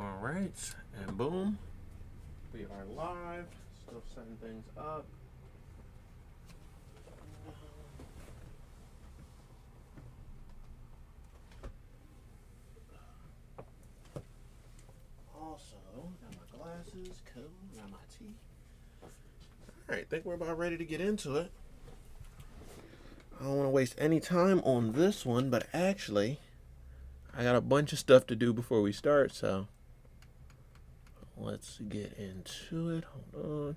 All right, and boom, we are live. Still setting things up. Also, got my glasses, coat, got my tea. All right, think we're about ready to get into it. I don't want to waste any time on this one, but actually, I got a bunch of stuff to do before we start, so let's get into it. Hold on.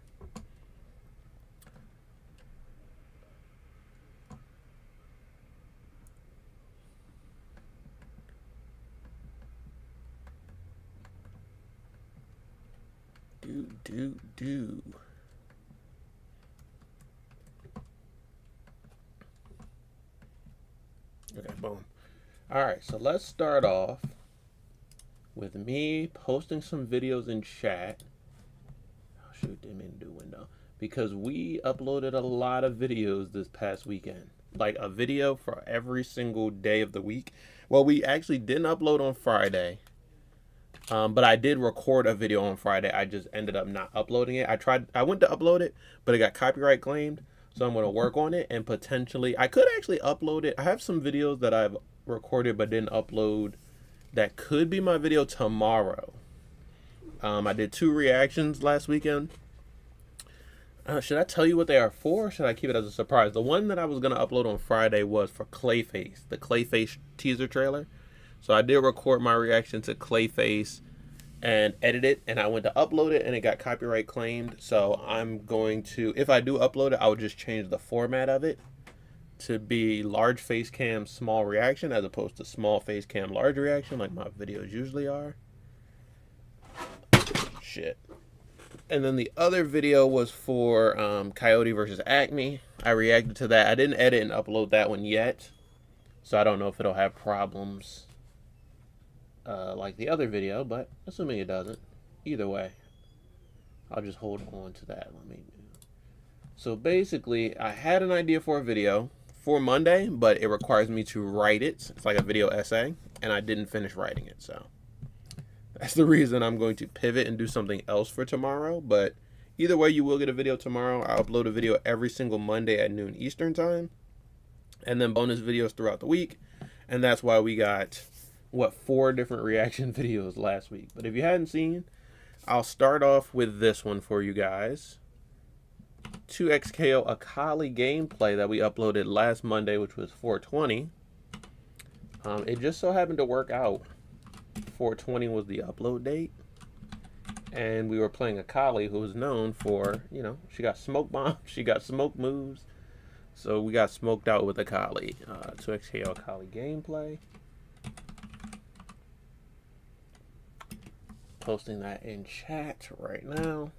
Do. Okay, boom. All right, so let's start off with me posting some videos in chat. Oh, shoot, didn't mean to do window. Because we uploaded a lot of videos this past weekend. Like a video for every single day of the week. Well, we actually didn't upload on Friday. But I did record a video on Friday. I just ended up not uploading it. I went to upload it, but it got copyright claimed. So I'm going to work on it and potentially, I could actually upload it. I have some videos that I've recorded but didn't upload that could be my video tomorrow. I did 2 reactions last weekend. Should I tell you what they are for, or should I keep it as a surprise? The one that I was going to upload on Friday was for Clayface, the Clayface teaser trailer. So I did record my reaction to Clayface and edit it, and I went to upload it, and it got copyright claimed. So I'm going to, if I do upload it, I would just change the format of it to be large face cam, small reaction, as opposed to small face cam, large reaction, like my videos usually are. Shit. And then the other video was for Coyote versus Acme. I reacted to that. I didn't edit and upload that one yet, so I don't know if it'll have problems like the other video, but assuming it doesn't, either way, I'll just hold on to that. So basically, I had an idea for a video for Monday, but it requires me to write it. It's like a video essay, and I didn't finish writing it, so that's the reason I'm going to pivot and do something else for tomorrow. But either way, you will get a video tomorrow. I upload a video every single Monday at noon Eastern time, and then bonus videos throughout the week, and that's why we got 4 different reaction videos last week. But if you hadn't seen, I'll start off with this one for you guys. 2XKO Akali gameplay that we uploaded last Monday, which was 420. It just so happened to work out. 420 was the upload date, and we were playing Akali, who was known for, you know, she got smoke bombs, she got smoke moves, so we got smoked out with Akali. 2XKO Akali gameplay. Posting that in chat right now.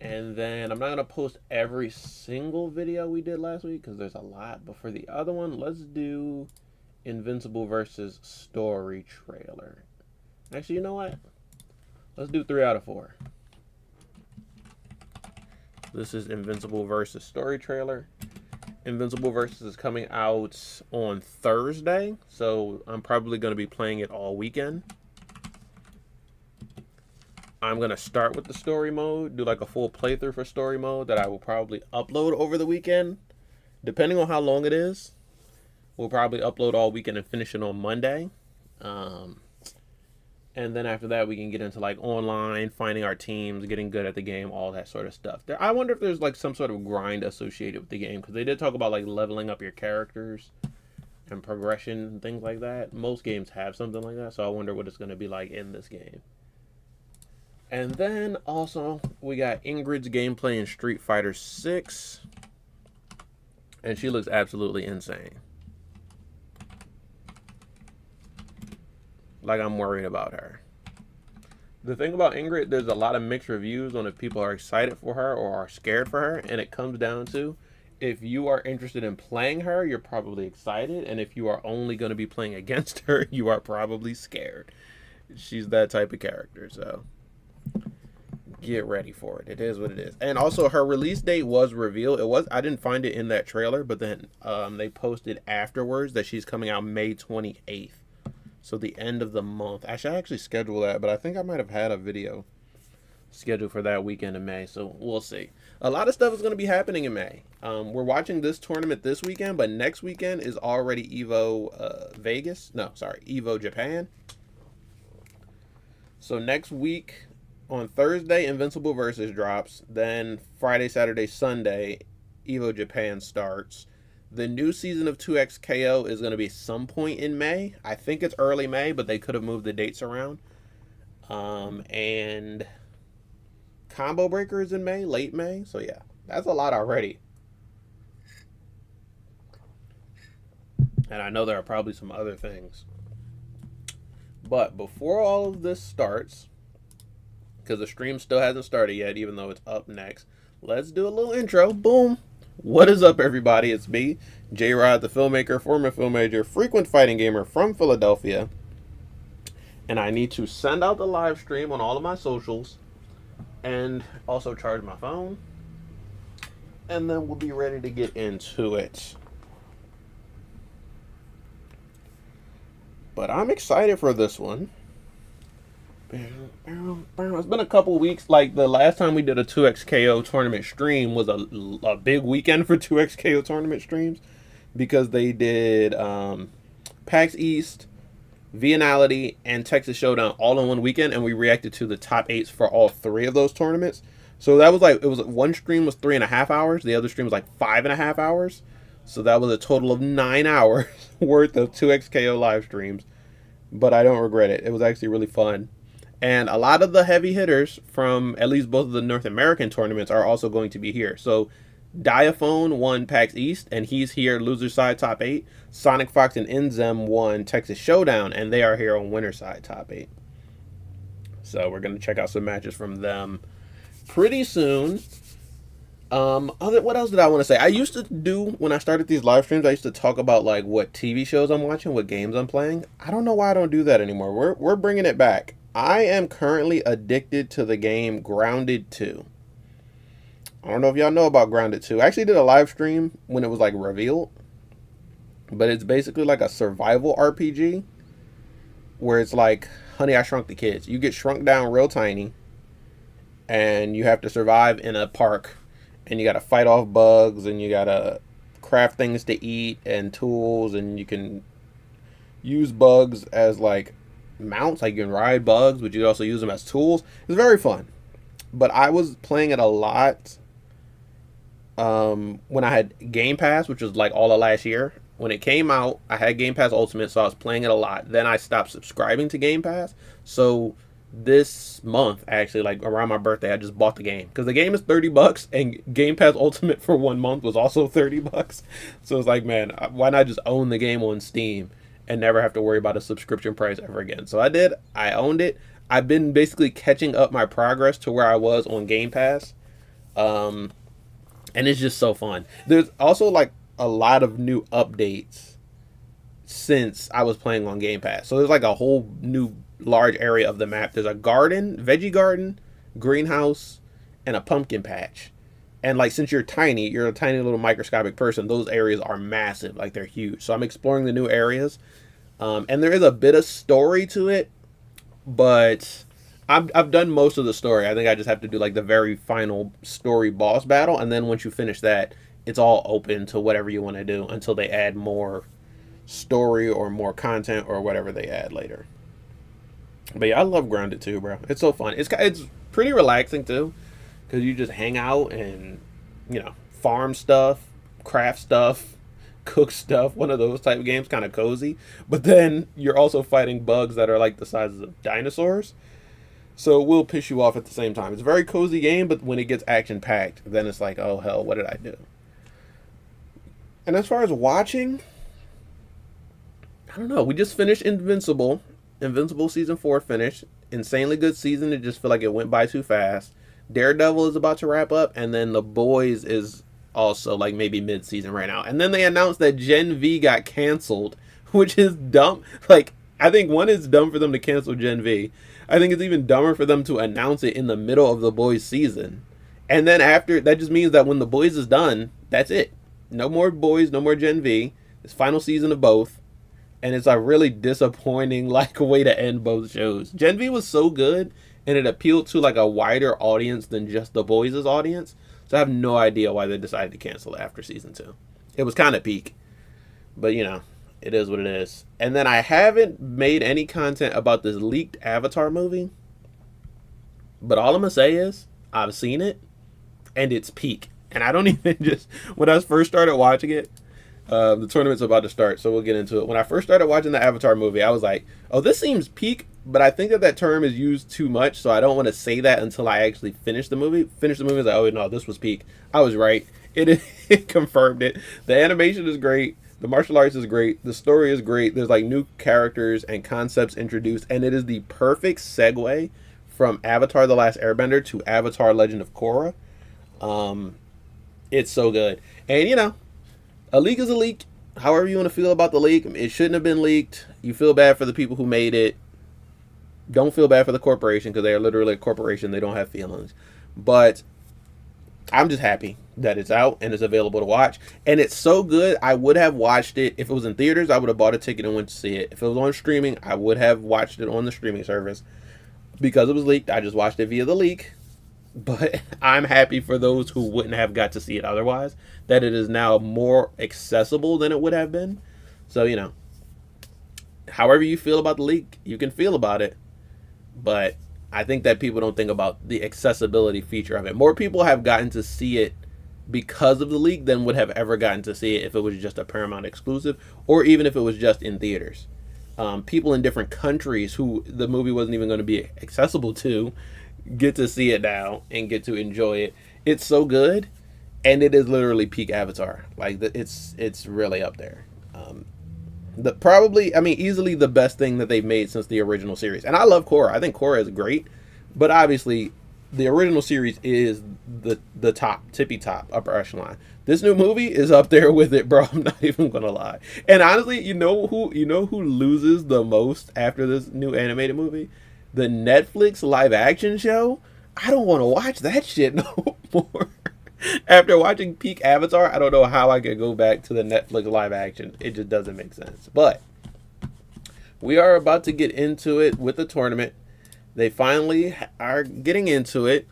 And then I'm not going to post every single video we did last week because there's a lot. But for the other one, let's do Invincible versus story trailer. Actually, you know what? Let's do 3 out of 4. This is Invincible versus story trailer. Invincible versus is coming out on Thursday, so I'm probably going to be playing it all weekend. I'm going to start with the story mode, do like a full playthrough for story mode that I will probably upload over the weekend. Depending on how long it is, we'll probably upload all weekend and finish it on Monday. And then after that, we can get into like online, finding our teams, getting good at the game, all that sort of stuff. I wonder if there's like some sort of grind associated with the game, because they did talk about like leveling up your characters and progression and things like that. Most games have something like that, so I wonder what it's going to be like in this game. And then also, we got Ingrid's gameplay in Street Fighter 6. And she looks absolutely insane. Like I'm worried about her. The thing about Ingrid, there's a lot of mixed reviews on if people are excited for her or are scared for her. And it comes down to, if you are interested in playing her, you're probably excited. And if you are only going to be playing against her, you are probably scared. She's that type of character, so get ready for it. It is what it is. And also, her release date was revealed. I didn't find it in that trailer, but then they posted afterwards that she's coming out May 28th. So the end of the month. Actually, I actually scheduled that, but I think I might have had a video scheduled for that weekend in May. So we'll see. A lot of stuff is going to be happening in May. We're watching this tournament this weekend, but next weekend is already Evo Vegas. No, sorry, Evo Japan. So next week on Thursday, Invincible Versus drops. Then Friday, Saturday, Sunday, Evo Japan starts. The new season of 2XKO is going to be some point in May. I think it's early May, but they could have moved the dates around. And Combo Breaker is in May, late May. So yeah, that's a lot already. And I know there are probably some other things. But before all of this starts, because the stream still hasn't started yet, even though it's up next, let's do a little intro. Boom. What is up, everybody? It's me, J-Rod, the filmmaker, former film major, frequent fighting gamer from Philadelphia. And I need to send out the live stream on all of my socials and also charge my phone. And then we'll be ready to get into it. But I'm excited for this one. It's been a couple weeks. Like the last time we did a 2XKO tournament stream was a big weekend for 2XKO tournament streams, because they did PAX East, Vianality, and Texas Showdown all in one weekend, and we reacted to the top 8s for all 3 of those tournaments. So that was like, it was one stream was 3.5 hours, the other stream was like 5.5 hours. So that was a total of 9 hours worth of 2XKO live streams. But I don't regret it. It was actually really fun. And a lot of the heavy hitters from at least both of the North American tournaments are also going to be here. So Diaphone won PAX East, and he's here, loser side top 8. SonicFox and Inzem won Texas Showdown, and they are here on winner side top 8. So we're going to check out some matches from them pretty soon. What else did I want to say? I used to do, when I started these live streams, I used to talk about like what TV shows I'm watching, what games I'm playing. I don't know why I don't do that anymore. We're bringing it back. I am currently addicted to the game Grounded 2. I don't know if y'all know about Grounded 2. I actually did a live stream when it was like revealed, but it's basically like a survival RPG where it's like Honey, I Shrunk the Kids. You get shrunk down real tiny and you have to survive in a park. And you got to fight off bugs, and you got to craft things to eat and tools, and you can use bugs as like mounts. Like you can ride bugs, but you can also use them as tools. It's very fun. But I was playing it a lot when I had Game Pass, which was like all of last year. When it came out, I had Game Pass Ultimate, so I was playing it a lot. Then I stopped subscribing to Game Pass. So this month, actually, like around my birthday, I just bought the game, because the game is $30 and Game Pass Ultimate for 1 month was also $30. So it's like, man, why not just own the game on Steam and never have to worry about a subscription price ever again? So I did. I owned it. I've been basically catching up my progress to where I was on Game Pass, and it's just so fun. There's also like a lot of new updates since I was playing on Game Pass. So there's like a whole new large area of the map. There's a garden, veggie garden, greenhouse, and a pumpkin patch. And like, since you're tiny, you're a tiny little microscopic person, those areas are massive, like they're huge. So I'm exploring the new areas, and there is a bit of story to it, but I've done most of the story. I think I just have to do like the very final story boss battle, and then once you finish that, it's all open to whatever you want to do until they add more story or more content or whatever they add later. But yeah, I love Grounded 2, bro. It's so fun. It's pretty relaxing too, because you just hang out and, you know, farm stuff, craft stuff, cook stuff. One of those type of games, kind of cozy. But then you're also fighting bugs that are like the sizes of dinosaurs, so it will piss you off at the same time. It's a very cozy game, but when it gets action packed, then it's like, oh hell, what did I do? And as far as watching, I don't know. We just finished Invincible. Invincible season 4 finished. Insanely good season. It just feel like it went by too fast. Daredevil is about to wrap up, and then The Boys is also like maybe mid-season right now. And then they announced that Gen V got canceled, which is dumb. Like, I think one, is dumb for them to cancel Gen V. I think it's even dumber for them to announce it in the middle of The Boys season. And then after, that just means that when The Boys is done, that's it. No more Boys, no more Gen V. It's final season of both. and it's a really disappointing like way to end both shows. Gen V was so good, and it appealed to like a wider audience than just the boys' audience. So I have no idea why they decided to cancel it after season 2. It was kind of peak, but you know, it is what it is. And then I haven't made any content about this leaked Avatar movie, but all I'm gonna say is I've seen it, and it's peak. And I don't even just, when I first started watching it, the tournament's about to start, so we'll get into it. When I first started watching the Avatar movie, I was like, oh, this seems peak, but I think that that term is used too much, so I don't want to say that until I actually finish the movie. Finish the movie, I was like, oh, no, this was peak. I was right. It confirmed it. The animation is great. The martial arts is great. The story is great. There's like new characters and concepts introduced, and it is the perfect segue from Avatar: The Last Airbender to Avatar: Legend of Korra. It's so good. And you know, a leak is a leak. However you want to feel about the leak, it shouldn't have been leaked. You feel bad for the people who made it. Don't feel bad for the corporation, because they are literally a corporation. They don't have feelings. But I'm just happy that it's out and it's available to watch. And it's so good, I would have watched it. If it was in theaters, I would have bought a ticket and went to see it. If it was on streaming, I would have watched it on the streaming service. Because it was leaked, I just watched it via the leak. But I'm happy for those who wouldn't have got to see it otherwise, that it is now more accessible than it would have been. So, you know, however you feel about the leak, you can feel about it. But I think that people don't think about the accessibility feature of it. More people have gotten to see it because of the leak than would have ever gotten to see it if it was just a Paramount exclusive, or even if it was just in theaters. People in different countries who the movie wasn't even going to be accessible to get to see it now and get to enjoy it. It's so good, and it is literally peak Avatar. Like, it's really up there. Easily the best thing that they've made since the original series. And I love Korra. I think Korra is great, but obviously the original series is the top, tippy top, upper echelon. This new movie is up there with it, bro. I'm not even gonna lie. And honestly, you know who loses the most after this new animated movie? The Netflix live action show. I don't want to watch that shit no more. After watching peak Avatar, I don't know how I could go back to the Netflix live action. It just doesn't make sense. But we are about to get into it with the tournament. They finally are getting into it.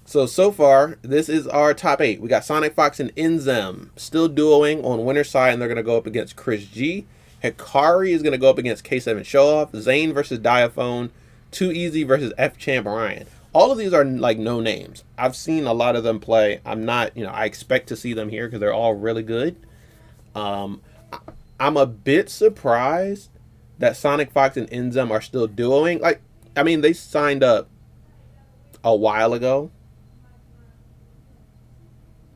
So far, this is our top 8. We got SonicFox and Inzem still duoing on winner's side, and they're going to go up against Chris G. Hikari is going to go up against K7 Showoff. Zane versus Diaphone. Too Easy versus F Champ Ryan. All of these are like no names. I've seen a lot of them play. I'm not, I expect to see them here because they're all really good. I'm a bit surprised that SonicFox and Inzem are still duoing. They signed up a while ago.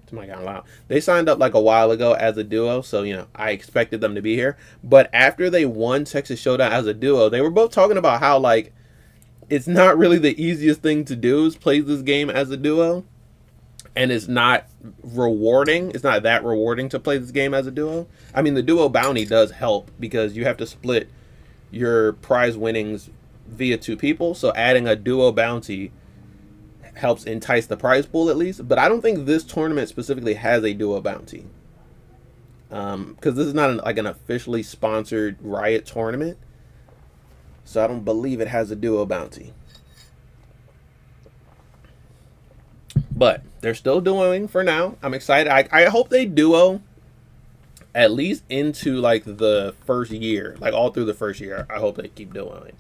Somebody got loud. They signed up like a while ago as a duo, so I expected them to be here. But after they won Texas Showdown as a duo, they were both talking about how it's not really the easiest thing to do is play this game as a duo, and it's not rewarding. It's not that rewarding to play this game as a duo. I mean, the duo bounty does help because you have to split your prize winnings via 2 people, so adding a duo bounty helps entice the prize pool at least. But I don't think this tournament specifically has a duo bounty, because this is not an officially sponsored Riot tournament. So I don't believe it has a duo bounty. But they're still duoing for now. I'm excited. I hope they duo at least into the first year. All through the first year. I hope they keep duoing.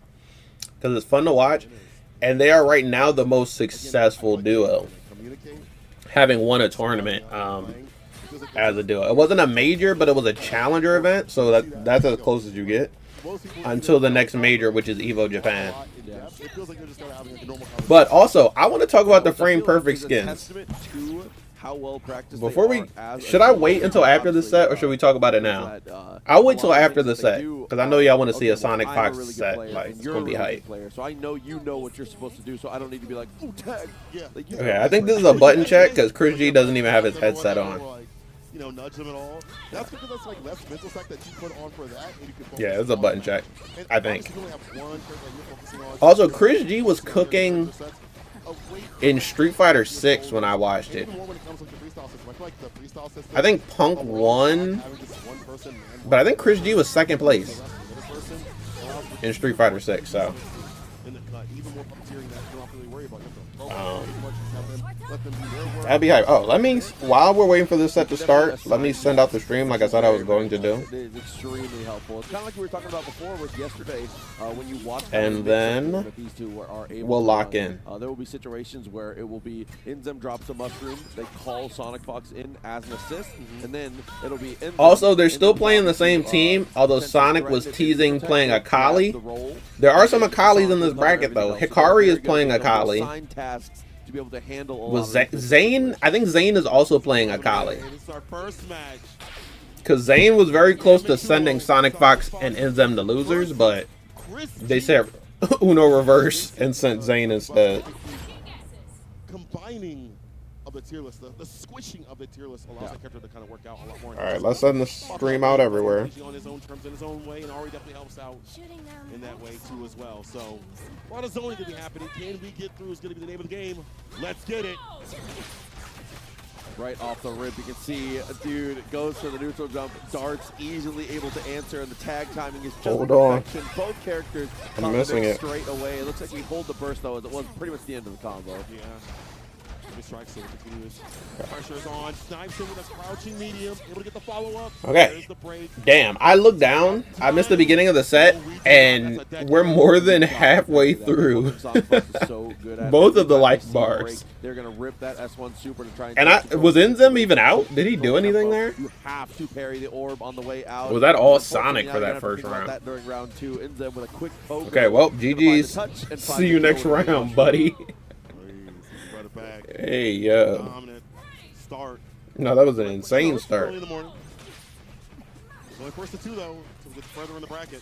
Because it's fun to watch. And they are right now the most successful duo, having won a tournament as a duo. It wasn't a major, but it was a challenger event. So that's as close as you get. Until the next major, which is Evo Japan. But also, I want to talk about the frame perfect skins. Should I wait until after the set, or should we talk about it now? I'll wait till after the set, because I know y'all want to see a SonicFox set. It's gonna be hype. So I know you know what you're supposed to do, so I don't need to be like, ooh, tag. Okay, I think this is a button check because Chris G doesn't even have his headset on. Nudge them at all. That's because that's less mental stack that you put on for that. And you can yeah, it's a button check, I think. Also, Chris G was cooking in Street Fighter 6 when I watched it. I think Punk won person. But I think Chris G was second place in Street Fighter 6, so. Even more puppeteering that you don't really worry about. Let them do their work. That'd be hype. Oh, let me, while we're waiting for this set to start, let me send out the stream like I said I was going to do. It is extremely helpful. It's kind of like we were talking about before with yesterday when you watch. And then these two are able we'll to, lock in. There will be situations where it will be Inzem drops a mushroom, they call SonicFox in as an assist, and then it'll be Inzem. Also, they're still playing the same team, although Sonic was teasing playing Akali. There are some Akalis in this bracket, though. Hikari is playing Akali. To be able to handle Was Zane? I think Zane is also playing Akali. This is our first match. Because Zane was very close to sending SonicFox and Inzem to losers, but they said Uno reverse and sent Zane instead. Combining of the tier list, the squishing of the tier list allows the character to kind of work out a lot more. All right, let's send the stream out everywhere. On his own terms, in his own way, and Ari definitely helps out in that way too as well. So, a lot of zoning going to be happening. Can we get through? Is going to be the name of the game. Let's get it. Right off the rip, you can see a dude goes for the neutral jump, darts easily able to answer, and the tag timing is just perfection. Both characters I'm missing it straight away. It looks like we hold the burst though, as it was pretty much the end of the combo. Yeah. Strikes it continues. Pressure's on. Snipes him with a crouching medium. Able to get the follow-up. Okay. Damn, I looked down. I missed the beginning of the set, and we're more than halfway through both of the life bars. They're gonna rip that S1 super to try And was Inzem even out? Did he do anything there? You have to parry the orb on the way out. Was that all Sonic for that first round? That during round 2. Inzem with a quick poke. Okay, well, GG's. See you next round, buddy. Hey, yo. Dominant start. No, that was an insane start. Early in the morning. It's only first to 2 though, to get further in the bracket.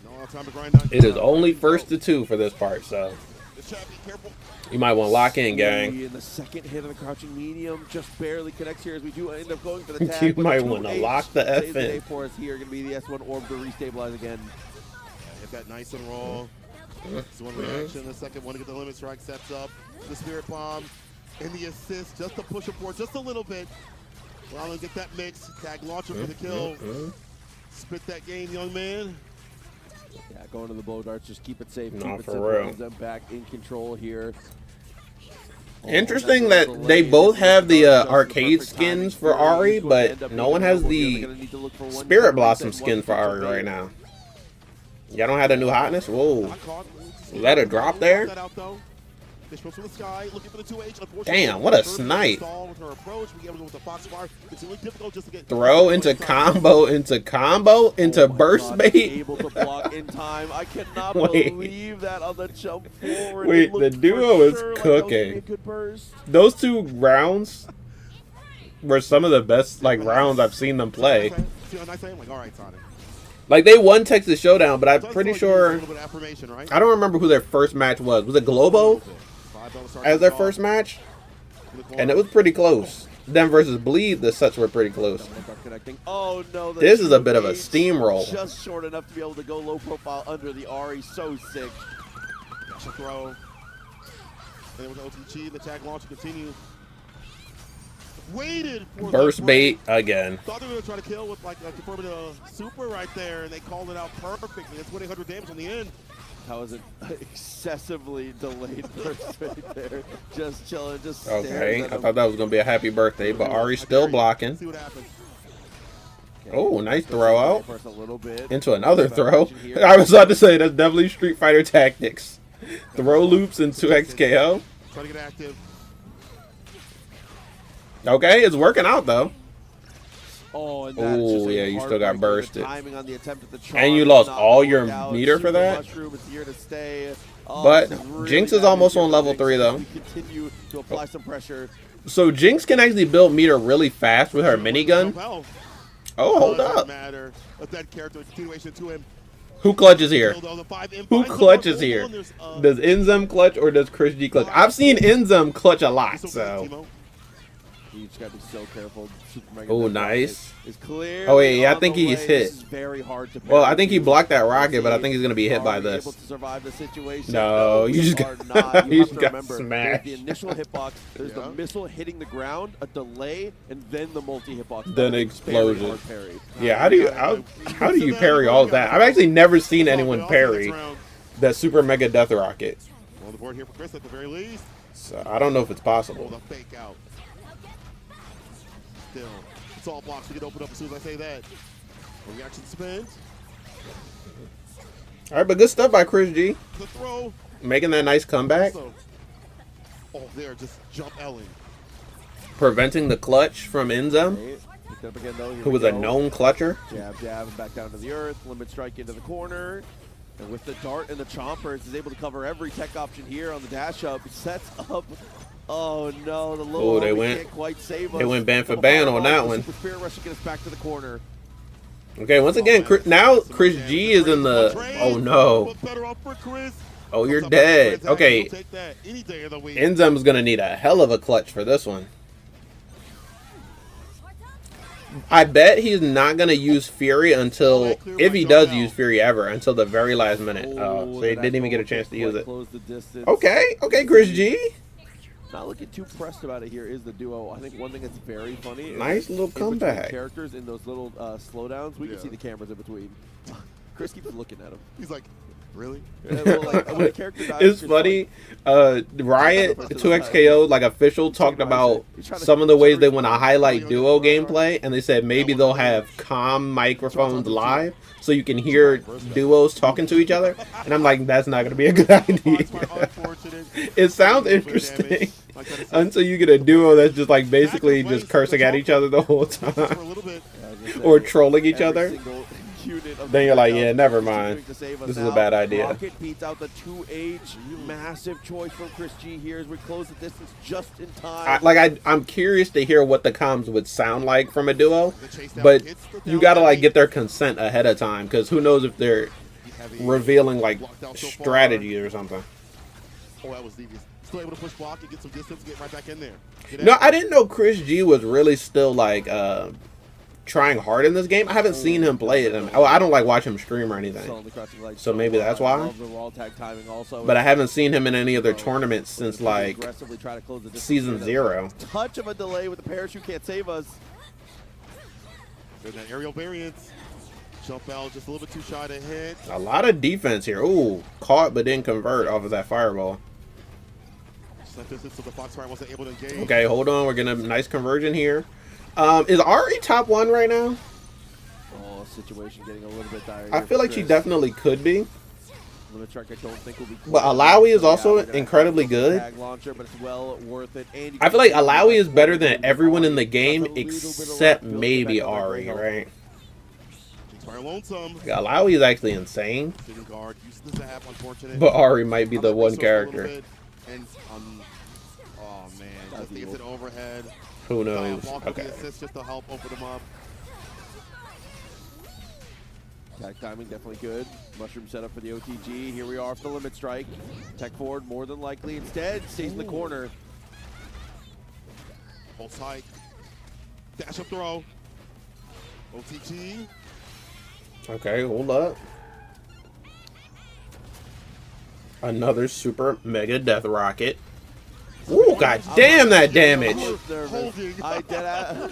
No time to grind out. It is only first to 2 for this part, so you might want to lock in, gang. In the second hit of the crouching medium, just barely connects here as we do end up going for the tag. You might want to lock the F in. For us here, going to be the S1 orb to restabilize again. Get that nice and raw. This one reaction. The second one to get the limit strike sets up. The spirit bomb. And the assist just to push him forward just a little bit. Well, and get that mix. Tag launcher for the kill. Spit that game, young man. Yeah, going to the blow darts. Just keep it safe. No, keep it for real. Them back in control here. Interesting that they both have the arcade skins for Ari, but no one has the Spirit Blossom skin for Ari right now. Y'all don't have the new hotness? Whoa. Was that a drop there? Damn, what a snipe. Throw into combo, into burst bait. Able to block in time. I cannot believe that on the jump forward. Wait, the duo is cooking. Those 2 rounds were some of the best rounds I've seen them play. Like, they won Texas Showdown, but I'm pretty sure I don't remember who their first match was. Was it Globo as their first match? And it was pretty close. Them versus Bleed, the sets were pretty close. Oh no! This is a bit of a steamroll. Just short enough to be able to go low profile under the Ari. So sick. Throw. And then with OTG, the tag launch continues. Waited for burst bait again. Thought they were going to try to kill with confirming a super right there, and they called it out perfectly. That's 1,800 damage on the end. How was it excessively delayed burst right there? Just chilling, just okay, I thought that was going to be a happy birthday, but Ari's still blocking. See what happens. Oh, nice throw out. Into another throw. I was about to say, that's definitely Street Fighter tactics. Throw loops into XKO. Try to get active. Okay, it's working out, though. Oh, and ooh, yeah, you still got bursted. Timing on the attempt at the and you lost all your meter for that? But Jinx is almost on level 3, though. Continue to apply some pressure. So Jinx can actually build meter really fast with her minigun. Oh, hold up. Who clutches here? Who clutches here? Does Inzem clutch or does Chris G clutch? I've seen Inzem clutch a lot, so. You just gotta be so careful. Super Mega Oh, Death nice. Rocket is clear. Oh, yeah, I think he's hit. This is very hard to Well, I parry think he too. blocked that rocket, but I think he's going to be hit Are by we this. able to survive the situation? No, you just are got, not. You you have just to got remember, smashed. there's the initial hitbox, there's Yeah. the missile hitting the ground, a delay, and then the multi-hitbox. Then Very explosion. hard parry. Yeah, how do you parry all of that? I've actually never seen anyone parry that Super Mega Death Rocket. On the board here for Chris at the very least. So I don't know if it's Oh, possible. the fake out. Still, it's all blocks. We can open up as soon as I say that. Reaction spins. All right, but good stuff by Chris G. The throw. Making that nice comeback. So, oh, there, just jump Ellen. Preventing the clutch from Inzem, Okay, picked up again, though. Here who we was a go. known clutcher. Jab, jab, and back down to the earth. Limit strike into the corner. And with the dart and the chompers, is able to cover every tech option here on the dash up. Sets up. Oh no, the little they homie went- can't quite save us. they went ban for Couple ban on fireballs, that the one. Super Spirit Rush to get us back to the corner. Okay, once again, now Chris G is in the. Oh no! But better off for Chris. Oh, you're What's up, better dead. transaction? Okay, We'll take that any day of the week. Inzem's gonna need a hell of a clutch for this one. I bet he's not gonna use Fury until, if he does use Fury ever, until the very last minute. Oh, so he didn't even get a chance to use it. Close the distance. Okay, Chris G. Not looking too pressed about it here is the duo. I think one thing that's very funny is Nice little in between comeback. characters in those little slowdowns, we can Yeah. see the cameras in between. Chris keeps looking at him. He's like, really? Yeah, well, like, when a character dies, It's just funny. like, Riot 2XKO, like official, talked about some of the ways they want to highlight duo gameplay, and they said maybe they'll have calm microphones live so you can hear duos talking to each other. And I'm like, that's not going to be a good idea. It sounds interesting until you get a duo that's just like basically just cursing at each other the whole time or trolling each every other. single unit of Then you're the like, lineup yeah, never is mind. doing to save us This is a now. bad idea. Rocket beats out the 2H. Massive choice from Chris G here as we close the distance just in time. I'm curious to hear what the comms would sound like from a duo, but you gotta like get their consent ahead of time because who knows if they're revealing like strategies or something. Oh, that was devious. Still able to push block and get some distance, get right back in there. No, I didn't know Chris G was really still like trying hard in this game. I haven't seen him play it. Oh, I don't like watch him stream or anything. So maybe that's why. Love the wall tag timing also. But I haven't seen him in any other tournaments since like Aggressively try to close the distance. season 0. Touch of a delay with the parachute can't save us. There's that aerial variance. Jump out just a little bit too shy to hit. A lot of defense here. Ooh, caught but didn't convert off of that fireball. Set distance so the Foxfire wasn't able to engage. Okay, hold on. We're getting a nice conversion here. Is Ari top 1 right now? Oh, situation getting a little bit dire. I feel like she definitely could be. Limit Strike I don't think will be But close. Alawi is also We're gonna incredibly have to good. tag launcher, but it's well worth it. And you I feel can like see Alawi is that's better what than we're doing. everyone in the That's game a little bit of except luck built maybe back on their Ari, great right? Fire lonesome. Alawi is actually insane, Sitting guard, using the zap, unfortunate. but Ari might be the Other one resource a little character. bit, and oh man, just to get to the overhead. Who knows? Walk with Okay. the assist just to help open them up. Tag timing definitely good. Mushroom setup for the OTG. Here we are for the limit strike. Tech forward more than likely. Instead, stays in the corner. Hold tight. Dash up throw. OTG. Okay, hold up. Another super mega death rocket. Ooh, god damn that damage! Holding.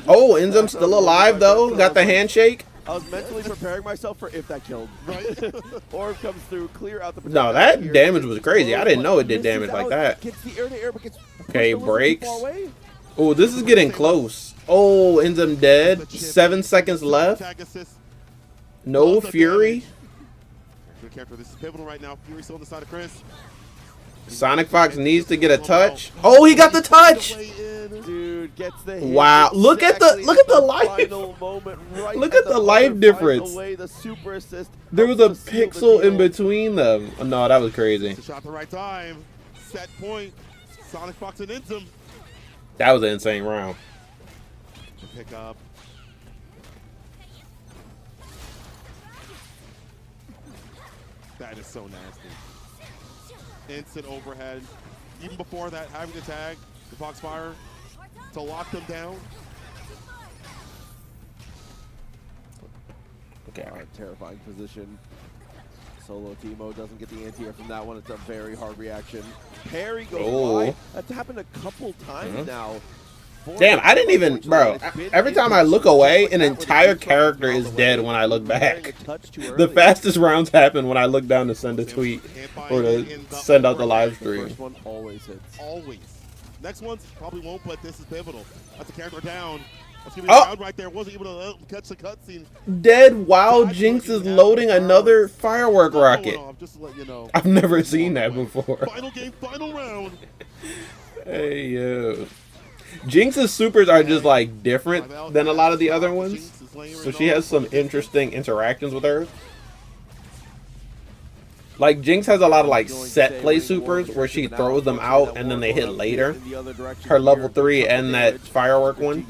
Oh, Inzem's still alive though. Got the handshake. I was mentally preparing myself for if that killed. Right. Orb comes through, clear out the No, that damage was crazy. I didn't know it did damage like that. Gets the air to air, but gets Okay, pushed a little too breaks. far away. Oh, this is getting close. Oh, Inzem dead. 7 seconds left. Tag assist. No Fury. Good character. This is pivotal right now. Fury still on the side of Chris. SonicFox needs to get a touch. Oh, he got the touch. Dude gets the hit. Wow, look at the Exactly life. final moment, right Look at the life buzzer, difference. finds away the super assist. There was a helps to seal the pixel in deal. between them. Oh, no, that was crazy. It's a shot at the right time. Set point. SonicFox and Inzem. That was an insane round. Pick up. That is so nasty. Instant overhead. Even before that, having to tag the Foxfire. to lock them down. Okay. Terrifying position. Solo Timo doesn't get the anti-air from that one. It's a very hard reaction. Parry goes wide. That's happened a couple times now. Damn, I didn't even, bro. Every time I look away, an entire character is dead when I look back. The fastest rounds happen when I look down to send a tweet or to send out the live stream. First one always hits. Always. Next one's probably won't, but this is pivotal. That's a character down. That's gonna be round right there. Wasn't able to catch the cutscene. Dead while Jinx is loading another firework rocket. Just to let you know. I've never seen that before. Final game, final round. Hey, yo. Jinx's supers are just like different than a lot of the other ones. So she has some interesting interactions with her. Like Jinx has a lot of like set play supers where she throws them out and then they hit later. Her level 3 and that firework one.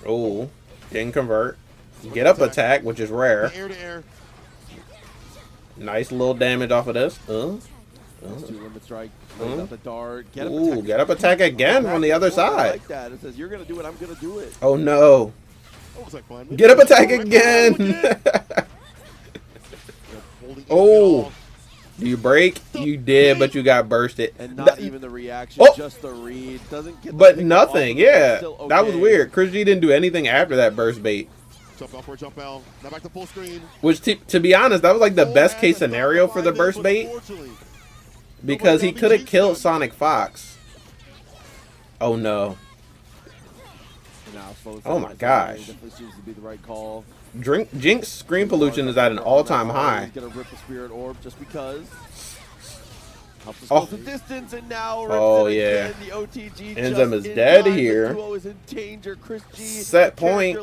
Oh, didn't convert. Get up attack, which is rare. Nice little damage off of this. Ooh, get up attack again from the other side. It says you're gonna do it, I'm gonna do it. Oh no. Get up attack again. Oh, do you break? You did, but you got bursted. And not even the reaction, just the read. Doesn't get but nothing, yeah. Okay. That was weird. Chris G didn't do anything after that burst bait. Jump L for jump L. Now back to full screen. Which, to be honest, that was like the best case scenario for the burst bait. Because he could have killed SonicFox. Oh no. Oh my gosh. Jinx screen pollution is at an all-time high. He's gonna rip the spirit orb just because. The distance and now oh yeah. The OTG Inzem is dead here. The duo is in danger. Chris G, set point.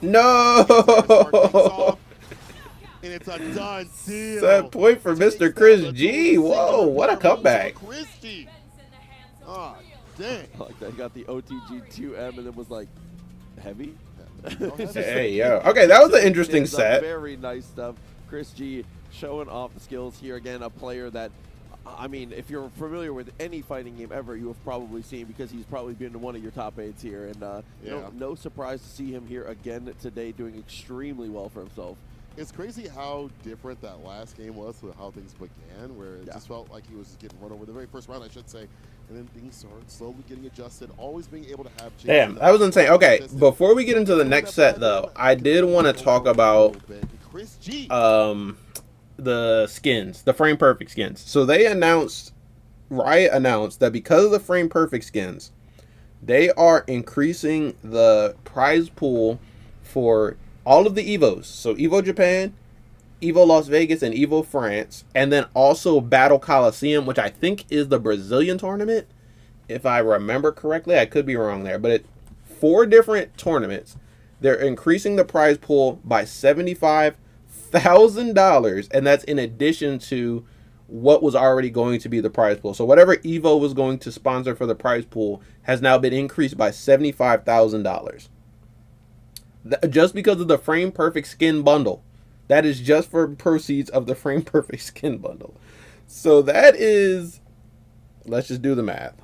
No. And it's a done deal. Set point for Mr. Chris G. Whoa, what a comeback. Oh, dang. Like that, he got the OTG 2M and it was like heavy. Hey, yo. Okay, that was an interesting set. Very nice stuff. Chris G showing off the skills here again. A player that, I mean, if you're familiar with any fighting game ever, you have probably seen because he's probably been one of your top 8s here. And no surprise to see him here again today doing extremely well for himself. It's crazy how different that last game was with how things began, where it just felt like he was just getting run over the very first round, I should say, and then things started slowly getting adjusted, always being able to have... Damn, that was insane. Okay, before we get into the next set, though, I did want to talk about the skins, the Frame Perfect skins. So they announced, Riot announced that because of the Frame Perfect skins, they are increasing the prize pool for all of the EVOs. So EVO Japan, EVO Las Vegas, and EVO France. And then also Battle Coliseum, which I think is the Brazilian tournament. If I remember correctly, I could be wrong there. But 4 different tournaments. They're increasing the prize pool by $75,000. And that's in addition to what was already going to be the prize pool. So whatever EVO was going to sponsor for the prize pool has now been increased by $75,000. Just because of the Frame Perfect skin bundle. That is just for proceeds of the Frame Perfect skin bundle. So that is, let's just do the math.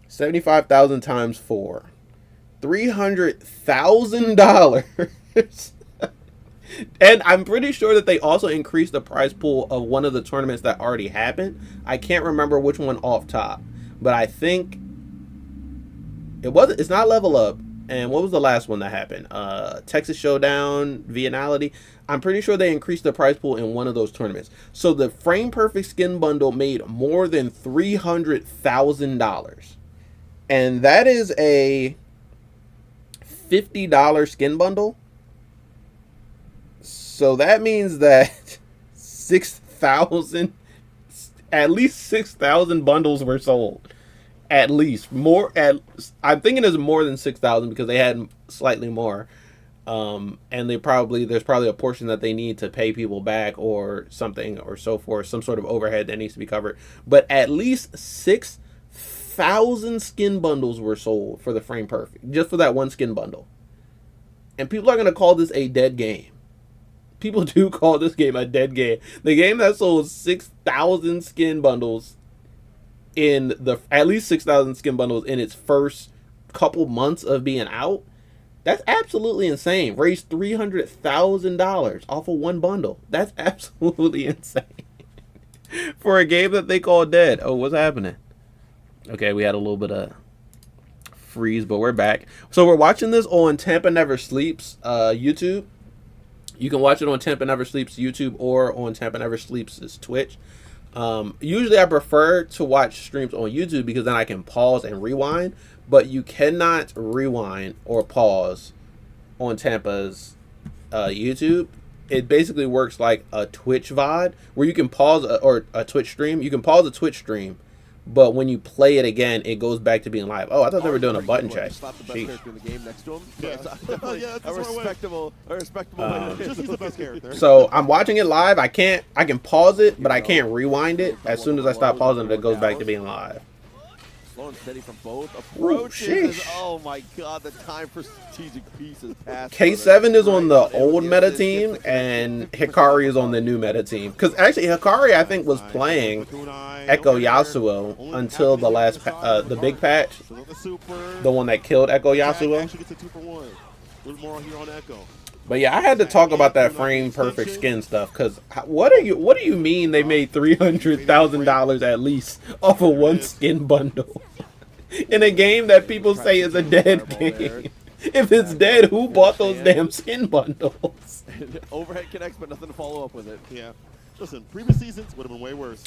75,000 times 4. $300,000. And I'm pretty sure that they also increased the prize pool of one of the tournaments that already happened. I can't remember which one off top. But I think it's not Level Up. And what was the last one that happened? Texas Showdown, Vianality. I'm pretty sure they increased the prize pool in one of those tournaments. So the Frame Perfect skin bundle made more than $300,000. And that is a $50 skin bundle. So that means that 6,000, at least 6,000 bundles were sold. At least more. I'm thinking it's more than 6,000 because they had slightly more, and there's probably a portion that they need to pay people back or something or so forth, some sort of overhead that needs to be covered. But at least 6,000 skin bundles were sold for the Frame Perfect, just for that one skin bundle. And people are gonna call this a dead game. People do call this game a dead game. The game that sold 6,000 skin bundles in the at least 6,000 skin bundles in its first couple months of being out. That's absolutely insane. Raised $300,000 off of one bundle. That's absolutely insane for a game that they call dead. Oh, what's happening? Okay, we had a little bit of freeze, but we're back. So we're watching this on Tampa Never Sleeps YouTube. You can watch it on Tampa Never Sleeps YouTube or on Tampa Never Sleeps' Twitch. Usually I prefer to watch streams on YouTube because then I can pause and rewind, but you cannot rewind or pause on Tampa's YouTube. It basically works like a Twitch VOD where you can pause or a Twitch stream. You can pause a Twitch stream, but when you play it again, it goes back to being live. Oh, I thought they were doing a button check. Slap the best character in the game next to him. Yeah. Definitely a respectable way. Just he's the best character. So I'm watching it live. I can pause it, but I can't rewind it. As soon as I stop pausing it, it goes back to being live. Slow and steady from both approaches. sheesh. Oh my god, the time for strategic piece is past. K7 is on the old meta team, and Hikari is on the new meta team. Because actually, Hikari, I think, was playing Echo Yasuo until the last, the big patch. The one that killed Echo Yasuo. But yeah, I had to talk about that frame perfect skin stuff, because what do you mean they made $300,000 at least off of one skin bundle in a game that people say is a dead game? If it's dead, who bought those damn skin bundles? Overhead connects, but nothing to follow up with it. Yeah. Listen, previous seasons would have been way worse.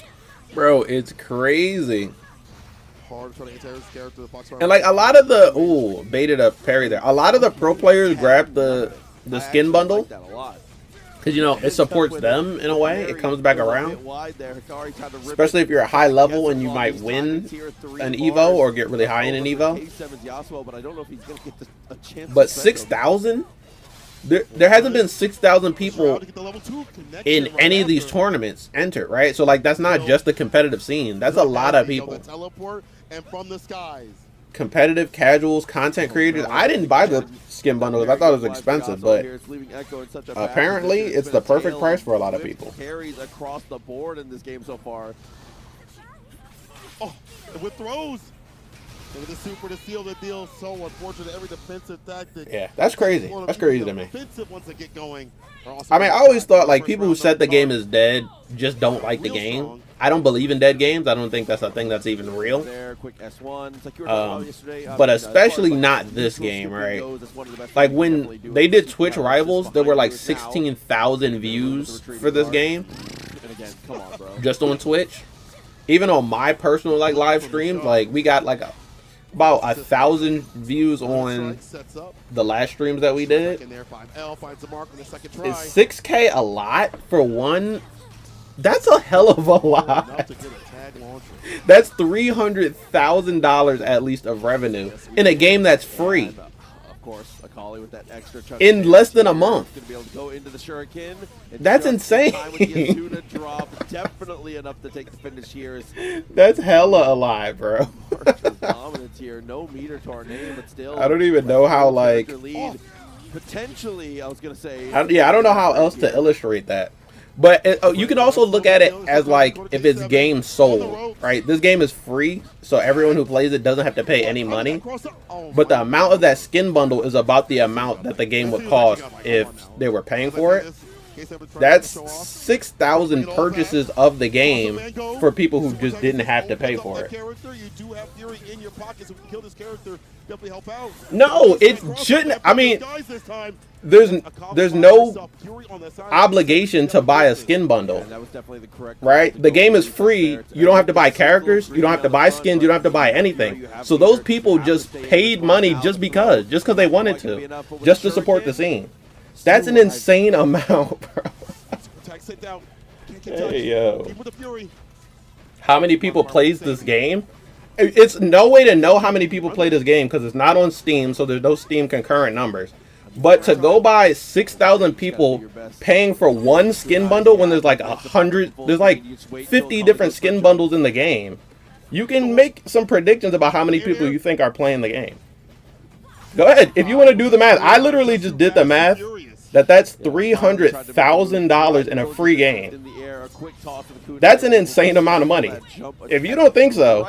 Bro, it's crazy. Hard trying to enter his character. And like a lot of the baited up parry there. A lot of the pro players grab the skin bundle, because you know it supports them in a way. It comes back around, especially if you're at high level and you might win an Evo or get really high in an Evo. But 6,000, there hasn't been 6,000 people in any of these tournaments enter, right? So like that's not just the competitive scene. That's a lot of people. Competitive, casuals, content creators. I didn't buy the skin bundles. I thought it was expensive, but apparently it's the perfect price for a lot of people. Carries across the board in this game so far. Oh, with throws. Look at the super to seal the deal. So unfortunate. Every defensive tactic. Yeah, that's crazy. That's crazy to me. Once they get going. I mean, I always thought like people who said the game is dead just don't like the game. I don't believe in dead games. I don't think that's a thing that's even real. But especially not this game, right? Like when they did Twitch Rivals, there were like 16,000 views for this game. Just on Twitch. Even on my personal like live streams, like we got like about 1,000 views on the last streams that we did. Is 6K a lot for one? That's a hell of a lot. That's $300,000 at least of revenue in a game that's free. Of course, Akali with that extra chunk in less than a month. Gonna be able to go into the shuriken. That's insane. Definitely enough to take the finish here. That's hella alive, bro. Dominance here. No meter to our name, but still. I don't even know how like. Potentially, I was gonna say. Yeah, I don't know how else to illustrate that. But you can also look at it as like if it's game sold, right? This game is free, so everyone who plays it doesn't have to pay any money. But the amount of that skin bundle is about the amount that the game would cost if they were paying for it. That's 6,000 purchases of the game for people who just didn't have to pay for it. No, it shouldn't. I mean, there's no obligation to buy a skin bundle, right? The game is free. You don't have to buy characters. You don't have to buy skins. You don't have to buy anything. So those people just paid money just because they wanted to, just to support the scene. That's an insane amount, bro. Hey, yo. How many people plays this game? It's no way to know how many people play this game because it's not on Steam, so there's no Steam concurrent numbers. But to go by 6,000 people paying for one skin bundle when there's like 100, there's like 50 different skin bundles in the game, you can make some predictions about how many people you think are playing the game. Go ahead. If you want to do the math, I literally just did the math That's $300,000 in a free game. That's an insane amount of money. If you don't think so,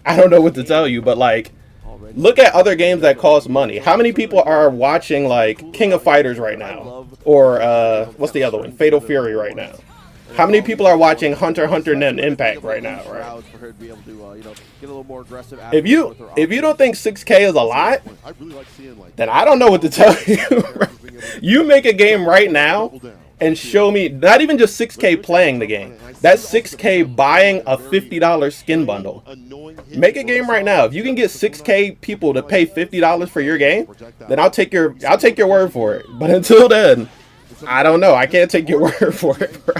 I don't know what to tell you, but like, look at other games that cost money. How many people are watching like King of Fighters right now? Or what's the other one? Fatal Fury right now. How many people are watching Hunter x Hunter and Impact right now, right? If you don't think 6K is a lot, then I don't know what to tell you. You make a game right now and show me not even just 6K playing the game. That's 6K buying a $50 skin bundle. Make a game right now. If you can get 6K people to pay $50 for your game, then I'll take your word for it. But until then, I don't know. I can't take your word for it, bro.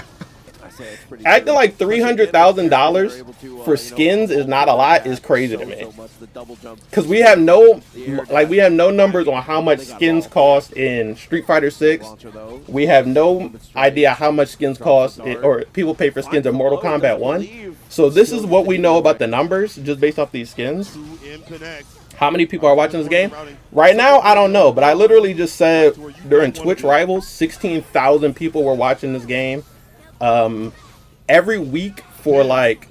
Acting like $300,000 for skins is not a lot is crazy to me. Because we have no numbers on how much skins cost in Street Fighter 6. We have no idea how much skins cost or people pay for skins in Mortal Kombat 1. So this is what we know about the numbers just based off these skins. How many people are watching this game? Right now, I don't know. But I literally just said during Twitch Rivals, 16,000 people were watching this game. Every week for like,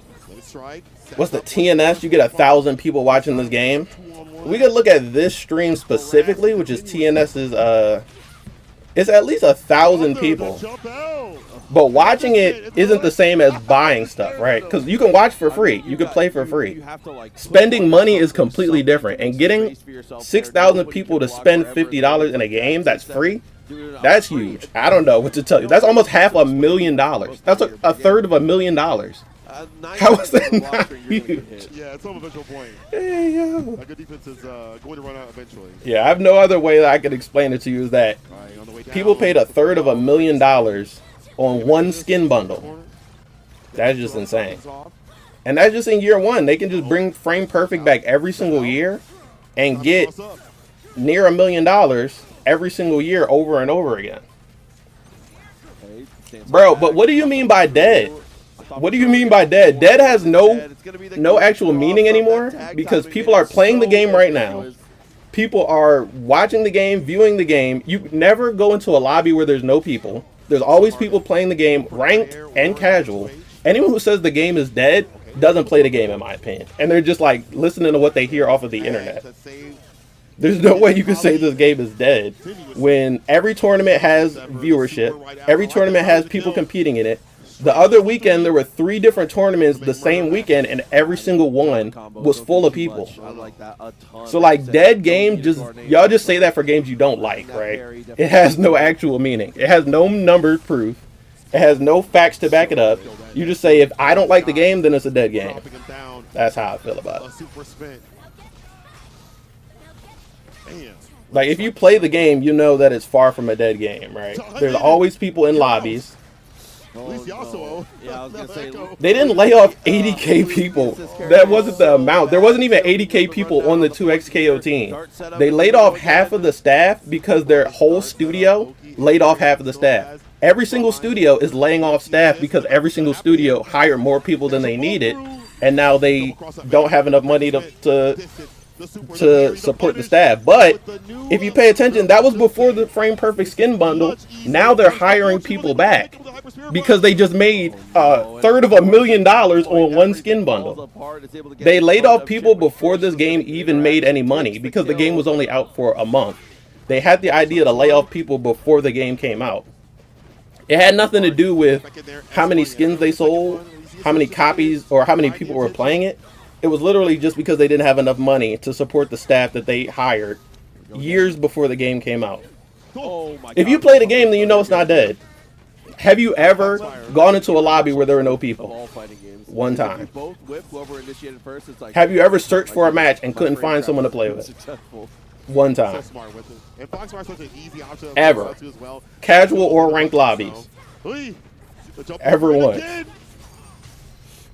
what's the TNS? You get 1,000 people watching this game. We could look at this stream specifically, which is TNS's. It's at least 1,000 people. But watching it isn't the same as buying stuff, right? Because you can watch for free. You can play for free. Spending money is completely different. And getting 6,000 people to spend $50 in a game that's free, that's huge. I don't know what to tell you. That's almost $500,000. That's a third of $1 million. How is that not huge? Yeah, it's on a visual point. Hey, yo. A good defense is going to run out eventually. Yeah, I have no other way that I could explain it to you is that people paid a third of $1 million on one skin bundle. That's just insane. And that's just in year one. They can just bring Frame Perfect back every single year and get near $1 million every single year over and over again. Bro, but what do you mean by dead? What do you mean by dead? Dead has no actual meaning anymore because people are playing the game right now. People are watching the game, viewing the game. You never go into a lobby where there's no people. There's always people playing the game, ranked and casual. Anyone who says the game is dead doesn't play the game, in my opinion. And they're just like listening to what they hear off of the internet. There's no way you can say this game is dead when every tournament has viewership. Every tournament has people competing in it. The other weekend, there were 3 different tournaments the same weekend, and every single one was full of people. So, like, dead game, y'all just say that for games you don't like, right? It has no actual meaning. It has no numbered proof. It has no facts to back it up. You just say, if I don't like the game, then it's a dead game. That's how I feel about it. Like, if you play the game, you know that it's far from a dead game, right? There's always people in lobbies. They didn't lay off 80K people. That wasn't the amount. There wasn't even 80K people on the 2XKO team. They laid off half of the staff because their whole studio laid off half of the staff. Every single studio is laying off staff because every single studio hired more people than they needed, and now they don't have enough money to support the staff. But if you pay attention, that was before the Frame Perfect skin bundle. Now they're hiring people back because they just made a third of $1 million on one skin bundle. They laid off people before this game even made any money because the game was only out for a month. They had the idea to lay off people before the game came out. It had nothing to do with how many skins they sold, how many copies, or how many people were playing it. It was literally just because they didn't have enough money to support the staff that they hired years before the game came out. If you play the game, then you know it's not dead. Have you ever gone into a lobby where there were no people? One time. Have you ever searched for a match and couldn't find someone to play with? One time. Ever. Casual or ranked lobbies. Ever once.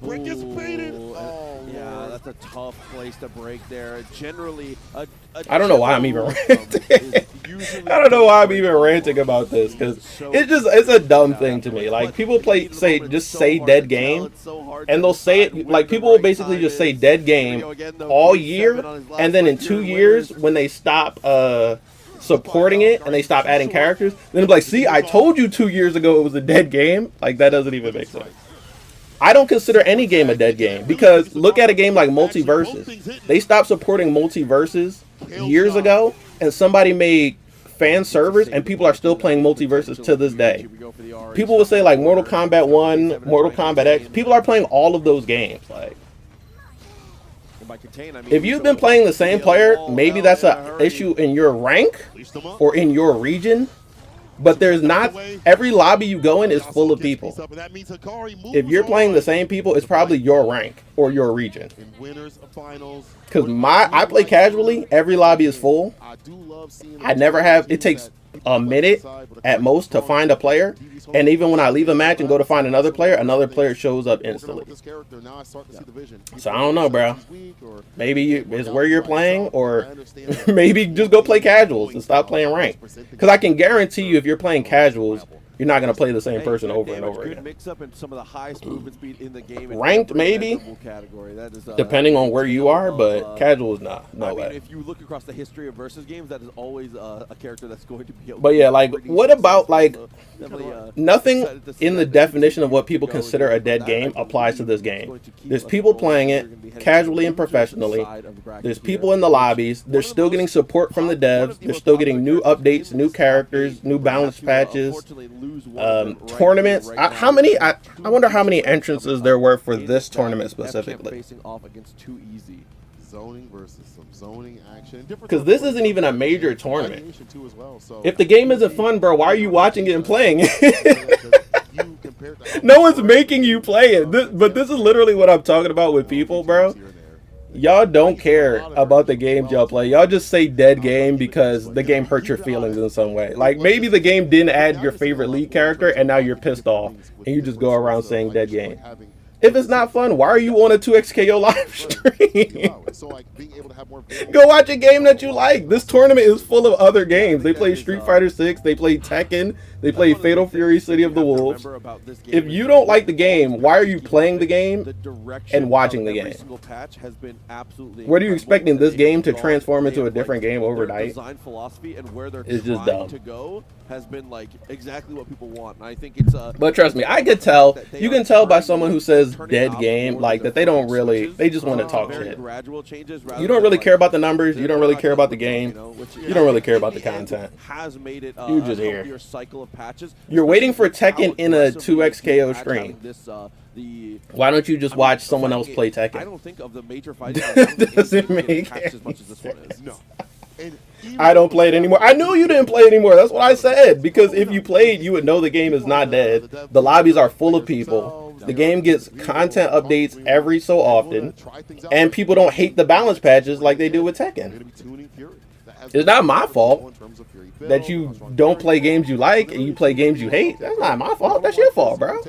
Break is baited. Yeah, that's a tough place to break there. Generally, I don't know why I'm even ranting. I don't know why I'm even ranting about this because it's a dumb thing to me. Like, people just say dead game, and they'll say it like people will basically just say dead game all year, and then in 2 years when they stop supporting it and they stop adding characters, then it's like, see, I told you 2 years ago it was a dead game. Like, that doesn't even make sense. I don't consider any game a dead game because look at a game like Multiverses. They stopped supporting Multiverses years ago, and somebody made fan servers, and people are still playing Multiverses to this day. People will say like Mortal Kombat 1, Mortal Kombat X. People are playing all of those games. Like, if you've been playing the same player, maybe that's an issue in your rank or in your region. But there's not, every lobby you go in is full of people. If you're playing the same people, it's probably your rank or your region. Because I play casually, every lobby is full. I never have, it takes a minute at most to find a player. And even when I leave a match and go to find another player shows up instantly. So I don't know, bro. Maybe it's where you're playing, or maybe just go play casuals and stop playing ranked. Because I can guarantee you, if you're playing casuals, you're not going to play the same person over and over again. Mix up in some of the highest movement speed in the game. Ranked, maybe, depending on where you are, but casual is not. No way. If you look across the history of versus games, that is always a character that's going to be able. But yeah, like, what about, like, nothing in the definition of what people consider a dead game applies to this game. There's people playing it casually and professionally. There's people in the lobbies. They're still getting support from the devs. They're still getting new updates, new characters, new balance patches. Tournaments. I wonder how many entrances there were for this tournament specifically. Zoning versus some zoning action. Because this isn't even a major tournament. If the game isn't fun, bro, why are you watching it and playing it? No one's making you play it. But this is literally what I'm talking about with people, bro. Y'all don't care about the games y'all play. Y'all just say dead game because the game hurt your feelings in some way. Like, maybe the game didn't add your favorite lead character and now you're pissed off and you just go around saying dead game. If it's not fun, why are you on a 2xKO live stream? Go watch a game that you like. This tournament is full of other games. They play Street Fighter 6, they play Tekken, they play Fatal Fury City of the Wolves. If you don't like the game, why are you playing the game and watching the game? What are you expecting this game to transform into a different game overnight? It's just dumb. Has been like exactly what people want, and I think it's but trust me, I could tell. You can tell by someone who says dead game, like, that they don't really, they just want to talk shit. You don't really care about the numbers, you don't really care about the game, you don't really care about the content. You just here. You're waiting for Tekken in a 2xKO stream. Why don't you just watch someone else play Tekken? I don't think of the major fighting doesn't make as much as this one is. No. I don't play it anymore. I knew you didn't play it anymore. That's what I said. Because if you played, you would know the game is not dead. The lobbies are full of people. The game gets content updates every so often. And people don't hate the balance patches like they do with Tekken. It's not my fault that you don't play games you like and you play games you hate. That's not my fault. That's your fault, bro.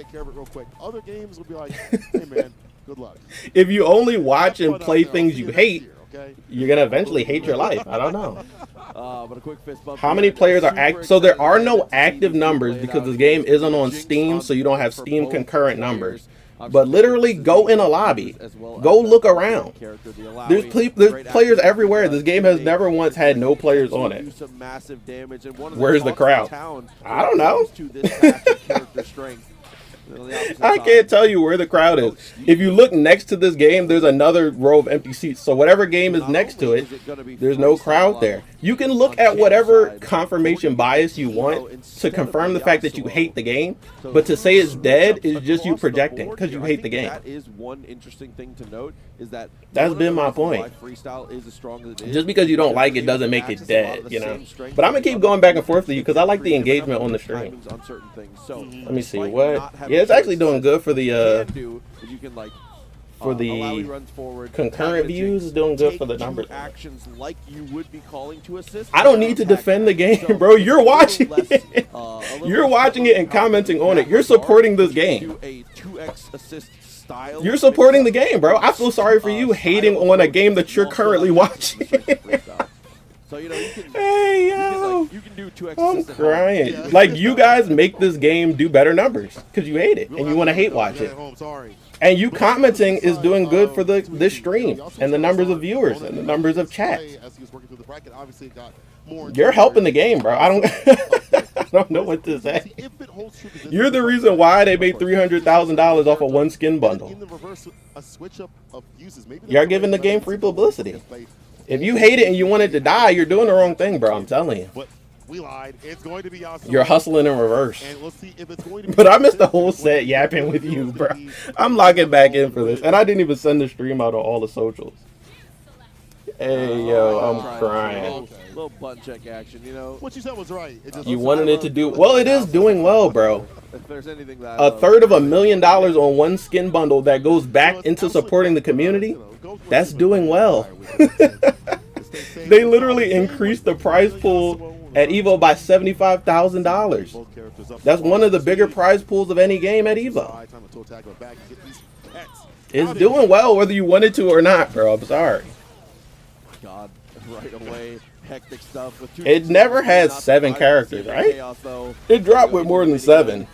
Other games will be like, hey man, good luck. If you only watch and play things you hate, you're going to eventually hate your life. I don't know. How many players are active? So there are no active numbers because this game isn't on Steam, so you don't have Steam concurrent numbers. But literally, go in a lobby. Go look around. There's players everywhere. This game has never once had no players on it. Where's the crowd? I don't know. I can't tell you where the crowd is. If you look next to this game, there's another row of empty seats. So whatever game is next to it, there's no crowd there. You can look at whatever confirmation bias you want to confirm the fact that you hate the game, but to say it's dead is just you projecting because you hate the game. That is one interesting thing to note, is that that's been my point. Just because you don't like it doesn't make it dead, you know. But I'm gonna keep going back and forth with you because I like the engagement on the stream. Let me see what. Yeah, it's actually doing good for the concurrent views. Is doing good for the numbers. I don't need to defend the game, bro. You're watching it. You're watching it and commenting on it. You're supporting this game. You're supporting the game, bro. I feel sorry for you hating on a game that you're currently watching. So, you know, you can, hey, yo. You can do 2x. I'm crying. Yeah. Like, you guys make this game do better numbers because you hate it and you want to hate watch it. And you commenting is doing good for this stream and the numbers of viewers and the numbers of chat. more. You're helping the game, bro. I don't I don't know what to say. You're the reason why they made $300,000 off of one skin bundle. You're giving the game free publicity. If you hate it and you want it to die, you're doing the wrong thing, bro. I'm telling you. But we lied. It's going to be awesome. You're hustling in reverse. And we'll see if it's going to be. But I missed the whole set yapping with you, bro. I'm logging back in for this. And I didn't even send the stream out on all the socials. Hey, yo, I'm crying. Little butt check action, you know. What you said was right. It just You wanted it to do well. It is doing well, bro. If there's anything that $350,000 on one skin bundle that goes back into supporting the community. That's doing well. They literally increased the prize pool at Evo by $75,000. That's one of the bigger prize pools of any game at Evo. It's doing well whether you wanted to or not, bro. I'm sorry. God, right away, hectic stuff. With It never had 7 characters, right? It dropped with more than 7.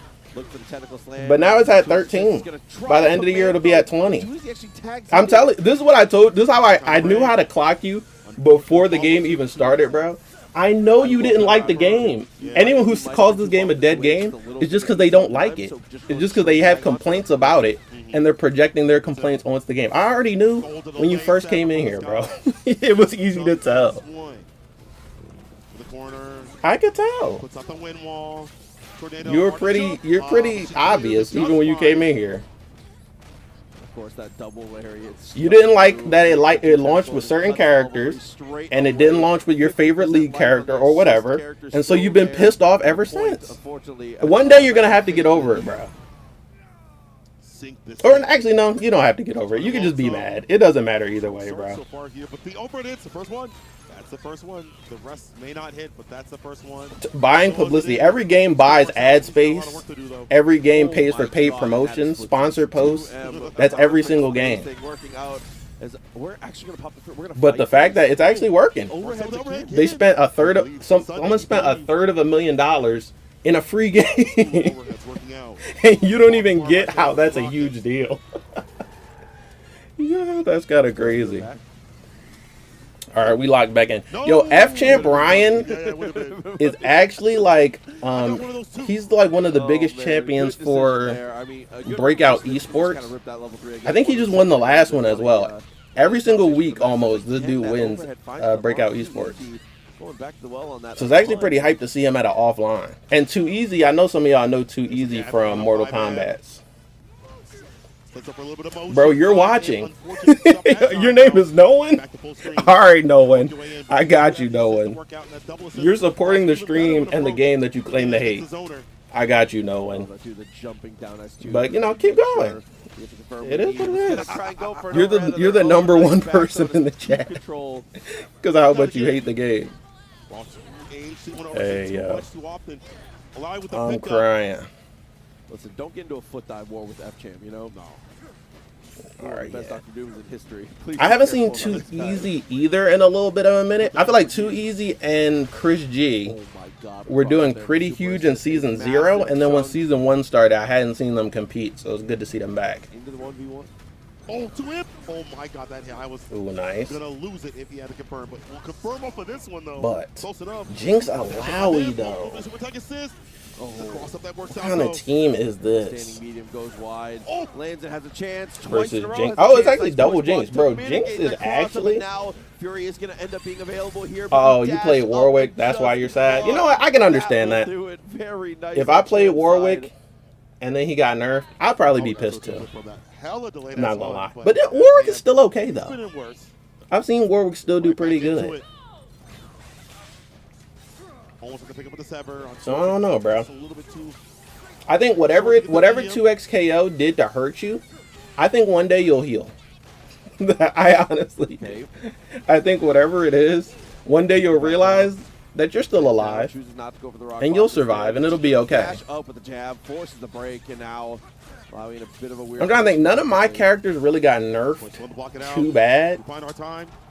But now it's at 13. By the end of the year, it'll be at 20. I'm telling you, this is what I told. This is how I knew how to clock you before the game even started, bro. I know you didn't like the game. Anyone who calls this game a dead game is just because they don't like it. It's just because they have complaints about it, and they're projecting their complaints onto the game. I already knew when you first came in here, bro. It was easy to tell. I could tell. You're pretty obvious even when you came in here. Of course, that double lariat. You didn't like that it launched with certain characters, and it didn't launch with your favorite league character or whatever, and so you've been pissed off ever since. One day you're gonna have to get over it, bro. Or actually, no, you don't have to get over it. You can just be mad. It doesn't matter either way, bro. That's the first one. The rest may not hit, but that's the first one. Buying publicity. Every game buys ad space. Every game pays for paid promotions, sponsored posts. That's every single game. But the fact that it's actually working. They spent someone spent $350,000 in a free game. And you don't even get how that's a huge deal. Yeah, that's kind of crazy. All right, we locked back in. Yo, F-Champ Ryan is actually like, he's like one of the biggest champions for Breakout Esports. I think he just won the last one as well. Every single week, almost, this dude wins Breakout Esports. So it's actually pretty hyped to see him at an offline. And Too Easy, I know some of y'all know Too Easy from Mortal Kombat. Bro, you're watching. Your name is No One? Alright, No One. I got you, No One. You're supporting the stream and the game that you claim to hate. I got you, No One. But, you know, keep going. It is what it is. You're the number one person in the chat. Because of how much you hate the game. Hey, yo. I'm crying. Listen, don't get into a foot dive war with F-Champ, you know? No. All right, best Dr. Doom in history. Please I haven't seen Too Easy either in a little bit of a minute. I feel like Too Easy and Chris G were doing pretty huge in Season 0, and then when Season 1 started, I hadn't seen them compete, so it was good to see them back. Into the 1v1. Oh, to him! Oh my God, that hit! I was nice. gonna lose it if he had to confirm, but we'll confirm off of this one though. But close enough. Jinx Alawi though. What kind of team is this? Standing medium goes wide. Lands and has a chance. Versus Jinx. Oh, it's actually double Jinx, bro. Jinx is actually. Now Fury is gonna end up being available here. Oh, you play Warwick. That's why you're sad. You know what? I can understand that. If I played Warwick and then he got nerfed, I'd probably be pissed too. I'm not gonna lie. But Warwick is still okay though. I've seen Warwick still do pretty good. So I don't know, bro. I think whatever 2xKO did to hurt you, I think one day you'll heal. I honestly do. I think whatever it is, one day you'll realize that you're still alive, and you'll survive, and itwill be okay. I'm trying to think. None of my characters really got nerfed too bad.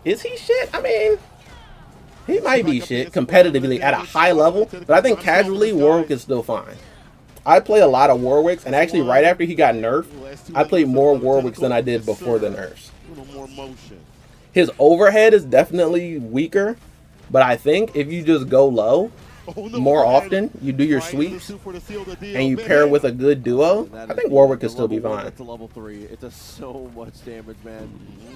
Is he shit? I mean, he might be shit competitively at a high level, but I think casually Warwick is still fine. I play a lot of Warwicks, and actually right after he got nerfed, I played more Warwicks than I did before the nerfs. His overhead is definitely weaker, But I think if you just go low Oh, no, more man. often, you do your Right into the sweeps, super to seal the deal. and you Man, pair with a good duo, That I is think the- Warwick the could still be level one fine. up to level 3. It does so much damage, man.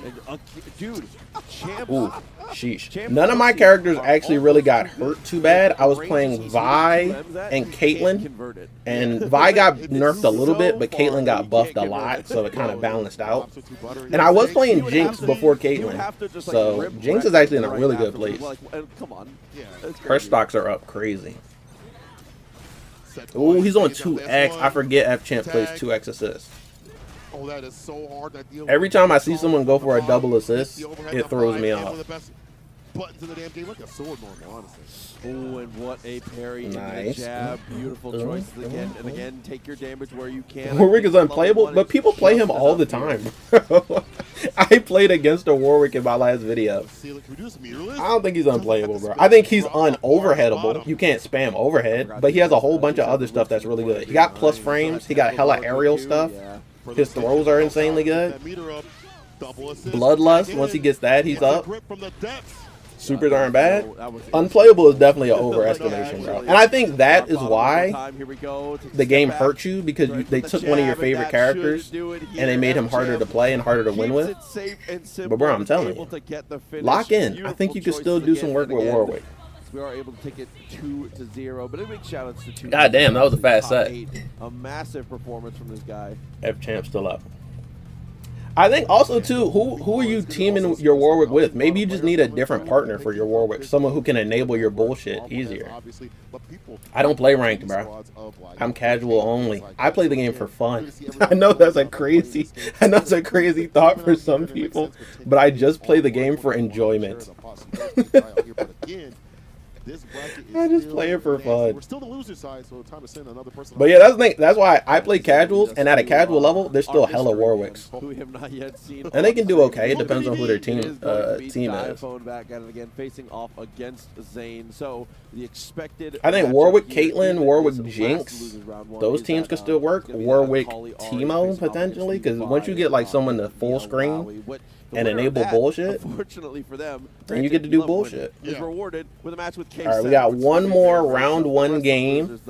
And, dude, champs. Ooh, sheesh. Champs None of my rookies characters are actually really got almost too hurt good. too bad. I was The playing ranges he's Vi hitting 2Ms at, and you can't Caitlyn. convert it. And Vi got It's nerfed a little so bit, but far Caitlyn that got you buffed a can't lot, convert it. so it kind of balanced out. Lobster to butter. And I was playing You would Jinx have to- before you would Caitlyn, have to just, like, so rip Jinx is Brett actually in a right really good after. place. Like, come on. Yeah. That's Her crazy. stocks are up crazy. Set Ooh, point, he's on stays out 2x. last I one. forget F Champ plays Tag. 2x assists. Oh, that is so hard. That deal Every time I see someone go for a double assist, it throws me off. Buttons in the damn game like a sword normal, honestly. Oh, and what a parry into the Nice. jab. Beautiful Ooh, choices ooh, again. And ooh. again, take your damage where you can. Warwick I is think level unplayable, one but is people play him just all the enough time. I played against a Warwick in my last video. Let's see, look, can we do this mirrorless? I don't think he's unplayable, bro. I think he's unoverheadable. You can't spam overhead, but he has a whole bunch of other stuff that's really good. He got plus frames. He got hella aerial stuff. Yeah. His throws are insanely good. That meter up, double assist. Bloodlust, once he gets that, he's What's the up. grip from the depths? Supers aren't bad. That was- Unplayable is definitely an overestimation, bro. And I think that is why Here we go. Take a the step game back. hurt you, because Strike they with the took one of your jab, and favorite that characters should do it and they here. made him harder to play and harder to win Keeps with. it safe and simple, But bro, I'm and telling able you, to get the finish. lock in. I Beautiful think you can still choices do again some work and with again. Warwick. We are able to take it 2-0, but a big shout outs to 2. God damn, that was a fast Top set. 8. A massive performance from this guy. F Champ still up. I think also too, who are you teaming your Warwick with? Maybe you just need a different partner for your Warwick, someone who can enable your bullshit easier. I don't play ranked, bro. I'm casual only. I play the game for fun. I know that's a crazy thought for some people, but I just play the game for enjoyment. I just play it for fun. We're still the loser side, so time to send another person. But yeah, that's the thing. That's why I play casuals, and at a casual level, there's still hella Warwicks. Who we have not yet seen. And they can do okay. It depends on who their It team is going to be team is. Diaphone back at it again, facing off against Zane. So the expected. I think matchup Warwick here Caitlyn, in Warwick this last Jinx, losers round one those is teams that, could still work. it's gonna be Warwick Akali already Teemo facing off against potentially, because Vi, once you get like someone to full the screen Alawi. The and winner of enable that, bullshit, unfortunately for them, then you get to do level bullshit. Is Yeah. rewarded with a match with K. All right, we got one more round one game.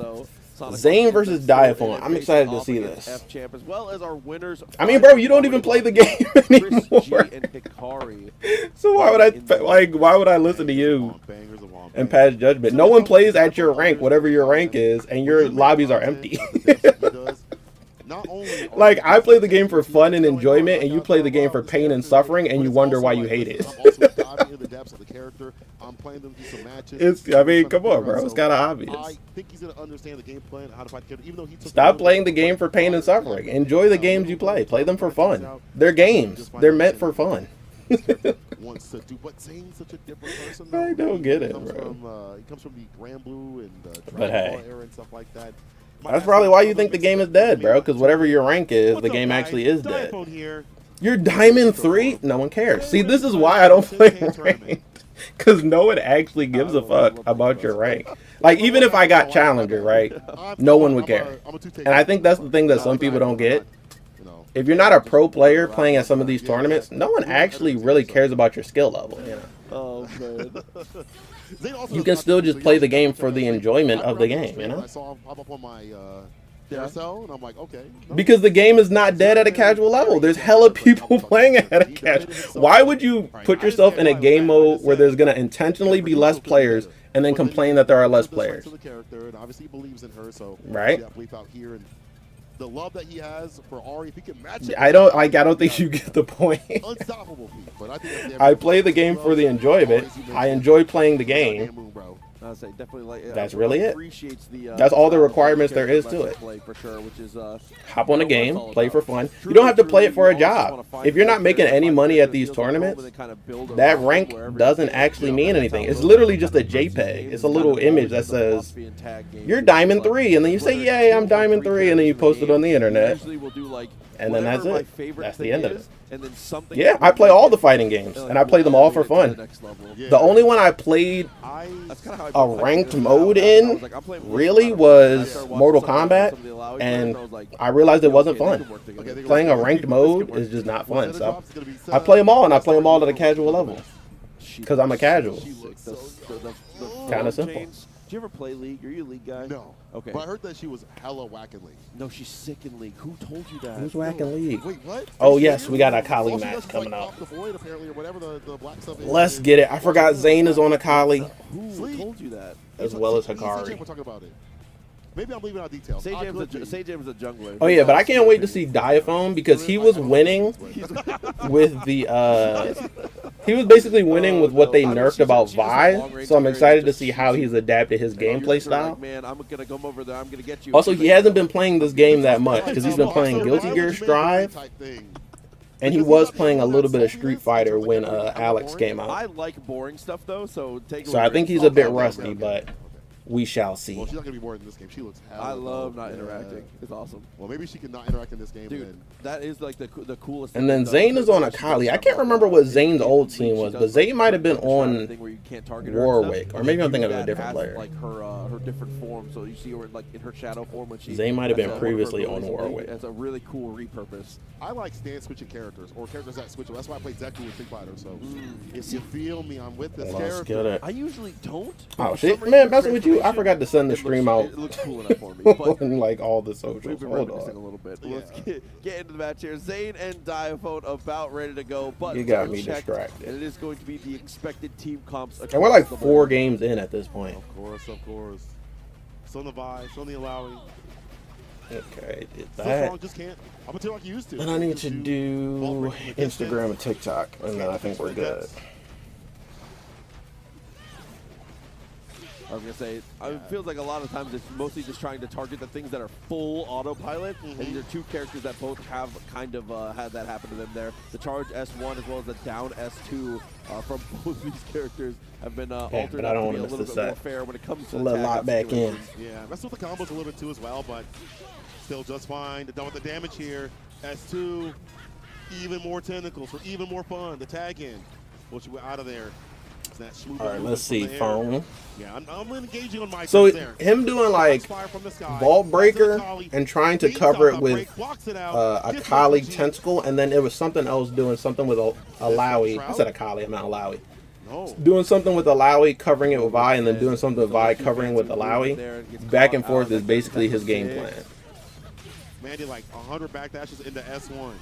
Zane versus Diaphone. I'm excited to see this. F-Champ, as well as our winners. I mean, bro, you don't even play the game anymore. and Hikari. So why would I listen to you and pass judgment? No one plays at your rank, whatever your rank is, and your lobbies are empty. Like, I play the game for fun and enjoyment, and you play the game for pain and suffering, and you wonder why you hate it. I mean, come on, bro. It's kind of obvious. I think he's gonna understand the game plan, how to fight the character, even though he took Stop playing the game for pain and suffering. Enjoy the games you play. Play them for fun. They're games. They're meant for fun. Wants to do, but Zane's such a different person. I don't get it, bro. He comes from the Grand Blue and But Dragon hey. Ball era and stuff like that. That's probably why you think the game is dead, bro. Because whatever your rank is, What's the up, game guys? actually is dead. Diaphone here. You're Diamond 3? No one cares. See, this is why I don't play ranked. Because no one actually gives a fuck about your rank. Like, even if I got Challenger, right? No one would care. And I think that's the thing that some people don't get. If you're not a pro player playing at some of these tournaments, no one actually really cares about your skill level, you know? Oh, man. You can still just play the game for the enjoyment of the game, you know? I saw him pop up on my carousel, and I'm like, okay. Because the game is not dead at a casual level. There's hella people playing it at a casual. Why would you put yourself in a game mode where there's going to intentionally be less players and then complain that there are less players? Obviously, he believes in her, so Right? belief out here, and the love that he has for Ari, if he can match it, I don't think you get the point. unstoppable. Feat, but I think I play the game for the enjoyment. I enjoy playing the game. I'd say definitely like That's really it. appreciates the, That's all the requirements there is to it. Play for sure, which is Hop on a game, play for fun. You don't have to play it for a job. If you're not making any money at these tournaments, that rank doesn't actually mean anything. It's literally just a JPEG. It's a little image that says, you're Diamond 3, and then you say, yay, I'm Diamond 3, and then you post it on the internet. And then that's it. That's the end of it. Yeah, I play all the fighting games, and I play them all for fun. The only one I played a ranked mode in really was Mortal Kombat, and I realized it wasn't fun. Playing a ranked mode is just not fun. So I play them all, and I play them all at a casual level. Because I'm a casual. She looks so Kind of simple. change. Do you ever play League? Are you a League guy? No. Okay. But I heard that she was hella whack in League. No, she's sick in League. Who told you that? Who's whacking League? Wait, what? Oh, Are you yes, serious? we got a Akali All she match does is, coming like, up. pop the void, apparently, or whatever the black stuff is. Let's get it. I forgot Zane is on Akali, Who Sleep. told you that? as well as We're Hikari. talking about it. Maybe I'm leaving out details. Say I James could be. is a jungler. Oh, yeah, but I can't wait to see Diaphone because he was winning with the, he was basically winning with what they nerfed about Vi, so I'm excited to see how he's adapted his gameplay style. Like, man, I'm gonna come over there. I'm gonna get you. Also, he hasn't been playing this game that much because he's been playing Guilty Gear Strive, and he was playing a little bit of Street Fighter when Alex came I out. like boring stuff though, so take. So I think he's a bit rusty, but we shall see. Well, she's not gonna be more in this game. She looks hella I love dope. not Yeah. interacting. It's awesome. Well, maybe she can not interact in this game. Dude, Then. that is like the coolest. And then Zane is on Akali. I can't remember what Zane's old team was, but Zane might have been on Warwick, or maybe I'm thinking of a different player. Like her different form, so you see her like in her shadow form when she. Zane might have been that's one of her previously on abilities. Warwick. That's a really cool repurpose. I like stand switching characters or characters that switch. That's why I play Deku with Street Fighter. So if you feel me, I'm with this Let's get character. it. I usually don't. Oh shit, man, messing with you. I forgot to send the stream out It looks cool enough for me. But on like all the we've socials. been Hold reminiscing a on. little bit. Yeah. Let's get into the match here. Zane and Diaphone about ready to go, but You got me checked, distracted. and it is going to be the expected team comps. And we're like across the 4 board. games in at this point. Of course. Still on the vibe, still on the allowing. Okay, did Still that. strong, just can't. I'm gonna tell you like you used to. Then I need Just to ball do break from a distance. Instagram and TikTok, and then I think we're good. I was gonna say, it feels like a lot of times it's mostly just trying to target the things that are full autopilot, and these are two characters that both have kind of had that happen to them there. The charge S1 as well as the down S2 from both of these characters have been altered but I don't to be wanna a miss little this bit more set. fair when it comes to Let the lock tag back in. situations. Yeah, messed with the combos a little bit too as well, but still just fine. Done with the damage here. S2, even more tentacles for even more fun. The tag in, which we're out of there. That smooth All right, movement let's from see. the air. Phone. Yeah, I'm engaging on my So there. him doing like Fire from the sky. Vault Breaker Akali. and trying to Beats cover out it the with break, blocks it out, gets Akali the G. tentacle, and then it was something else doing something with Alawi. I said Akali, I meant Alawi. No. Doing something with Alawi, covering it with Vi, and then doing something with Vi, covering with Alawi. Back and forth is basically his game plan. Man did like 100 backdashes into S1.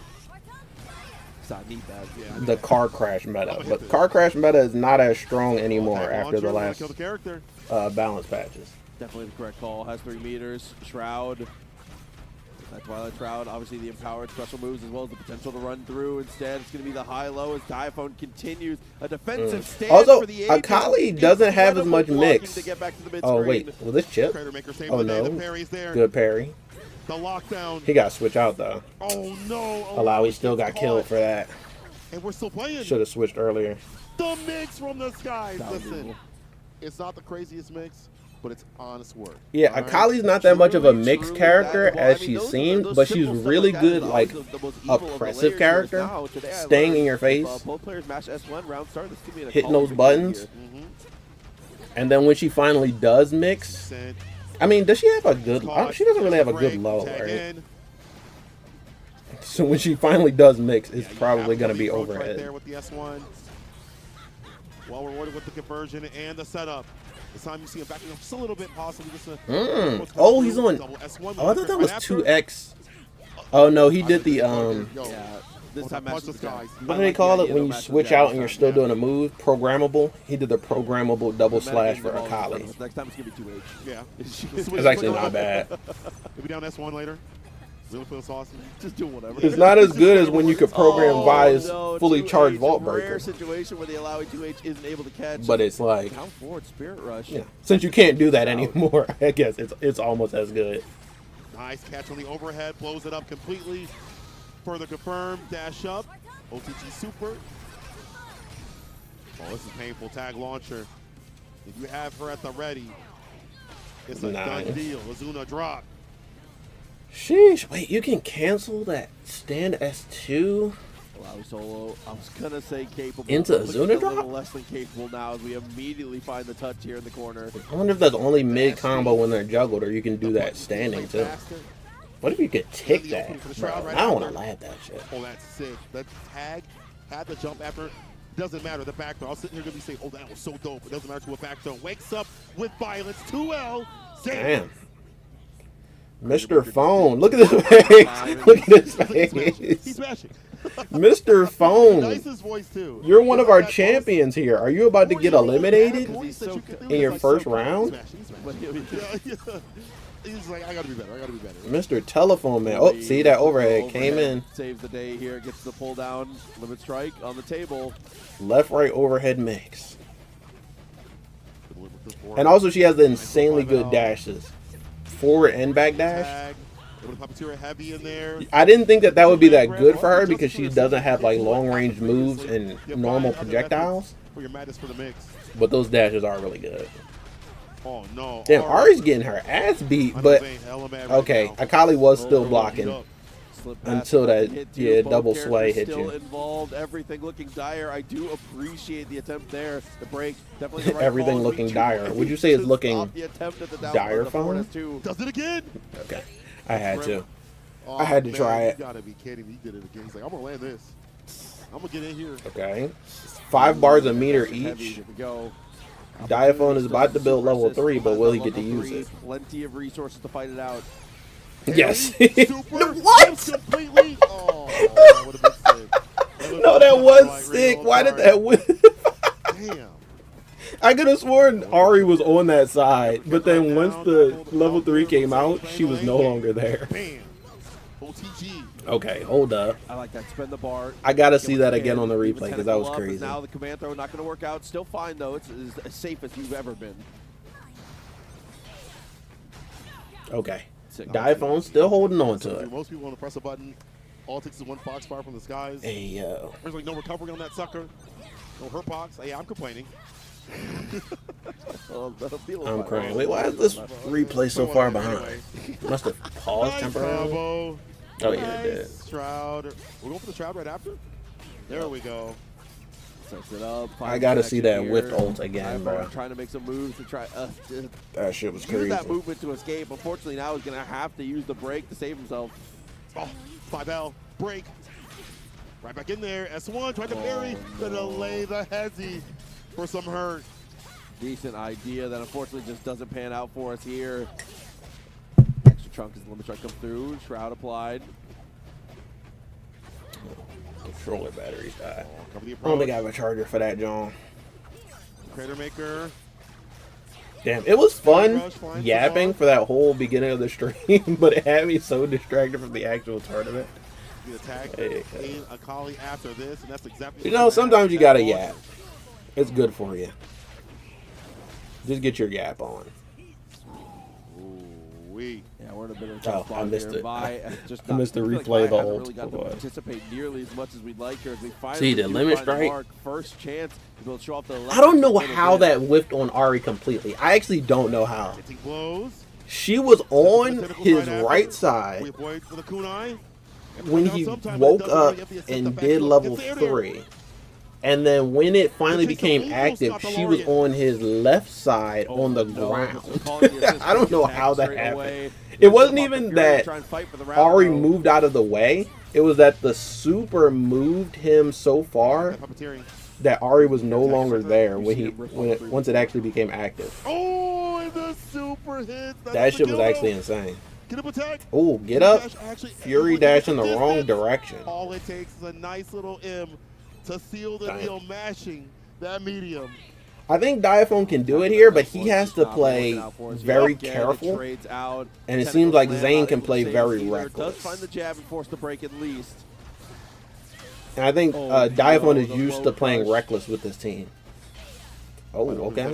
So I need that. Yeah. The car crash meta, but car crash meta is not as strong anymore Tag after the launcher, last kill the character. balance patches. Definitely the correct call. Has 3 meters. Shroud. That Twilight Shroud, obviously the empowered special moves as well as the potential to run through. Instead, it's going to be the high-low as Diaphone continues a defensive stand Also, for the Aegis. Akali doesn't have as much Incredible blocking mix. to get back to the Oh mid-screen. wait, will this chip? Crater Maker same Oh with the day. no, The parry's there. good parry. The lockdown. He got to switch out though. Oh no. Oh, Alawi still got caught. killed for that. And we're still playing. Should have switched earlier. The mix from the skies. That was Listen, evil. it's not the craziest mix, but it's honest work. Yeah, All right? Akali's not that much of a Truly, mixed truly character that- well, I as mean, she those- seems, those but she's simple stuff really that good, is like always the most evil of the oppressive layers character, now. Today I staying learned in your if, face, both players match S1 round start. This could be an hitting Akali those victory buttons. here. And then when she finally does mix, Sent, I mean, does she have a good? caught, She doesn't really have a break, good low, tag right? in. So when she finally does mix, it's Yeah, you probably have going to the be approach right overhead. there with the S1. Well rewarded with the conversion and the setup. This time you see him backing up just a little bit, possibly just a. Oh, he's on. double S1 Oh, I thought that right was after. 2x. Oh no, he did the Yo, Yeah, this Oh, time punch matches the the guy. skies. What do they call it when you switch out and you're still doing a move? Programmable. He did the programmable double slash for Akali. Next time it's gonna be 2H. Yeah. It's actually not bad. We'll be down S1 later. Really feel saucy. Just do whatever. It's not as good as when you could program Oh, Vi's no, fully 2H, charged Vault Rare Breaker. situation where the Alawi 2H isn't able to catch. But it's like, Down forward, Spirit Rush. yeah, since you can't do that anymore, I guess it's almost as good. Nice catch on the overhead. Blows it up completely. Further confirmed. Dash up. OTG super. Oh, this is painful. Tag launcher. If you have her at the ready, it's a Nice. done deal. Azuna drop. Sheesh. Wait, you can cancel that stand S2? Alawi solo. I was gonna say capable. Into but looking Azuna a drop? little less than capable now as we immediately find the touch here in the corner. I wonder if that's only mid combo when they're juggled, or you can do that standing too. Faster. What if you could tick that? For the Bro, shroud right I don't want after. to laugh that shit. Oh, that's sick. That tag had the jump after Doesn't matter. The back throw. I was sitting here going to be saying, oh, that was so dope. It doesn't matter to a back throw. Wakes up with violence. 2L. Damn. Mr. Phone. Look at this face. Look at his face. He's smashing. Mr. Phone. Nicest voice, too. You're one of our champions here. Are you about to get eliminated in your first round? He's like, I gotta be better. I gotta be better. Mr. Telephone Man. Oh, see that overhead came in. Saves the day here. Gets the pull down. Limit strike on the table. Left, right overhead mix. And also she has the insanely good dashes. Forward and back dash. Heavy in there. I didn't think that that would be that good for her because she doesn't have like long range moves and normal projectiles. But those dashes are really good. Oh no. Damn, Ari's getting her ass beat, but okay, Akali was still blocking until that double sway hit you. Involved, everything looking dire. I do appreciate the attempt there. The break, definitely the right everything call. looking dire. Would you say it's looking Diaphone? Does it again? Okay, I had to. I had to try it. You gotta be kidding me. He did it again. He's like, I'm gonna land this. I'm gonna get in here. Okay, 5 bars a meter each. Here we go. Diaphone is about to build level 3, but will he get to use it? Plenty of resources to fight it out. Yes. What? Completely. Oh, that would have been sick. No, that was sick. Why did that win? Damn. I could have sworn Ari was on that side, but then once the level 3 came out, she was no longer there. Bam. OTG. Okay, hold up. I like that. Spin the bar. I gotta see that again on the replay because that was crazy. Now the command throw not going to work out. Still fine though. It's as safe as you've ever been. Okay. Diaphone still holding on to it. Most people want to press a button. All it takes is one foxfire from the skies. Hey yo. There's like no recovery on that sucker. No hurt box. Hey, I'm complaining. I'm crying. Wait, why is this replay so far behind? Must have paused temporarily. Oh yeah, it did. Shroud. We're going for the Shroud right after? There we go. Sets it up. I gotta see that with ult again, bro. Trying to make some moves to try. That shit was crazy. Use that movement to escape. Unfortunately, now he's gonna have to use the break to save himself. Oh, 5L break. Right back in there. S1 tried to parry. Gonna lay the hezzy for some hurt. Decent idea that unfortunately just doesn't pan out for us here. Extra chunk as the limit strike comes through. Shroud applied. Controller batteries died. I don't think I have a charger for that, John. Crater Maker. Damn, it was fun yapping for that whole beginning of the stream, but it had me so distracted from the actual tournament. The attack. Akali after this, and that's exactly. You know, sometimes you gotta yap. It's good for you. Just get your yap on. Yeah, we're in a bit of a tough spot I missed here. it. I missed the replay of the ult. Really got to participate nearly as much as we'd like here as we finally see the limit strike. First chance to be able to show off the I don't know how that whiffed on Ari completely. I actually don't know how. She was on his right side when he woke up and did level 3. And then when it finally became active, she was on his left side on the ground. I don't know how that happened. It wasn't even that Ari moved out of the way. It was that the super moved him so far that Ari was no longer there once it actually became active. Oh, and the super hit. That shit was actually insane. Oh, get up. Fury dash in the wrong direction. All it takes is a nice little M to seal the deal, mashing that medium. I think Diaphone can do it here, but he has to play very careful. And it seems like Zane can play very reckless. Does find the jab and force the break at least. And I think Diaphone is used to playing reckless with this team. Oh, okay.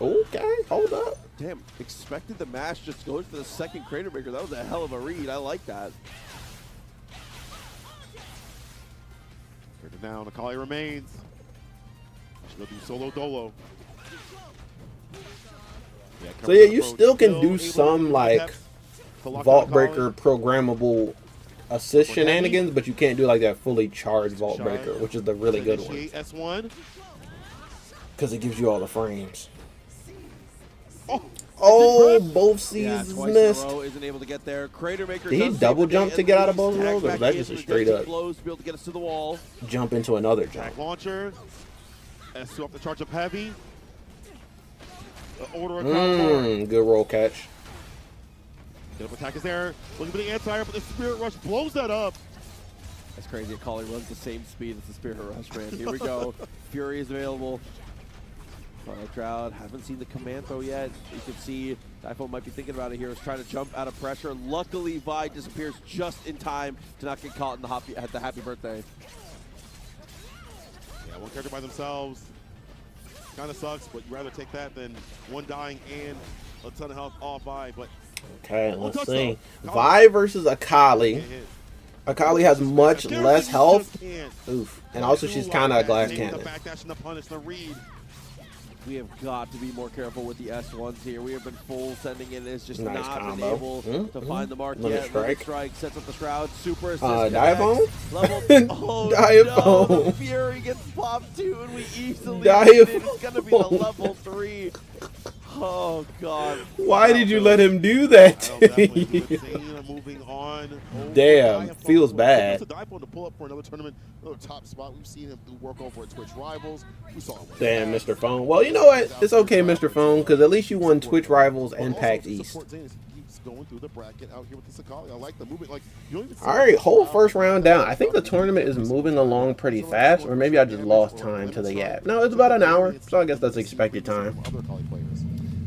Okay, hold up. Damn, expected the mash, just goes for the second Crater Maker. That was a hell of a read. I like that. Down, Akali remains. She's gonna do solo dolo. So yeah, you still can do some like Vault Breaker programmable assist shenanigans, but you can't do like that fully charged Vault Breaker, which is the really good one. S1. Because it gives you all the frames. Oh, Oh, both Yeah, seasons twice missed. in a row isn't able to get there. Crater Maker Did he does double save the jump day to at get out of least. both of those, or Tags was back that in just a with straight dodging up blows to be able to get us to the wall. jump into another jump? Track launcher. S2 off the charge up heavy. Order a count. Good roll catch. Get up attack is there. Looking for the anti-air, but the Spirit Rush blows that up. That's crazy. Akali runs the same speed as the Spirit Rush, man. Here we go. Fury is available. Crowd, haven't seen the command throw yet. You can see Diaphone might be thinking about it here. Is trying to jump out of pressure. Luckily, Vi disappears just in time to not get caught in the happy birthday. Yeah, one character by themselves. Kind of sucks, but you'd rather take that than one dying and a ton of health off Vi. But Okay, let's touch see. though. Vi versus Akali. can't hit. Akali has much Garrison less health. just can't. Oof. And also she's kind of a glass Taking cannon. The backdash and the punish, the read. We have got to be more careful with the S1s here. We have been full sending it. It's just Nice not been combo. able to find the mark Limit yet. strike. Limit strike sets up the shroud. Super assist. Diaphone? Level. Oh Diaphone. no! The Fury gets popped too, and we easily Diaphone. beat it. It's gonna be the level 3. Oh god. Why did you let him do that I'll to definitely do you? it. Zane moving on. Over Damn, Diaphone. feels bad. It's a Diaphone to pull up for another tournament, another top spot. We've seen him do work over at Twitch Rivals. We saw him. Damn, Mr. Phone. Well, you know what? It's okay, Mr. Phone, because at least you won Twitch Rivals and PAX East. Support Zane as he keeps going through the bracket out here with this Akali. I like the movement. Like you don't even see All right, whole first round down. I think the tournament is moving along pretty fast, or maybe I just lost time to the gap. No, it's about an hour, so I guess that's expected time. Other Akali players.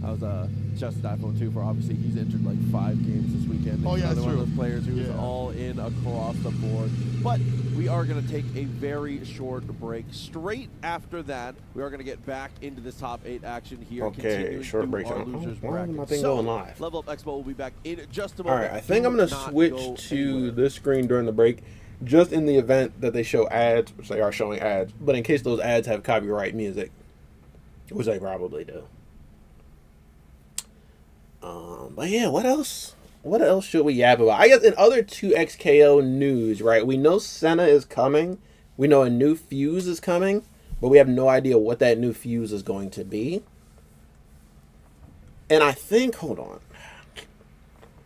I was just Diaphone too for obviously he's entered like 5 games this weekend. Oh, yeah, He's that's another one true. of those players who is Yeah. all in across the board. But we are going to take a very short break. Straight after that, we are going to get back into this top 8 action here. Okay, continuing short through break. our Oh, losers why is my bracket. thing So, going live? Level Up Expo will be back in just a All moment. right, I think I'm Do going to not switch go to anywhere. this screen during the break, just in the event that they show ads, which they are showing ads, but in case those ads have copyright music, which they probably do. But yeah, what else? What else should we yap about? I guess in other 2XKO news, right? We know Senna is coming. We know a new fuse is coming, but we have no idea what that new fuse is going to be. And I think, hold on.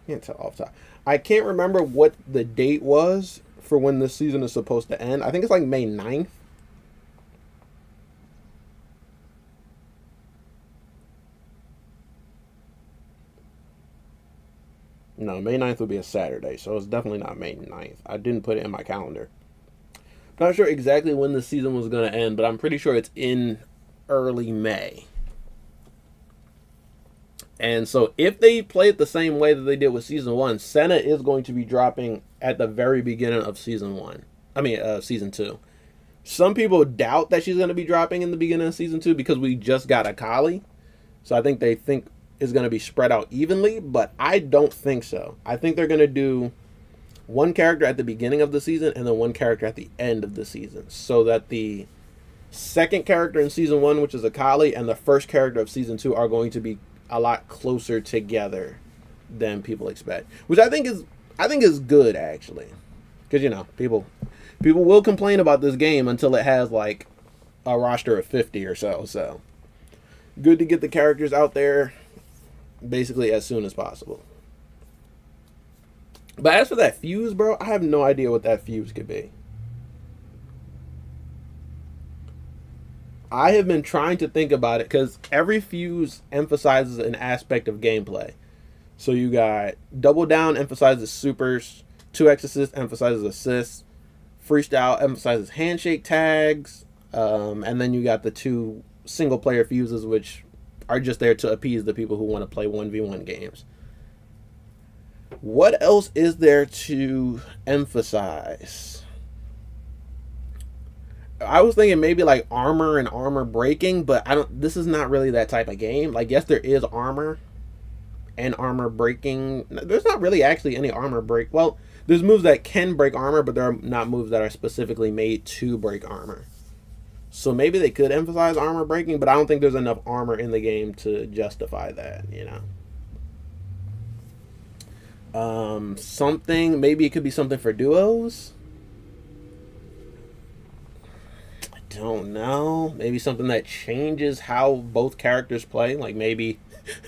Can't tell off top. I can't remember what the date was for when this season is supposed to end. I think it's like May 9th. No, May 9th would be a Saturday, so it's definitely not May 9th. I didn't put it in my calendar. Not sure exactly when the season was going to end, but I'm pretty sure it's in early May. And so if they play it the same way that they did with Season 1, Senna is going to be dropping at the very beginning of Season 1. I mean, Season 2. Some people doubt that she's going to be dropping in the beginning of Season 2 because we just got Akali. So I think they think it's going to be spread out evenly, but I don't think so. I think they're going to do one character at the beginning of the season and then one character at the end of the season, so that the second character in Season 1, which is Akali, and the first character of Season 2 are going to be a lot closer together than people expect, which I think is good, actually, because you know people will complain about this game until it has like a roster of 50 or so. So good to get the characters out there basically as soon as possible. But as for that fuse, bro, I have no idea what that fuse could be. I have been trying to think about it because every fuse emphasizes an aspect of gameplay. So you got Double Down emphasizes supers, 2x assist emphasizes assists, Freestyle emphasizes handshake tags, and then you got the 2 single player fuses, which are just there to appease the people who want to play 1v1 games. What else is there to emphasize? I was thinking maybe like armor and armor breaking, but this is not really that type of game. Like, yes, there is armor and armor breaking. There's not really actually any armor break. Well, there's moves that can break armor, but there are not moves that are specifically made to break armor. So maybe they could emphasize armor breaking, but I don't think there's enough armor in the game to justify that, you know. Maybe it could be something for duos. I don't know. Maybe something that changes how both characters play. Like maybe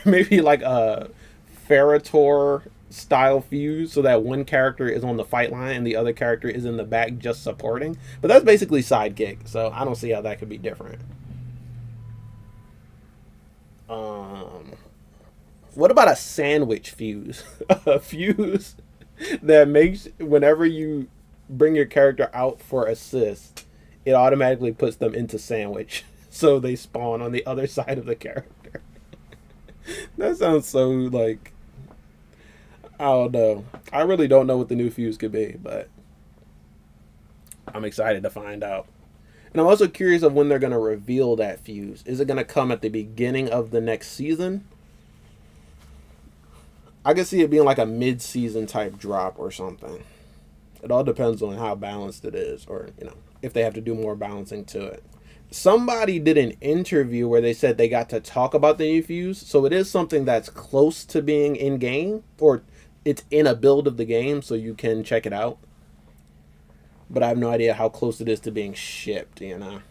maybe like a Ferritor style fuse, so that one character is on the fight line and the other character is in the back just supporting. But that's basically sidekick, so I don't see how that could be different. What about a sandwich fuse? A fuse that makes whenever you bring your character out for assist, it automatically puts them into sandwich, so they spawn on the other side of the character. That sounds so like, I don't know. I really don't know what the new fuse could be, but I'm excited to find out. And I'm also curious of when they're going to reveal that fuse. Is it going to come at the beginning of the next season? I could see it being like a mid-season type drop or something. It all depends on how balanced it is, or, you know, if they have to do more balancing to it. Somebody did an interview where they said they got to talk about the new fuse, so it is something that's close to being in-game, or it's in a build of the game, so you can check it out. But I have no idea how close it is to being shipped, you know.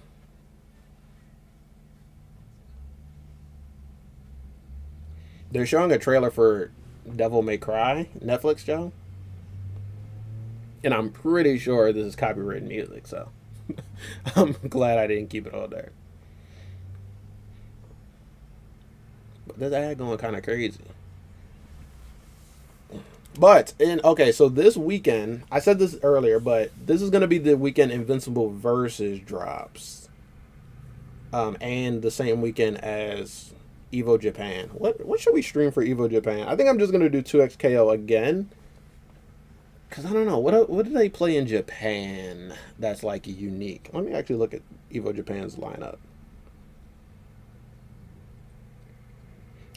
They're showing a trailer for Devil May Cry, Netflix show. And I'm pretty sure this is copyrighted music, so I'm glad I didn't keep it all there. But this ad going kind of crazy. But, okay, so this weekend, I said this earlier, but this is going to be the weekend Invincible Versus drops. And the same weekend as Evo Japan. What should we stream for Evo Japan? I think I'm just going to do 2XKO again. Because I don't know. What do they play in Japan that's, like, unique? Let me actually look at Evo Japan's lineup.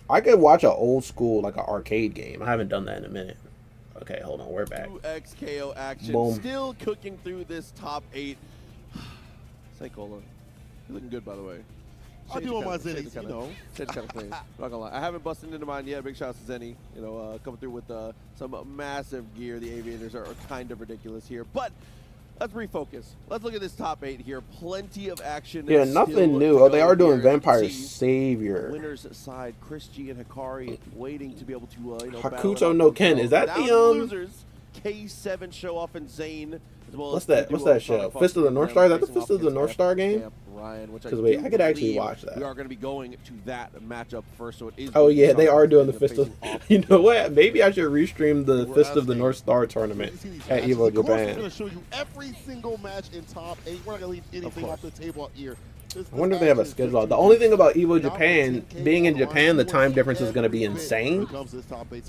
I could watch an old school, like an arcade game. I haven't done that in a minute. Okay, hold on. We're back. 2XKO action. Boom. Still cooking through this top 8. Sankola. Looking good, by the way. I do on my Zennies, you know. Shades kind of clean. Not gonna lie. I haven't busted into mine yet. Big shouts to Zenny. You know, coming through with some massive gear. The Aviators are kind of ridiculous here. But let's refocus. Let's look at this top 8 here. Plenty of action. Yeah, nothing new. Oh, they are doing Vampire Savior. Winners side, Chris G and Hikari waiting to be able to, you know, Hakuto no Ken. Is that down the losers? K7 Showoff and Zane. As well What's as that show? Fist of the North Star? Is that the Fist of the North Star game? Because wait, I could actually watch that. We are going to be going to that matchup first, so it is. Oh yeah, they are doing the Fist of. You know what? Maybe I should restream the Fist of the North Star tournament at Evo Japan. We're going to show you every single match in top 8. We're not going to leave anything off the table here. I wonder if they have a schedule. The only thing about Evo Japan, being in Japan, the time difference is going to be insane.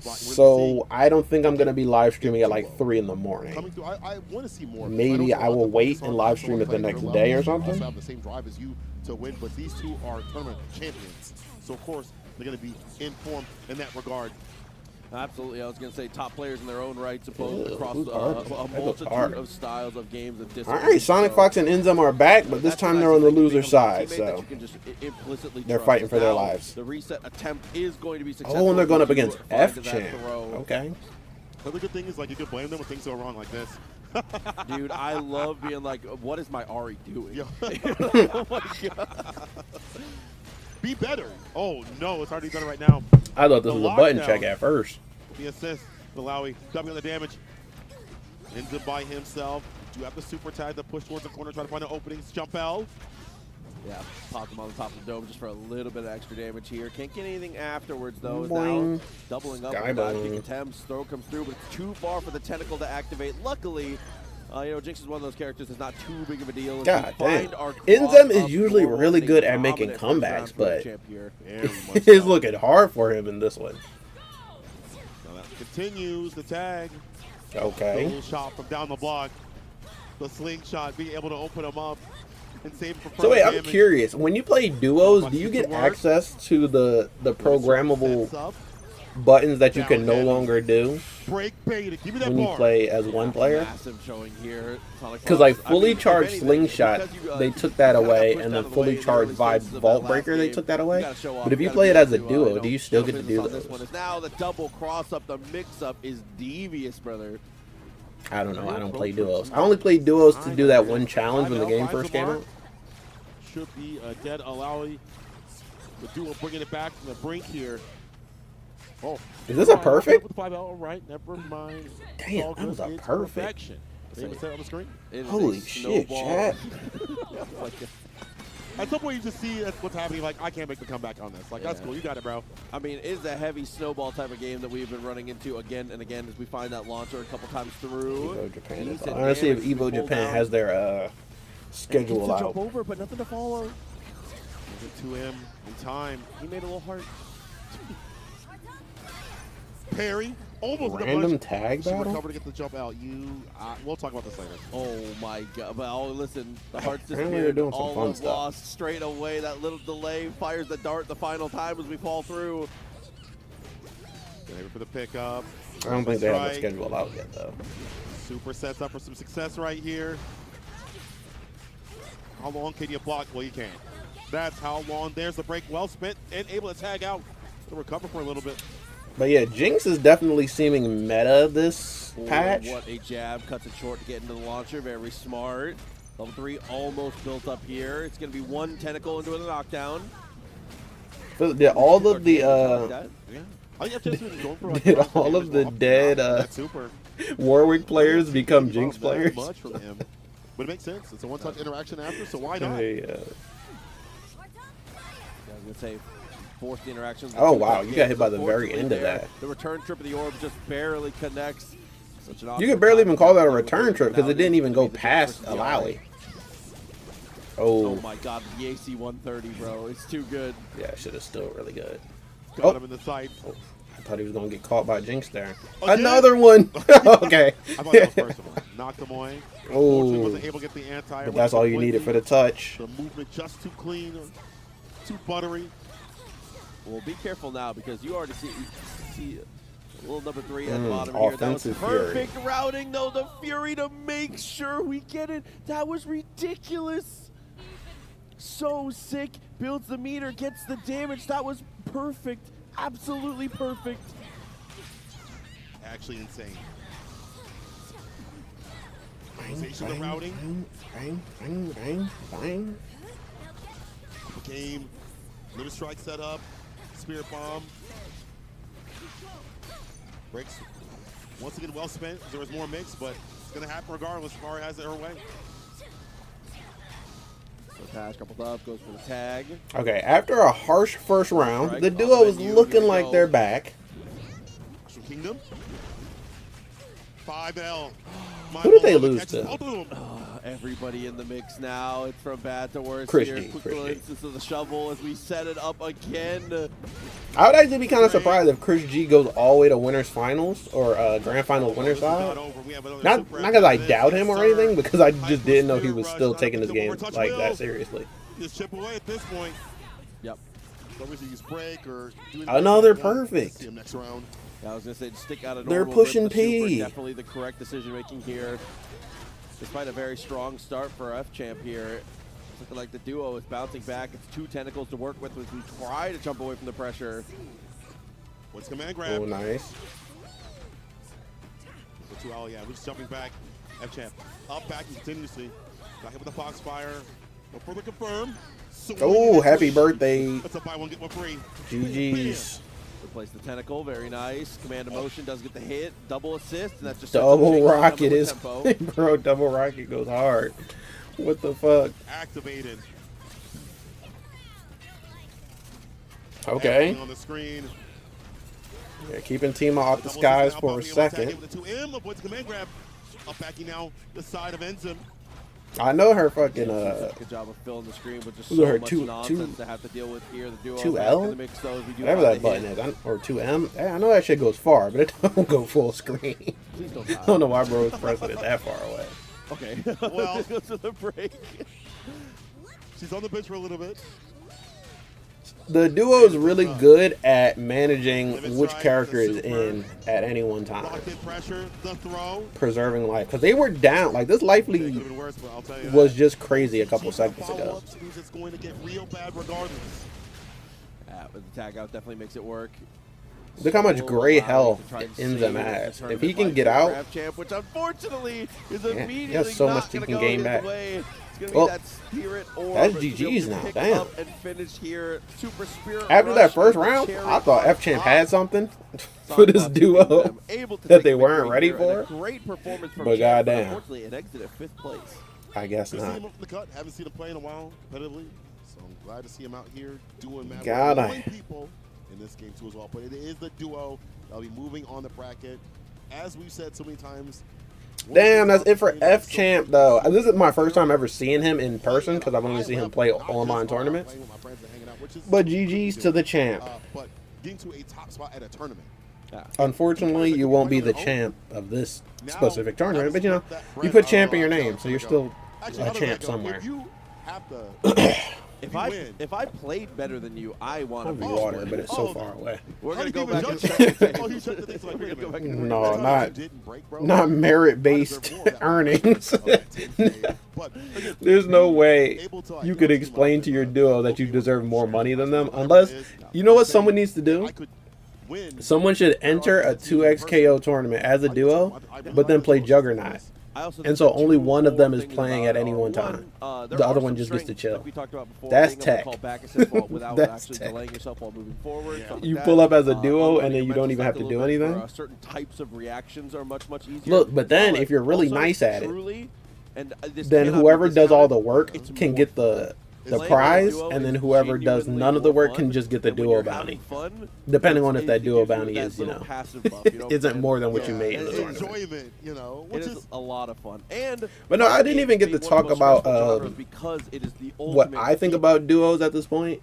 So I don't think I'm going to be live streaming at like 3 in the morning. I want to see more. Maybe I will wait and live stream it the next day or something. Have the same drive as you to win, but these two are tournament champions. So of course they're going to be informed in that regard. Absolutely, I was going to say top players in their own right, supposed across a multitude of styles of games. All right, SonicFox and Inzem are back, but this time they're on the loser side, so they're fighting for their lives. The reset attempt is going to be successful. Oh, and they're going up against F-Champ. Okay. But the good thing is, like, you can blame them when things go wrong like this. Dude, I love being like, what is my Ari doing? Yeah. Oh my god. Be better. Oh no, it's already done right now. I thought this was a button check at first. The assist, Malawi dumping on the damage. Inzem by himself. Do you have the super tag to push towards the corner, try to find the openings? Jump L. Yeah, popped him on the top of the dome just for a little bit of extra damage here. Can't get anything afterwards though. Is now doubling up with kick attempts. Throw comes through, but it's too far for the tentacle to activate. Luckily, you know, Jinx is one of those characters that's not too big of a deal. God damn. Inzem is usually really good at making comebacks, but it's looking hard for him in this one. So that continues the tag. Okay. The little shot from down the block. The slingshot being able to open him up and save him for So wait, damage. I'm curious. When you play duos, do you get access to the programmable buttons that you can no longer do break bait. Give me that when you play as one player? Massive showing here. Because like fully charged slingshot, they took that away, and then fully charged vibe vault breaker, they took that away. But if you play it as a duo, do you still get to do those? Now the double cross up, the mix up is devious, brother. I don't know. I don't play duos. I only played duos to do that one challenge when the game first came out. Should be a dead Alawi. The duo bringing it back from the brink here. Oh, Is this a perfect? With 5L, all right, never mind. Damn, that was a It's perfect. perfection. They even said on the screen. It is Holy a shit, snowball. chat. At some point, you just see what's happening. Like, I can't make the comeback on this. Like, that's Yeah. cool. You got it, bro. I mean, it is a heavy snowball type of game that we've been running into again and again as we find that launcher a couple times through. Evo Japan. Decent I want to see if damage to Evo pull Japan down. has their And schedule gets to out. jump over, but nothing to follow. Give it to him in time. He made a little heart. Parry. Almost with a Random punch. tag She battle? recovered to get the jump out. We'll talk about this later. Oh my god. Well, listen, the heart's Apparently they're disappeared. doing some All fun is stuff. lost straight away. That little delay fires the dart the final time as we fall through. Ready for the pickup. I don't think they have the Strike. schedule out yet, though. Super sets up for some success right here. How long can you block? Well, you can. That's how long. There's the break. Well spent and able to tag out. To recover for a little bit. But yeah, Jinx is definitely seeming meta this Oh, patch. what a jab. Cuts it short to get into the launcher. Very smart. Level 3 almost built up here. It's going to be one tentacle into a knockdown. Did all of the Yeah. I think that's just going for like did all of the dead That's super. Warwick players become He Jinx loves that players? much from him. But it makes sense. It's a one-touch interaction after, so why not? Hey, Yeah, I was going to say, forced the interactions. Oh, wow, you got hit by the very end of there. that. The return trip of the orb just barely connects. Such an you awesome could barely even call that a time. return trip because it didn't even go past Alawi. Alawi. Oh Oh, my god, the AC 130, bro. It's too good. yeah, shit is still really good. Got him in the sight. I thought he was gonna get caught by Jinx there. Again? Another one. Okay. I thought that was first of all. Knocked him away. Unfortunately, Oh, wasn't able to get the anti. but that's all you needed for the touch. The movement just too clean, too buttery. Well, be careful now because you already see a little number 3 at the bottom here. That was offensive Fury. perfect routing, though. The Fury to make sure we get it. That was ridiculous. So sick. Builds the meter, gets the damage. That was perfect. Absolutely perfect. Actually insane. Organization of routing. Bang, bang, bang, bang. Game. Limit strike set up. Spirit bomb. Breaks. Once again, well spent. There was more mix, but it's going to happen regardless. Mari has it her way. So Tash coupled up, goes for the tag. Okay, after a harsh first round, the duo is looking like they're back. Mushroom Kingdom. 5L. Who did they lose to? Both of them. Everybody in the mix now. It's from bad to worse Chris here. G, Quick Chris G. glimpses of the shovel as we set it up again. I would actually be kind of surprised if Chris G goes all the way to winners finals or grand final winners side. Not because I doubt him or anything, because I just didn't know he was still taking this game like that seriously. Just chip away at this point. Yep. So obviously use break or do Another perfect. See him next round. I was gonna say just stick out a They're normal pushing grip, the super, P. Definitely the correct decision making here. Despite a very strong start for F Champ here, it's looking like the duo is bouncing back. It's 2 tentacles to work with as we try to jump away from the pressure. What's command grab? Oh, nice. The 2L, yeah, we're just jumping back. F champ up back continuously. Got hit with the Foxfire. No further confirm. Oh, happy birthday. That's a buy one, get one free. GG's. Replace the tentacle, very nice. Command emotion does get the hit, double assist, and that just Double rocket is, tempo. bro, double rocket goes hard. What the fuck? Activated. Okay. On the screen. Yeah, keeping Tima off the skies for a second. The 2M avoids the command grab. Up backing now the side of Inzem. I know her fucking Good job of filling the screen with just Who's her, so much two- nonsense two- to have to deal with here. The duo 2L? back in the mix, though, as we do whatever have that the button hit. is, or 2M. Yeah, I know that shit goes far, but it don't go full screen. Please don't I don't know why bro was pressing it that far away. Okay. Well- Goes to the break. She's on the bench for a little bit. The duo is really good at managing Limit which strike, character the is super. in at any one time, Locked in pressure, the throw. preserving life. Because they were down. Like, this life It could lead have been worse, but I'll tell you was that. just crazy a couple seconds ago. Follow-ups means it's going to get real bad regardless. But the tag out definitely makes it work. Look how much so gray allowing health to try and Inzem save has. the If he tournament can by get being out, draft champ, which unfortunately is he immediately has so not much he gonna can go gain his back. way. It's gonna be Well, that spirit orb that's to be able GG's to now, pick damn. up and finish here. Super spirit After rush that first with the round, cherry I thought on F-Champ top. had something for this SonicFox duo Inzem able to that take they a weren't victory ready here, and for. a great performance from But Champ, goddamn. unfortunately it exited 5th place. I guess Good to see not. him up in the cut. Haven't seen him play in a while competitively, so I'm glad to see him out here doing mad God, work. Annoying people in this game too as well, but it is the duo that'll be moving on the bracket. As we've said so many times. Damn, that's it for F-Champ, though. This is my first time ever seeing him in person because I've only seen him play online tournaments. But GG's to the champ. But getting to a top spot at a tournament. Unfortunately, you won't be the champ of this specific tournament, but you know, you put champ in your name, so you're still a champ somewhere. If I played better than you, I want to I'll be be water, but it's so far away. We're gonna go back and No, not merit-based earnings. There's no way you could explain to your duo that you deserve more money than them, unless you know what someone needs to do. Someone should enter a 2x KO tournament as a duo, but then play Juggernaut. And so only one of them is playing at any one time. The other one just gets to chill. That's tech. That's tech. You pull up as a duo and then you don't even have to do anything. Certain types of reactions are much easier. Look, but then if you're really nice at it, then whoever does all the work can get the prize, and then whoever does none of the work can just get the duo bounty. Depending on if that duo bounty is, you know, isn't more than what you made in the tournament. Enjoyment, you know, which is a lot of fun. But no, I didn't even get to talk about what I think about duos at this point.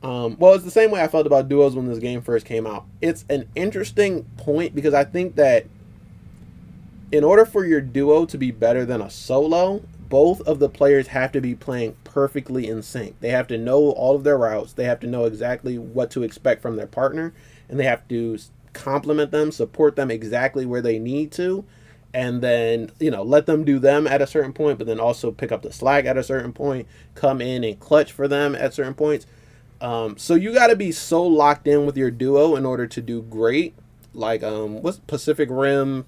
Well, it's the same way I felt about duos when this game first came out. It's an interesting point because I think that in order for your duo to be better than a solo, both of the players have to be playing perfectly in sync. They have to know all of their routes. They have to know exactly what to expect from their partner. And they have to complement them, support them exactly where they need to. And then, you know, let them do them at a certain point, but then also pick up the slack at a certain point, come in and clutch for them at certain points. So you got to be so locked in with your duo in order to do great. Like, what's Pacific Rim?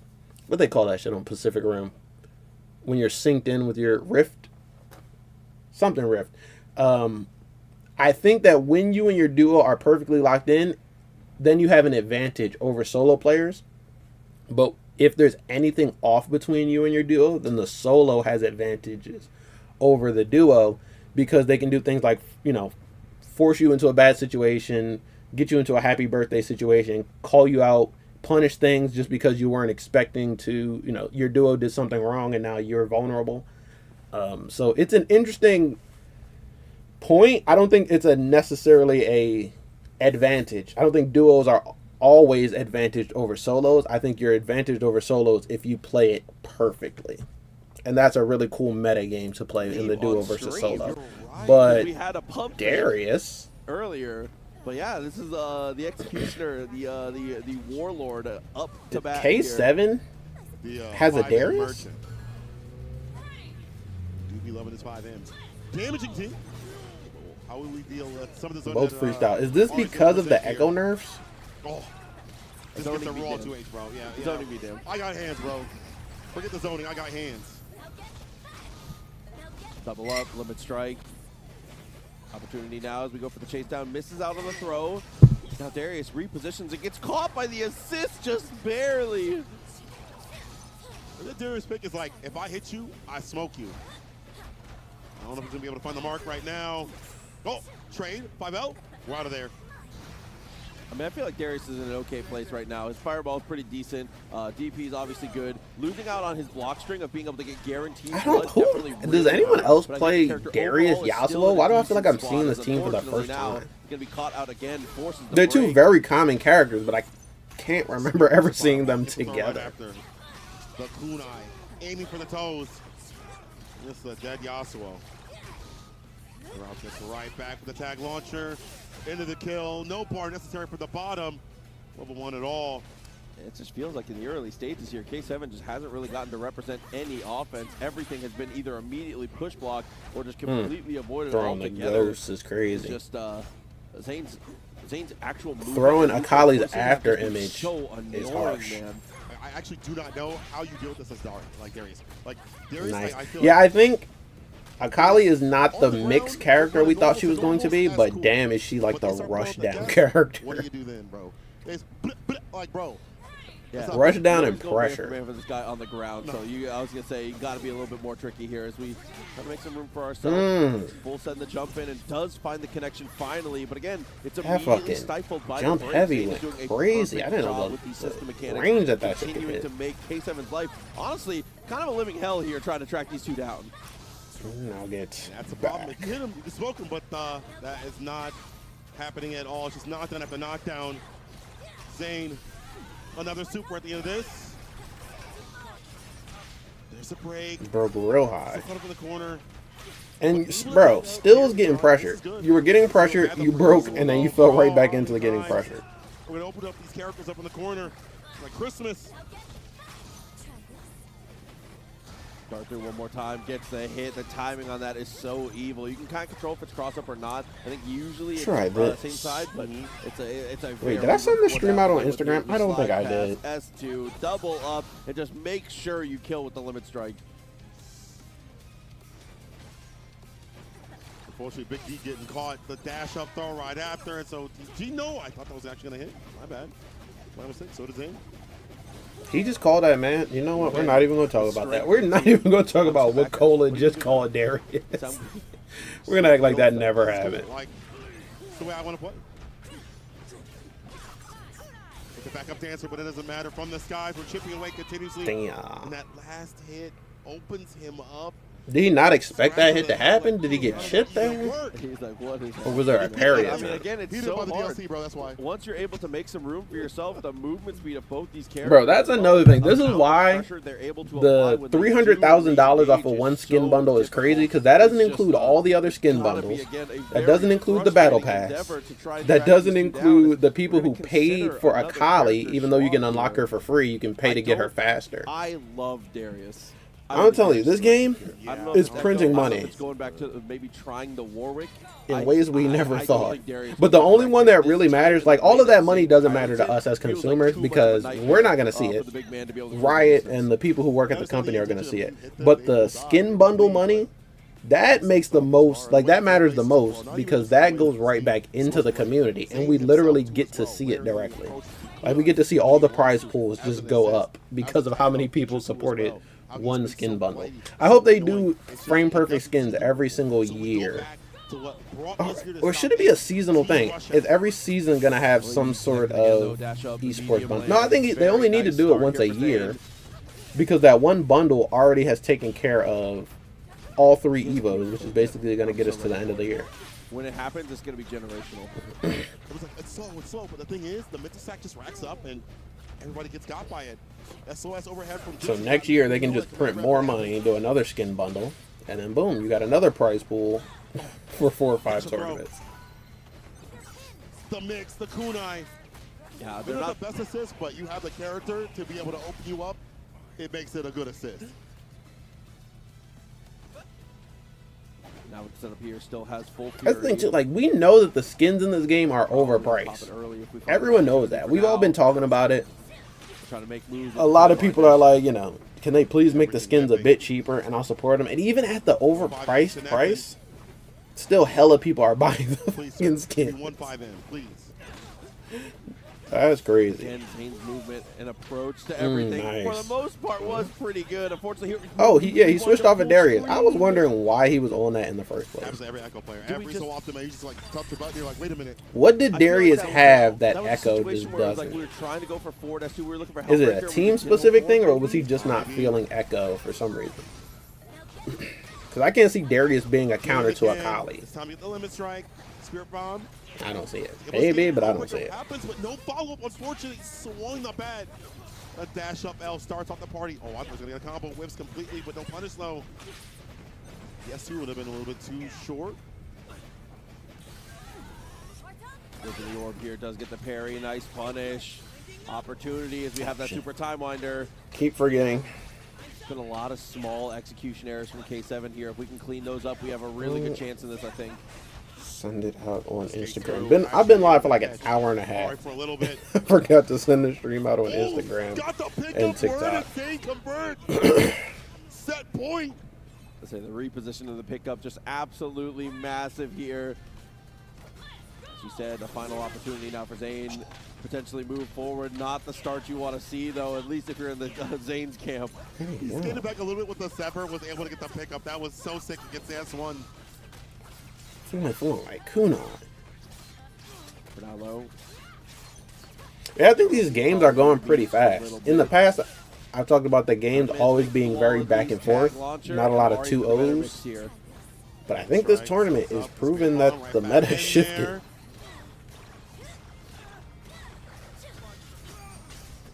What they call that shit on Pacific Rim? When you're synced in with your Rift? Something Rift. I think that when you and your duo are perfectly locked in, then you have an advantage over solo players. But if there's anything off between you and your duo, then the solo has advantages over the duo because they can do things like, you know, force you into a bad situation, get you into a happy birthday situation, call you out, punish things just because you weren't expecting to, you know, your duo did something wrong and now you're vulnerable. So it's an interesting point. I don't think it's necessarily a advantage. I don't think duos are always advantaged over solos. I think you're advantaged over solos if you play it perfectly. And that's a really cool meta game to play in the duo versus solo. Right. But we had a pump Darius earlier. But yeah, this is the Executioner, the Warlord up to bat. K7 has a Darius? Do be loving his 5Ms. Damaging team. How will we deal with some of the zone? Both freestyle. Is this because of the Echo nerfs? Oh, this is a raw 2H, bro. Yeah, zoning be damn. I got hands, bro. Forget the zoning. I got hands. Double up, limit strike. Opportunity now as we go for the chase down. Misses out on the throw. Now Darius repositions and gets caught by the assist just barely. The Darius pick is like, if I hit you, I smoke you. I don't know if he's going to be able to find the mark right now. Oh, trade, 5L. We're out of there. I mean, I feel like Darius is in an okay place right now. His fireball is pretty decent. DP is obviously good. Losing out on his block string of being able to get guaranteed blood definitely does anyone else play Darius overall is Yasuo? Why do I feel like I'm squad, seeing as this team for the first unfortunately now time? Gonna be caught out again. Forces the They're two break. very common characters, but I can't remember ever seeing them together. After the kunai, aiming for the toes. This is a dead Yasuo. Route gets right back with the tag launcher. Into the kill. No bar necessary for the bottom. Level 1 at all. It just feels like in the early stages here, K7 just hasn't really gotten to represent any offense. Everything has been either immediately push blocked or just completely avoided Throwing the altogether. ghosts is crazy. It's just Zane's Zane's actual movement, Throwing Akali's forcing him after to be image so is annoying, harsh. man. I actually do not know how you deal with this as Darius. Like Darius, Nice. I feel Yeah, like I think Akali is not the on the mixed ground, character we running thought she was normal going to is be, normal, but that's cool. damn, is she like But the they start blowing rush up down the gas, character. What do you do then, bro? It's like, bro. Yeah. Rush down You and always go man for pressure. man for this guy on the ground. No. So I was gonna say you got to be a little bit more tricky here as we try to make some room for ourselves. Full send the jump in and does find the connection finally, but again, it's That immediately fucking stifled by jump the break. heavy Zane is went doing a crazy. perfect I didn't know job the- with these the system mechanics, range that shit could continuing hit. to make K7's life honestly kind of a living hell here, trying to track these two down. Nugget. That's the problem. If you hit him, you can smoke him, but that is not happening at all. It's just knockdown after knockdown. Zane, another super at the end of this. There's a break. Broke real high. Caught up in the corner. And, bro, still is getting pressured. You were getting pressured, you broke, and then you fell right back into the getting pressured. We're going to open up these characters up in the corner. Like Christmas. Dart through one more time, gets the hit. The timing on that is so evil. You can kind of control if it's cross up or not. I think usually it's Try on the this. same side, but it's a Wait, very did I send the what stream out on happens Instagram? with I don't think I slide did. pass, S2, double up, and just make sure you kill with the limit strike. Unfortunately, Big D getting caught. The dash up throw right after. And so, did you know? I thought that was actually going to hit. My bad. My mistake. So did Zane. He just called that, man. You know what? We're not even going to talk about that. We're not even going to talk about what Cola just called Darius. We're going to act like that never happened. Like, it's the way I want to play. It's a backup dancer, but it doesn't matter. From the skies, we're chipping away continuously. Damn. And that last hit opens him up. Did he not expect that hit to happen? Did he get chipped there? He's like, what is Or was there a parry? I mean, again, it's He didn't so buy the hard. DLC, bro. That's why. Once you're able to make some room for yourself, the movement speed of both these characters. Bro, that's another thing. This is why the $300,000 off of one skin bundle is crazy, because that doesn't include all the other skin bundles. That doesn't include the battle pass. That doesn't include the people who paid for Akali, even though you can unlock her for free, you can pay to get her faster. I love Darius. I'm telling you, this game is printing money It's going back to maybe trying the Warwick in ways we never I thought. think Darius But the will only back one to that this really team. matters, like all of that money doesn't I matter think to us as feels like consumers too much because of a we're not going to see for it. the big man to be able to Riot and the people who work at the company are going to see it. But the skin bundle money, that makes the most, like that matters the most because that goes right back into the community and we literally get to see it directly. Like we get to see all the prize pools just go up because of how many people supported one skin bundle. I hope they do frame perfect skins every single year. Or should it be a seasonal thing? Is every season going to have some sort of esports bundle? No, I think they only need to do it once a year because that one bundle already has taken care of all three Evos, which is basically going to get us to the end of the year. When it happens, it's going to be generational. It was like, it's slow, but the thing is, the mental sack just racks up and everybody gets got by it. SOS overhead from So next year they can just print more money, do another skin bundle, and then boom, you got another prize pool for 4 or 5 tournaments. The mix, the kunai. Yeah, They're they're not not. the best assist, but you have the character to be able to open you up. It makes it a good assist. Now it's set up here, still has full fury. That's the thing too, like we know that the skins in this game are overpriced. Everyone knows that. We've all been talking about it. Trying to make moves. A lot of people are like, you know, can they please make the skins a bit cheaper and I'll support them. And even at the overpriced price, still hella people are buying the fucking skins. 1-5 in, please. That's crazy. Again, Zane's movement and approach to everything, for Nice. the most part, was pretty good. Unfortunately, Oh, he switched off of Darius. I was wondering why he was on that in the first place. Happens to every Echo player. Every so often, man, you just like touch the button. You're like, wait a minute. What did I feel like Darius was- have that was a Echo situation just where it was doesn't? Like we were trying to go for forward S2. We were looking for Is it Hellbreaker, a we team just didn't specific know thing, or what was he just not feeling Echo for some reason? Because I can't see Darius being a counter to Akali. It's time to get the limit strike. Spirit bomb. I don't see it. It was Maybe, the but I don't Hellbreaker see it. Happens, but no follow-up. Unfortunately, swung not bad. A dash up L starts off the party. Oh, I was going to get a combo. Whips completely, but no punish though. Yes, he would have been a little bit too short. Look at the orb here, does get the parry, nice punish. Opportunity as we have that super time winder. Keep forgetting. Been a lot of small execution errors from K7 here. If we can clean those up, we have a really good chance in this, I think. send it out on Skate Instagram. through. I've been live for like an hour and a Ari half. for a little bit. I forgot to send the stream out on Oh, Instagram got the pickup and word TikTok. and convert. Set point. Let's say the reposition of the pickup just absolutely massive here. As you said, a final opportunity now for Zane. Potentially move forward. Not the start you want to see, though, at least if you're in the Zane's camp. He skated back a little bit with the sever, was able to get the pickup. That was so sick against the S1. Feeling like Kunon. For now, low. Yeah, I think these games are going pretty fast. In the past, I've talked about the games always being very back and forth. Not a lot of 2-0s. But I think this tournament is proving that the meta has shifted.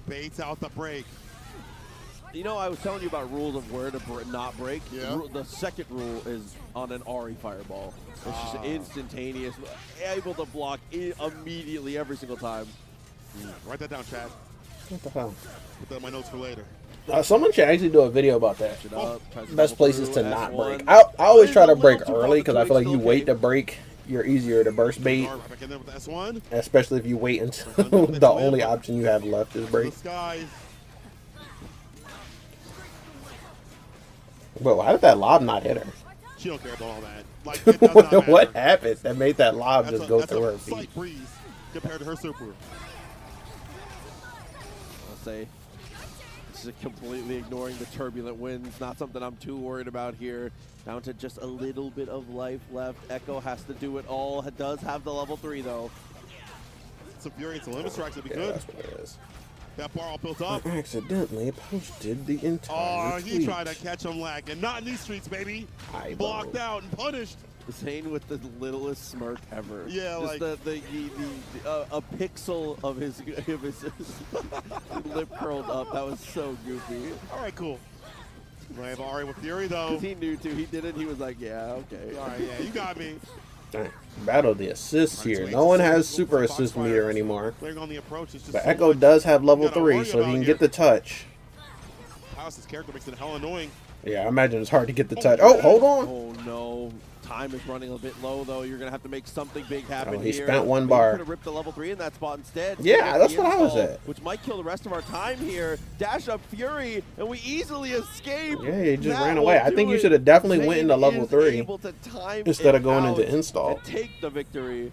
Baits out the break. You know, I was telling you about rules of where to not break. Yeah. The second rule is on an Ari fireball. It's just instantaneous, able to block immediately every single time. Write that down, Chad. What the hell? Put that in my notes for later. Someone should actually do a video about that. Tries to Best double places through to not S1. break. I always try to break There's a little too early because I feel like far you between, wait still to break, you're easier to burst bait. All right, back in there with the S1. Especially if you wait until the only option you have left is break. The skies. But why did that lob not hit her? She don't care about all that. Like, it does not matter. What happened that made that lob just go that's through a her feet? slight breeze compared to her super. I'll say this is completely ignoring the turbulent winds. Not something I'm too worried about here. Down to just a little bit of life left. Echo has to do it all. It does have the level 3 though. Some Fury and some limit strikes would be Yeah, good. that's what it is. That bar all built up. I accidentally posted the entire Oh, he tweet. tried to catch him lagging. Not in these streets, baby. Eyeball. Blocked out and punished. Zane with the littlest smirk ever. Yeah, just like a pixel of his lip curled up. That was so goofy. All right, cool. We have Ari with Fury though. Because he knew too. He did it. He was like, yeah, okay. All right, yeah, you got me. Dang. Battle the assists here. No one has super assist meter anymore. Playing on the approach is just But so Echo much does have level you gotta 3, worry so he about can here. get the touch. House's character makes it hell annoying. Yeah, I imagine it's hard to get the touch. Oh, hold on. Oh no. Time is running a bit low though. You're gonna have to make something big happen Oh, he here. spent one Maybe bar. Could have ripped the level 3 in that spot instead. Yeah, that's The what I was install, at. Which might kill the rest of our time here. Dash up Fury, and we easily escape. Yeah, he just That ran will away. I do think you it. should have definitely Zane went into level is 3 able to time instead of it going out into install. and take the victory.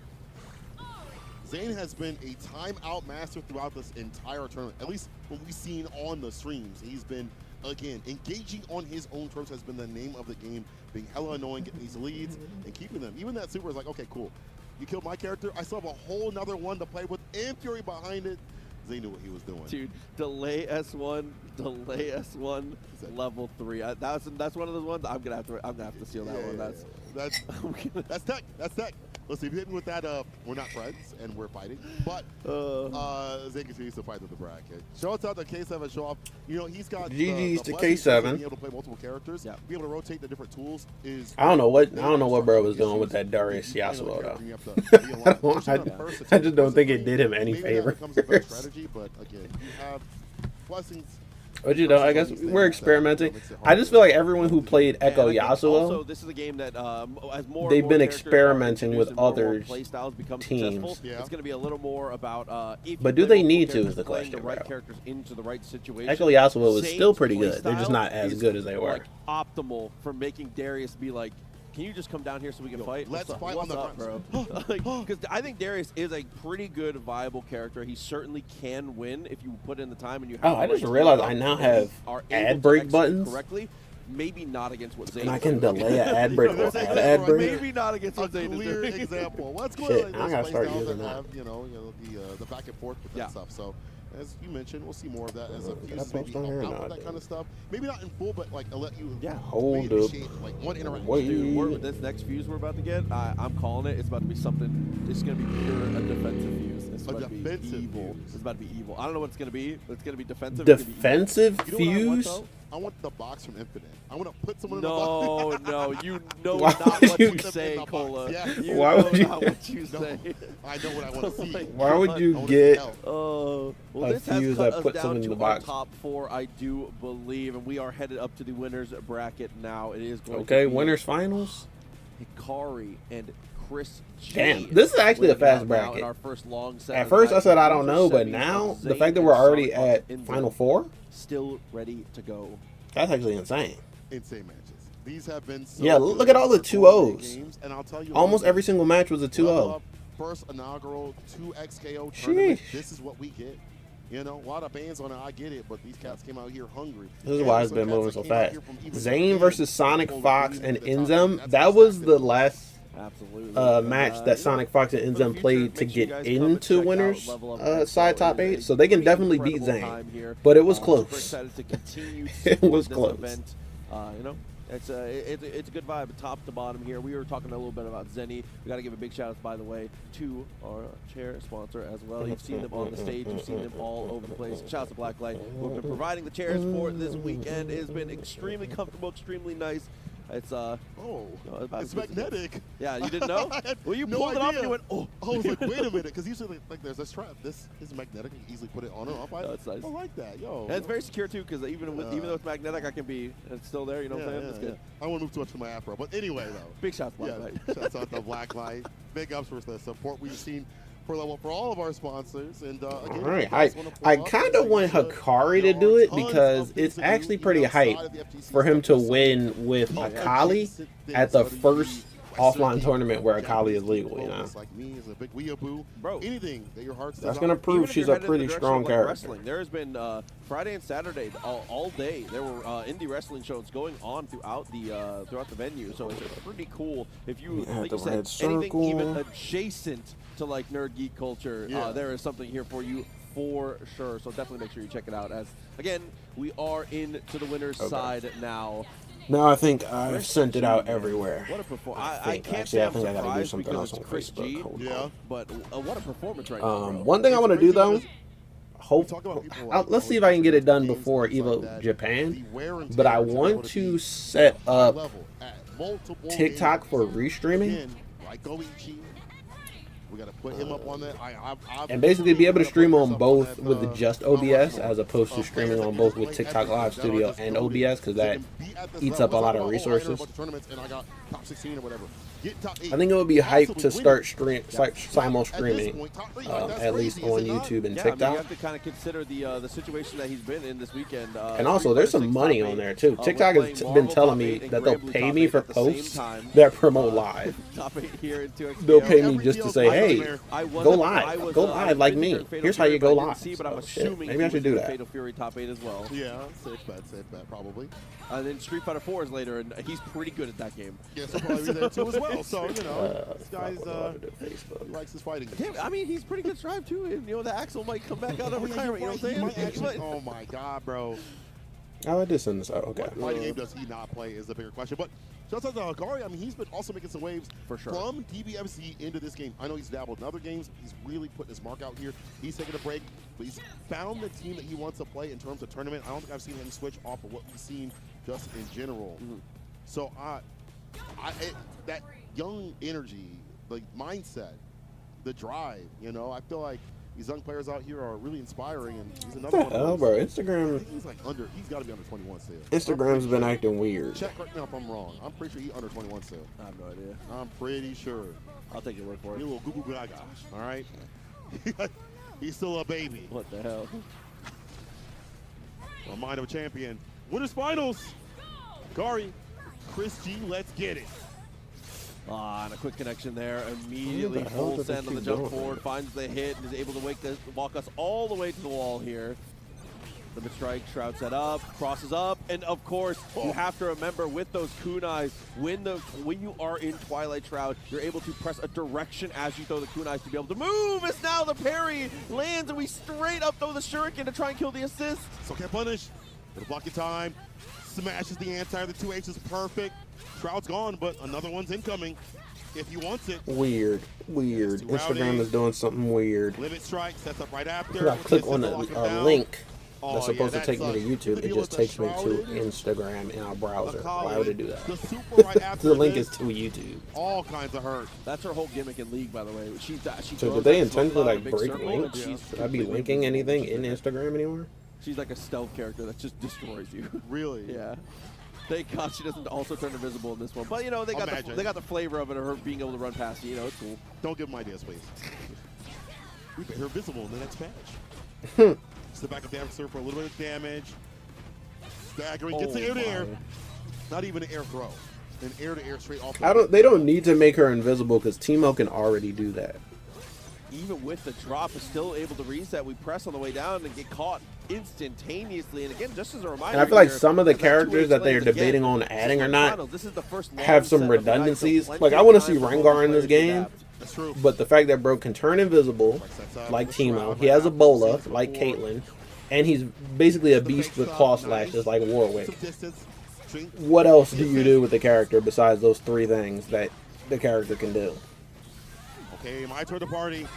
Zane has been a timeout master throughout this entire tournament. At least what we've seen on the streams. He's been, again, engaging on his own terms has been the name of the game. Being hella annoying, getting these leads, and keeping them. Even that super is like, okay, cool. You killed my character. I still have a whole nother one to play with, and Fury behind it. Zane knew what he was doing. Dude, delay S1, level 3. That's one of those ones I'm gonna have to steal that one. That's tech. That's tech. Let's see, if you hit me with that, we're not friends and we're fighting. But Zane continues to fight with the bracket. Shout out to K7 Showoff. You know, he's got GG's to blessings of K7. being able to play multiple characters. Yeah. Be able to rotate the different tools is. I don't know what bro was doing with that Darius Yasuo though. I just don't think it did him any Maybe that favor. becomes a better strategy, but again, you have blessings. But you know, I guess we're experimenting. I just feel like everyone who played Echo And I think also, Yasuo, this is a game that as more they've and more been characters are experimenting introduced with and more and more other playstyles become teams. successful, Yeah. it's going to be a little more about if you But do play they multiple need to characters, is the playing question, the right bro. characters into the right situation. Echo Yasuo was Zane's still pretty good. They're just playstyle not as is, good as they were. like, optimal for making Darius be like, can you just come down here so we can fight? let's What's fight up, on the bro? front. Because I think Darius is a pretty good, viable character. He certainly can win if you put in the time and you have Oh, I the just right realized team I now and have are able ad to break execute buttons. correctly. Maybe not against what Zane And I is can doing. delay an ad break or There's add a- ad break. Maybe not against A what Zane is clear doing. example. Let's go Shit, to I gotta start styles using that that. have, the back and forth with that Yeah. stuff. So, as you mentioned, we'll see more of that as a Did I fuses post maybe on here or help out not? with that kind of stuff. Maybe not in full, but like I'll let you Hold up. initiate like one interaction. Wait. Dude, this next fuse we're about to get, I'm calling it. It's about to be something. It's going to be pure a defensive fuse. It's A about to be defensive evil. fuse. It's about to be evil. I don't know what it's going to be. It's going to be defensive. It's gonna be evil. Defensive You know what I want, fuse? though? I want the box from Infinite. I want to put someone in the No, box. no, you know Why not would what you- you say, in the box, Cola. yeah. You Why know would you- not what you No. say. I know what I want to see. Why would I you wanna get see hell. Oh, well, a this has fuse cut that us puts down someone in to the our box? top 4, I do believe, and we are headed up to the winners bracket now. It is going Okay, to be winners finals? Hikari and Chris G. Damn, this is actually a fast In bracket. our first long set At of first I said I don't night. know, but Sending now the Zayn fact that we're and already SonicFox at in Final the- Four, still ready to go. that's actually insane. Insane matches. These have been so Yeah, good look at all the for 2-0s. games, and I'll tell you Almost one every thing. single match was a Level 2-0. Up first inaugural 2XKO tournament. Sheesh. This is what we get. You know, a lot of bands on it, I get it, but these cats came out here hungry. This is And why it's some been cats moving that so came out fast. here from even Zayn Japan, versus Sonic pulled Fox the and lead to the top. Inzem, That's that was the exactly last Absolutely. match that Sonic Fox and for the Inzem future, played to make sure you get guys come and into check out winners Level Up Expo. side It top is 8, a so they can pretty definitely beat incredible Zayn. time here. But it was Super close. excited to continue It support was this close. event. You know, it's a good vibe, top to bottom here. We were talking a little bit about Zenny. We got to give a big shout out, by the way, to our chair sponsor as well. You've seen them on the stage. You've seen them all over the place. Shout out to Blacklight, who've been providing the chairs for this weekend. It has been extremely comfortable, extremely nice. It's Oh, it's magnetic. Yeah, you didn't know? I had Well, you no pulled it off and idea. you went, oh. I was like, wait a minute, because usually like there's a strap. This is magnetic. You can easily put it on and off. No, it's nice. I like that, yo. And it's very secure too, because even though it's magnetic, I can be it's still there. You know what I'm saying? That's good. I don't want to move too much to my afro, but anyway though. Big shout to Yeah, Blacklight. shouts out to Blacklight. Big ups for the support we've seen for level for all of our sponsors. And again, All if right, you guys wanna pull I up, kind of want there Hikari to are do it tons because of things it's to do, actually even pretty outside hype of the FTC for him stuff. to There's win with Oh, Akali FTC at the things, first whether offline you tournament where Akali is Japanese legal, you know. folks like me is a big weeaboo. Bro. Anything that your heart's That's desire. gonna prove Even if she's you're a headed in pretty the direction strong of, like, character. wrestling, there has been Friday and Saturday all day. There were indie wrestling shows going on throughout the venue, so it's pretty cool. If you Yeah, like the you said, red anything even circle. adjacent to like nerd geek culture, Yeah. there is something here for you for sure. So definitely make sure you check it out. As again, we are into the winner's Okay. side now. No, I think I've sent it out everywhere. What a performance! I I think. can't Actually, say I I'm think I gotta do surprised something because else it's on Chris Facebook. G, Hold Yeah. on. but what a performance right now, bro. One thing I want to do though, hope talk about people like let's see if Owen I can get it done games, before things like Evo that. Japan. The wear and But I tear to be want able to to be set high up level at multiple TikTok games. for restreaming Again, like Goichi, we got to put him up on that. and basically be able to stream on both that, with just OBS as opposed to streaming on both with TikTok Live Studio and OBS because that eats up a lot of resources. I think it would be hype to start simul streaming, at least on YouTube and Yeah, I mean, you TikTok. have to kind of consider the situation that he's been in this weekend. And also, there's some money on there too. TikTok has been telling me that they'll pay me for posts that promote live. Top 8 here in 2X. They'll pay me just to say, hey, I go wasn't- live. Go live like me. Fatal Here's how Fury, you but go I didn't live. See, but I'm So, shit, assuming maybe I he should was do in that. Fatal Fury top 8 as well. Yeah, safe bet, probably. And then Street Fighter 4 is later, and he's pretty good at that game. Yeah, so probably be there too as well. So, you know, this guy's, Facebook. he likes his fighting. Damn, I mean, he's pretty good strive too. And, you know, the Axel might come back out of retirement. You know what I'm He might saying? actually, oh my God, bro. Oh, I did send this out. Okay. What fighting game does he not play is the bigger question. But just as Akali, I mean, he's been also making some waves For sure. from DBFC into this game. I know he's dabbled in other games. He's really putting his mark out here. He's taking a break, but he's found the team that he wants to play in terms of tournament. I don't think I've seen him switch off of what we've seen just in general. So that young energy, the mindset, the drive, you know, I feel like these young players out here are really inspiring, and he's another What one. the hell, of bro? those. I Instagram. think he's like he's got to be under 21 still. Instagram's been acting weird. Check right now if I'm wrong. I'm pretty sure he's under 21 still. I have no idea. I'm pretty sure. I'll take your word for He's a it. little goo goo gaga, all right? He's still a baby. What the hell? A mind of a champion. Winners finals. Gary, Chris G, let's get it. And a quick connection there. Immediately What the hell full did they send on the keep jump doing? forward. Finds the hit and is able to walk us all the way to the wall here. The mid-strike, Shroud set up, crosses up, and of course, you have to remember with those kunais, when you are in Twilight Shroud, you're able to press a direction as you throw the kunais to be able to move. As now the parry lands, and we straight up throw the shuriken to try and kill the assist. So can't punish. It'll block your time. Smashes the anti. The 2H is perfect. Shroud's gone, but another one's incoming if he wants it. Weird. It's too rowdy. Instagram is doing something weird. Limit strike sets up right after. If I click on Lock him a down. link Oh, that's supposed yeah, to take me to sucks. YouTube, The it deal just with takes the me to Shrouded, Instagram in our browser. Akali, Why would it do The that? super right after The link is this, to YouTube. all kinds of hurt. That's her whole gimmick in League, by the way. She So throws did they that smoke intentionally cloud in a like big break circle, and links? she's Should I be completely linking invisible. anything in Instagram anymore? She's like a stealth character that just destroys you. Really? Yeah. Thank God she doesn't also turn invisible in this one. But, you know, they got the flavor of it, of her being able to run past you. You know, it's cool. Don't give them ideas, please. We made her visible in the next patch. Just the back of damage for a little bit of damage. Staggering, gets the air-to-air. Not even an air throw. An air-to-air straight off. They don't need to make her invisible because Teemo can already do that. Even with the drop, is still able to reset. We press on the way down and get caught instantaneously. And again, just as a reminder, And I feel like some of the characters that they're debating on adding or not have some redundancies. Like, I want to see Rengar in this game, but the fact that bro can turn invisible, like Teemo, he has Ebola, like Caitlyn, and he's basically a beast with claw slashes, like Warwick. What else do you do with the character besides those three things that the character can do? Okay, my turn to party.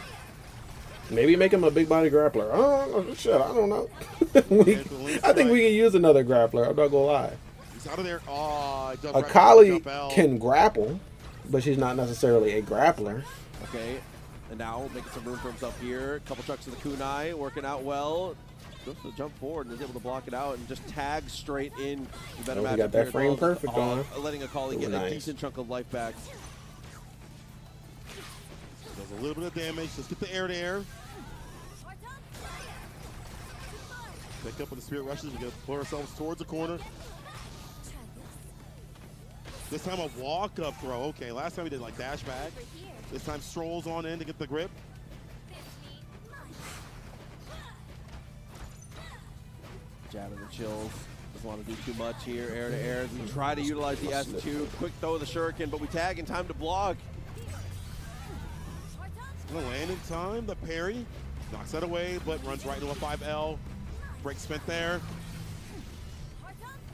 Maybe make him a big body grappler. Oh, shit, I don't know. I think we can use another grappler. I'm not going to lie. He's out of there. Oh, Akali can grapple, but she's not necessarily a grappler. Okay, and now making some room for himself here. A couple chucks to the kunai, working out well. Goes to jump forward and is able to block it out and just tag straight in. We got that frame perfect on. Letting Akali get a decent chunk of life back. Does a little bit of damage. Let's get the air-to-air. Pick up with the spirit rushes. We're going to pull ourselves towards the corner. This time a walk-up throw. Okay, last time we did like dash back. This time strolls on in to get the grip. Jabbing the chills. Doesn't want to do too much here. Air to air. We try to utilize the S2. Quick throw of the shuriken, but we tag in time to block. Gonna land in time. The parry knocks that away, but runs right into a 5L. Break spent there.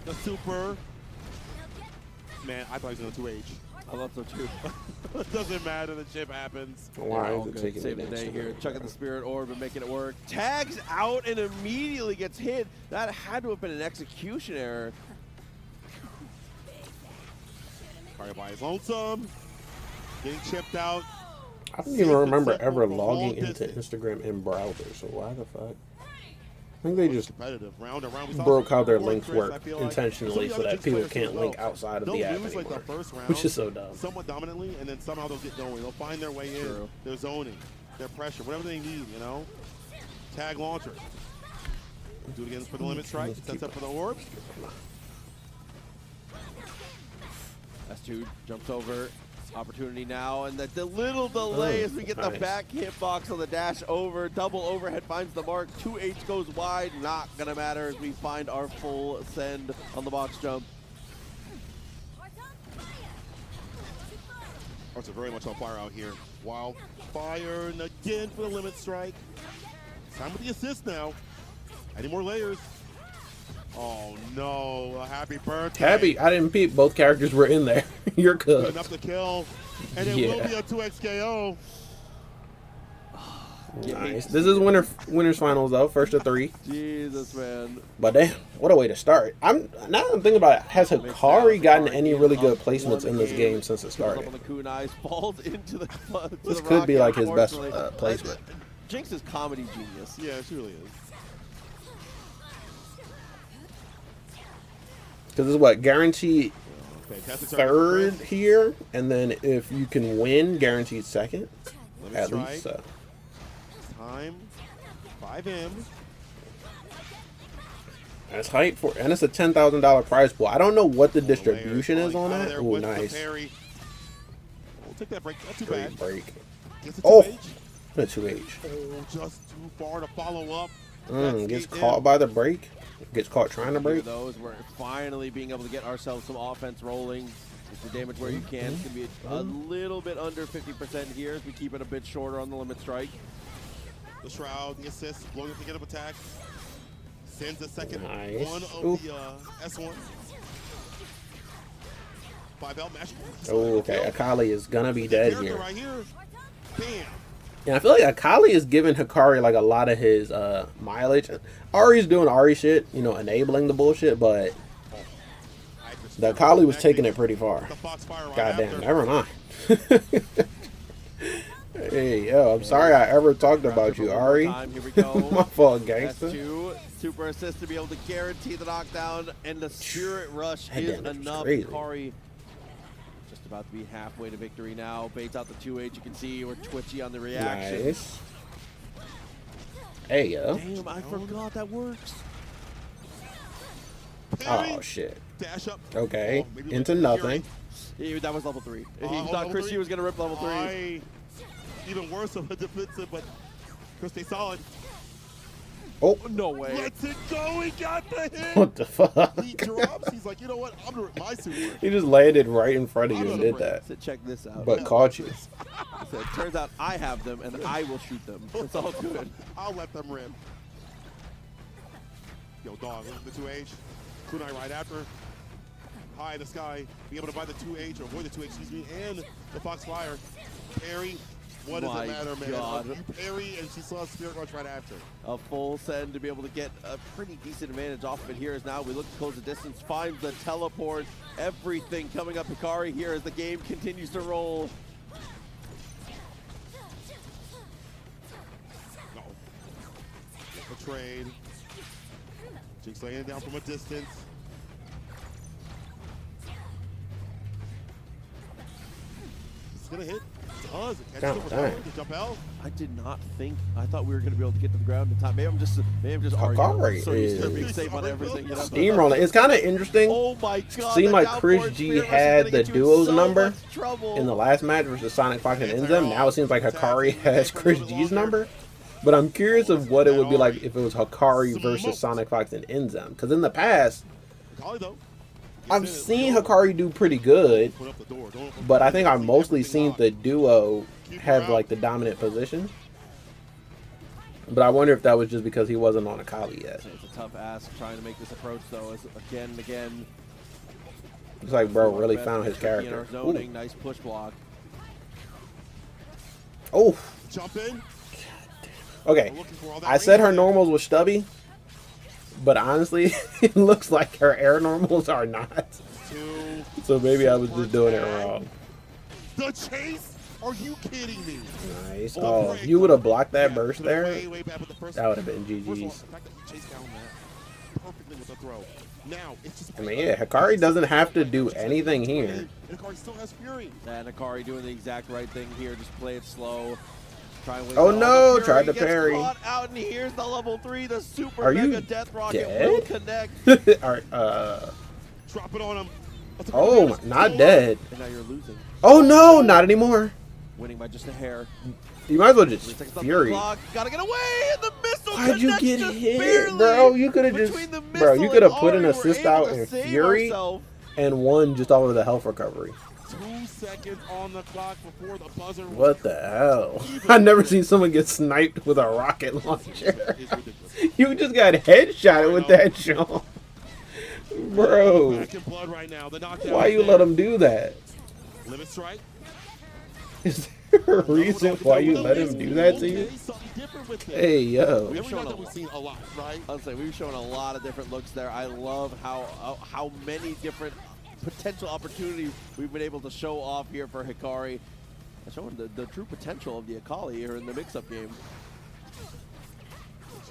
The super. Man, I thought he was going to 2H. I love so too. It doesn't matter. The chip happens. Why is it taking Saving the day here. Chucking the spirit orb and making it work. Tags out and immediately gets hit. That had to have been an execution error. Probably by his lonesome. Getting chipped out. I don't even remember ever logging into Instagram in browser, so why the fuck? I think they just broke how their links work intentionally so that people can't link outside of the app anymore, which is so dumb. Somewhat dominantly, and then somehow they'll get going. They'll find their way in. Their zoning, their pressure, whatever they need, you know? Tag launcher. Do it again for the limit strike. Sets up for the orb. S2 jumps over. Opportunity now, and the little delay as we get the back hitbox on the dash over. Double overhead finds the mark. 2H goes wide. Not going to matter as we find our full send on the box jump. Hearts are very much on fire out here. Wildfire, and again for the limit strike. Time with the assist now. Any more layers? Oh no, a happy birthday. Happy, I didn't peep. Both characters were in there. You're cooked. Enough to kill. And it will be a 2x KO. Nice. This is winners finals though, first of 3. Jesus, man. But damn, what a way to start. Now I'm thinking about it. Has Akali gotten any really good placements in this game since it started? This could be like his best placement. Jinx is comedy genius. Yeah, she really is. Because this is what, guaranteed third here, and then if you can win, guaranteed second, at least. So. Time, 5M. That's hype for, and it's a $10,000 prize pool. I don't know what the distribution is on that. Ooh, nice. We'll take that break. Not too bad. Break. Oh, a 2H. Oh, just too far to follow up. Gets caught by the break. Gets caught trying to break. Those we're finally being able to get ourselves some offense rolling. Get the damage where you can. It's going to be a little bit under 50% here as we keep it a bit shorter on the limit strike. The Shroud, the assist, blowing up the get-up attack. Sends a second one of the S1. 5L mash. Oh, okay. Akali is going to be dead here. Right here. Bam. And I feel like Akali is giving Hikari like a lot of his mileage. Ari's doing Ari shit, you know, enabling the bullshit, but the Akali was taking it pretty far. Goddamn, never mind. Hey, yo, I'm sorry I ever talked about you, Ari. Here we go. My fault, gangster. S2, super assist to be able to guarantee the knockdown, and the Spirit Rush That is damage was enough. crazy. Akali just about to be halfway to victory now. Baits out the 2H. You can see we're twitchy on the reaction. Nice. Hey, yo. Damn, I forgot that works. Oh, shit. Dash up. Okay, Oh, maybe into like nothing. Yeah, that was level 3. He Oh, thought level Chris 3? G was going to rip level 3. Even worse of a defensive, but Chris stay solid. Oh, No way. Let's it go. He got the hit. what the fuck? He drops. He's like, you know what? I'm going to rip my super. He just landed right in front of you and did I that, said, check this out. but caught you. He said, turns out I have them, and I will shoot them. It's all good. I'll let them rip. Yo, dog, look at the 2H. Kunai right after. High in the sky. Be able to buy the 2H, or avoid the 2H, excuse me, and the Foxfire. Parry. What does it matter, man? God. You parry, and she saw a Spirit Rush right after. A full send to be able to get a pretty decent advantage off of it here. As now we look to close the distance, finds the teleport, everything coming up Akali here as the game continues to roll. No. The trade. Jinx laying it down from a distance. It's gonna hit. It does. It catches God him dang. with the jump L. I did not think. I thought we were going to be able to get to the ground in time. Maybe I'm just Akali arguing. So used to is being safe on everything. You know? steamrolling. It's kind of interesting. Oh my God! Seemed the like downforce Chris G Spirit Rush is had gonna the get you in duos so number much trouble. in the last match versus SonicFox and Inzem. Now it seems like Akali has Chris G's number. But I'm curious of what it would be like if it was Akali versus SonicFox and Inzem. Because in the past, Akali, though. I've seen Akali do pretty good, Put up the door. Don't open but the I think door. I've mostly Everything seen locked. the duo have like the dominant position. But I wonder if that was just because he wasn't on Akali yet. It's a tough ask trying to make this approach though. As again and again. It's like bro really Best found his tricky in our character. zoning. Nice push block. Oh, Jump in. okay. Looking for all that I said her range. normals was stubby, but honestly, it looks like her air normals are not. Two. So maybe I was just doing it wrong. The chase? Are you kidding me? Nice. Oh, if you would have blocked that burst there, Way back with the first that would have been First of all, GG's. the fact that he chased down that perfectly with the throw. Now, it's just... I mean, yeah, Hikari doesn't have to do anything here. And Hikari still has Fury. And Akali doing the exact right thing here. Just play it slow. Try and wait Oh for all no, the fury. tried to Gets parry. caught out, and here's the level 3. The super Are you mega death rocket dead? will connect. Alright, Drop it on him. That's a oh, good not score. dead. And now you're losing. Oh no, not anymore. Winning by just a hair. You might as well 3 just seconds left on the Fury. clock. Gotta get away, and the missile Why'd you connects get just hit, barely. bro? You could have Between just, the bro, you missile could have and put an Ari, we're assist able out to in save Fury ourselves. and won just off of the health recovery. 2 seconds on the clock before the buzzer. What the hell? I never seen someone get sniped with a rocket launcher. It's ridiculous. You just got headshotted with that jump. Bro, Back in blood right now. The knockdown why is you there. let him do that? Limit strike. Is there a reason why you let him do that to you? Okay, something different with it. Hey, yo. Every shown night a that we've seen a lot, right? I'll say we've shown a lot of different looks there. I love how many different potential opportunities we've been able to show off here for Hikari. Showing the true potential of the Akali here in the mix-up game.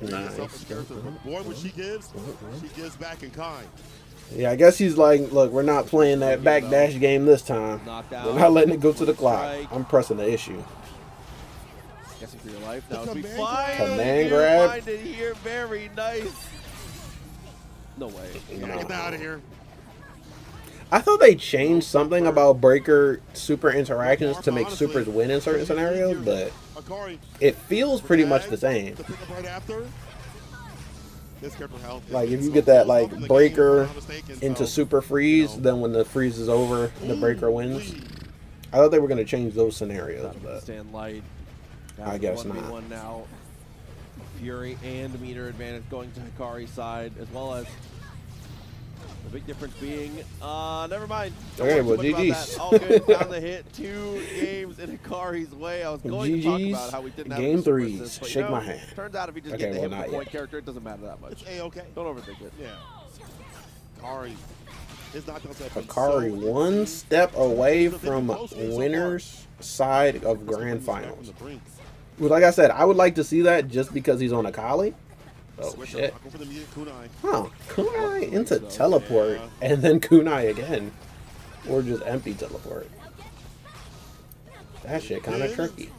Nice. Boy, what she gives back in kind. Yeah, I guess he's like, look, we're not playing that backdash game this time. Knockdown. We're not letting it go to the clock. Strike. I'm pressing the issue. Guessing for your life. Now as we Command finally Command grab. find it here, very nice. No way. Get out of here. I thought they changed something about breaker super interactions to make supers win in certain scenarios, but Akari, it feels pretty much the same. to pick up right after. This character health. Like if you get that like in the breaker game, if I'm not mistaken, into so- super freeze, then when the freeze is over, the breaker wins. I thought they were gonna change those scenarios, but Stand light. I guess 1v1 not. now. Fury and meter advantage going to Hikari's side, as well as the big difference being, never mind. Don't Okay, worry well, too much about GG's. that. All good, down the hit. 2 games in Hikari's way. I was going to talk GG's. about how we didn't have Game the super threes. assist, but, Shake you know, my hand. Turns out if you just Okay, get the well, hit with not the point yet. character, it doesn't matter that much. It's A-okay. Don't overthink it. Yeah. Akari. His knockdowns have been Hikari so one insane. step away They've been from close games so far. winners side of Grand Finals. But like I said, I would like to see that just because he's on Akali. Oh, shit. Huh. Kunai into teleport, and then Kunai again. Or just empty teleport. That shit kind of tricky.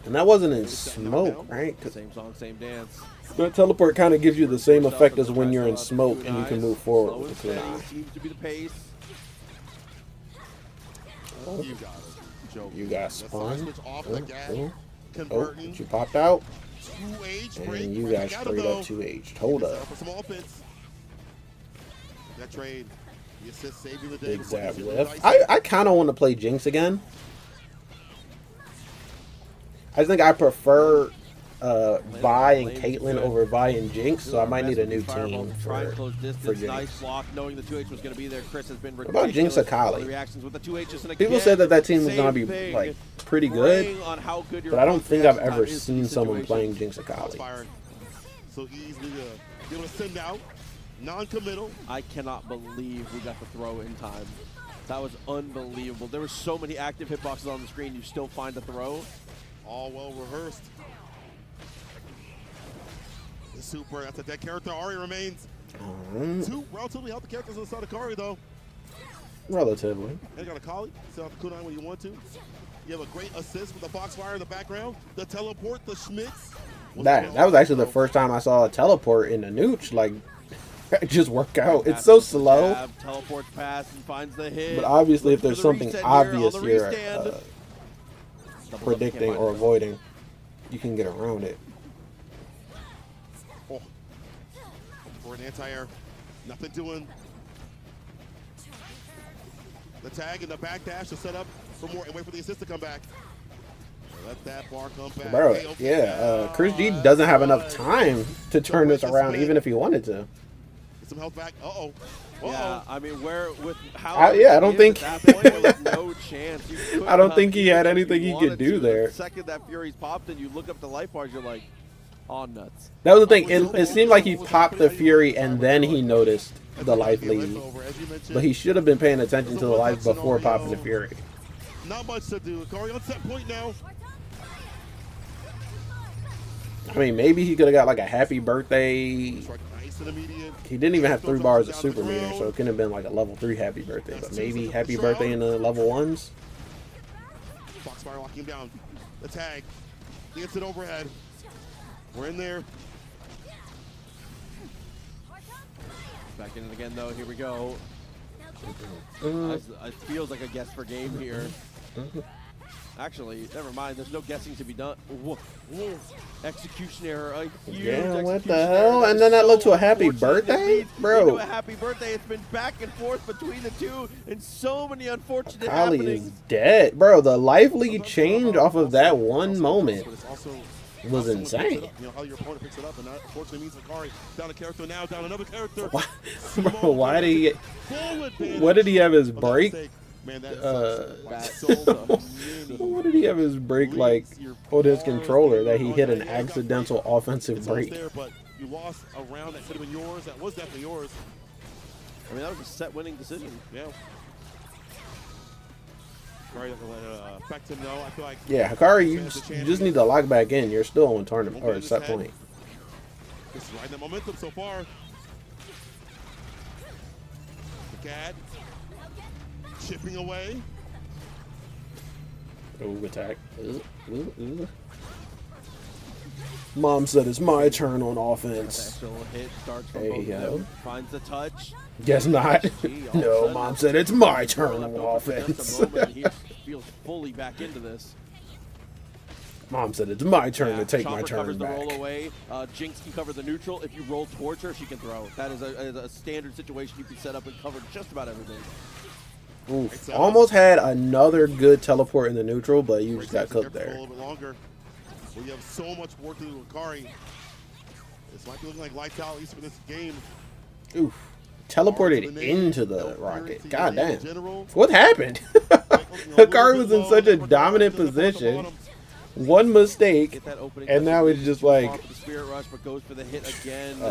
And that wasn't in smoke, right? Same song, same dance. That teleport kind of gives you the same effect as when you're in smoke and you can move forward with the kunai. Seems to be the pace. You got spun. Oh, you popped out. And you got straight up 2H. Hold up. That trade. The assist saving the day. Big zap lift. I kind of want to play Jinx again. I think I prefer Vi and Caitlyn over Vi and Jinx, so I might need a new team for Jinx. Nice block, knowing the 2H was going to be there. Chris has been what about Jinx Akali? Reactions with the 2H's, and people said that team was going to be like pretty good, but I don't think I've ever seen someone playing Jinx Akali. So easily be able to send out non-committal. I cannot believe we got the throw in time. That was unbelievable. There were so many active hitboxes on the screen. You still find the throw. All well rehearsed. The super, that's a dead character. Ari remains. Two relatively healthy characters inside of Akali, though. Relatively. And you got Akali. Set up the kunai when you want to. You have a great assist with the Foxfire in the background. The teleport, the Schmitz. That was actually the first time I saw a teleport in the nooch. Like, just work out. It's so slow. Teleports past and finds the hit. But obviously, if there's something obvious you're predicting or avoiding, you can get around it. Oh. For an anti-air, nothing doing. The tag and the back dash to set up for more and wait for the assist to come back. Let that bar come back. Bro, yeah, Chris G doesn't have enough time to turn this around, even if he wanted to. Get some health back. Uh-oh. Yeah, I mean, with how I don't think there was no chance. I don't think he had anything he could do there. The second that Fury's popped and you look up the life bars, you're like, oh, nuts. That was the thing. It seemed like he popped the Fury and then he noticed the life lead. But he should have been paying attention to the life before popping the Fury. Not much to do. Akali on set point now. I mean, maybe he could have got like a happy birthday. He didn't even have 3 bars of super meter, so it couldn't have been like a level 3 happy birthday. But maybe happy birthday in the level 1s. Foxfire locking him down. The tag. The instant overhead. We're in there. Back in it again, though. Here we go. It feels like a guess for game here. Actually, never mind. There's no guessing to be done. Whoa. Execution error. A huge what the hell? And then that led to a happy birthday? Bro. A happy birthday. It's been back and forth between the two and so many unfortunate Akali happenings. is dead. Bro, the life lead change off of that one moment was insane. You know how your opponent picks it up, and that unfortunately means Akali down a character now, down another character. Bro, why did he? What did he have his break? Man, what did he have his break like on his controller that he hit an accidental offensive break? But you lost a round that could have been yours. That was definitely yours. I mean, that was a set-winning decision. Yeah. Hikari doesn't let it affect him, though. I feel like. Yeah, Hikari, you just need to lock back in. You're still on tournament or set point. This is riding that momentum so far. The Cad. Chipping away. Ooh, attack. Ooh. Mom said it's my turn on offense. Hit starts from There you go. Finds the touch. Guess not. No, Mom said it's my turn on offense. He feels fully back into this. Mom said it's my turn to take Chopper my turn covers back. the roll away. Jinx can cover the neutral. If you roll towards her, she can throw. That is a standard situation you can set up and cover just about everything. Oof. Almost had another good teleport in the neutral, but you just got cooked there. A little bit longer. We have so much work to do with Akali. This might be looking like lights out, at least for this game. Oof. Teleported into the rocket. God damn. What happened? Akali was in such a dominant position. One mistake, and now it's just like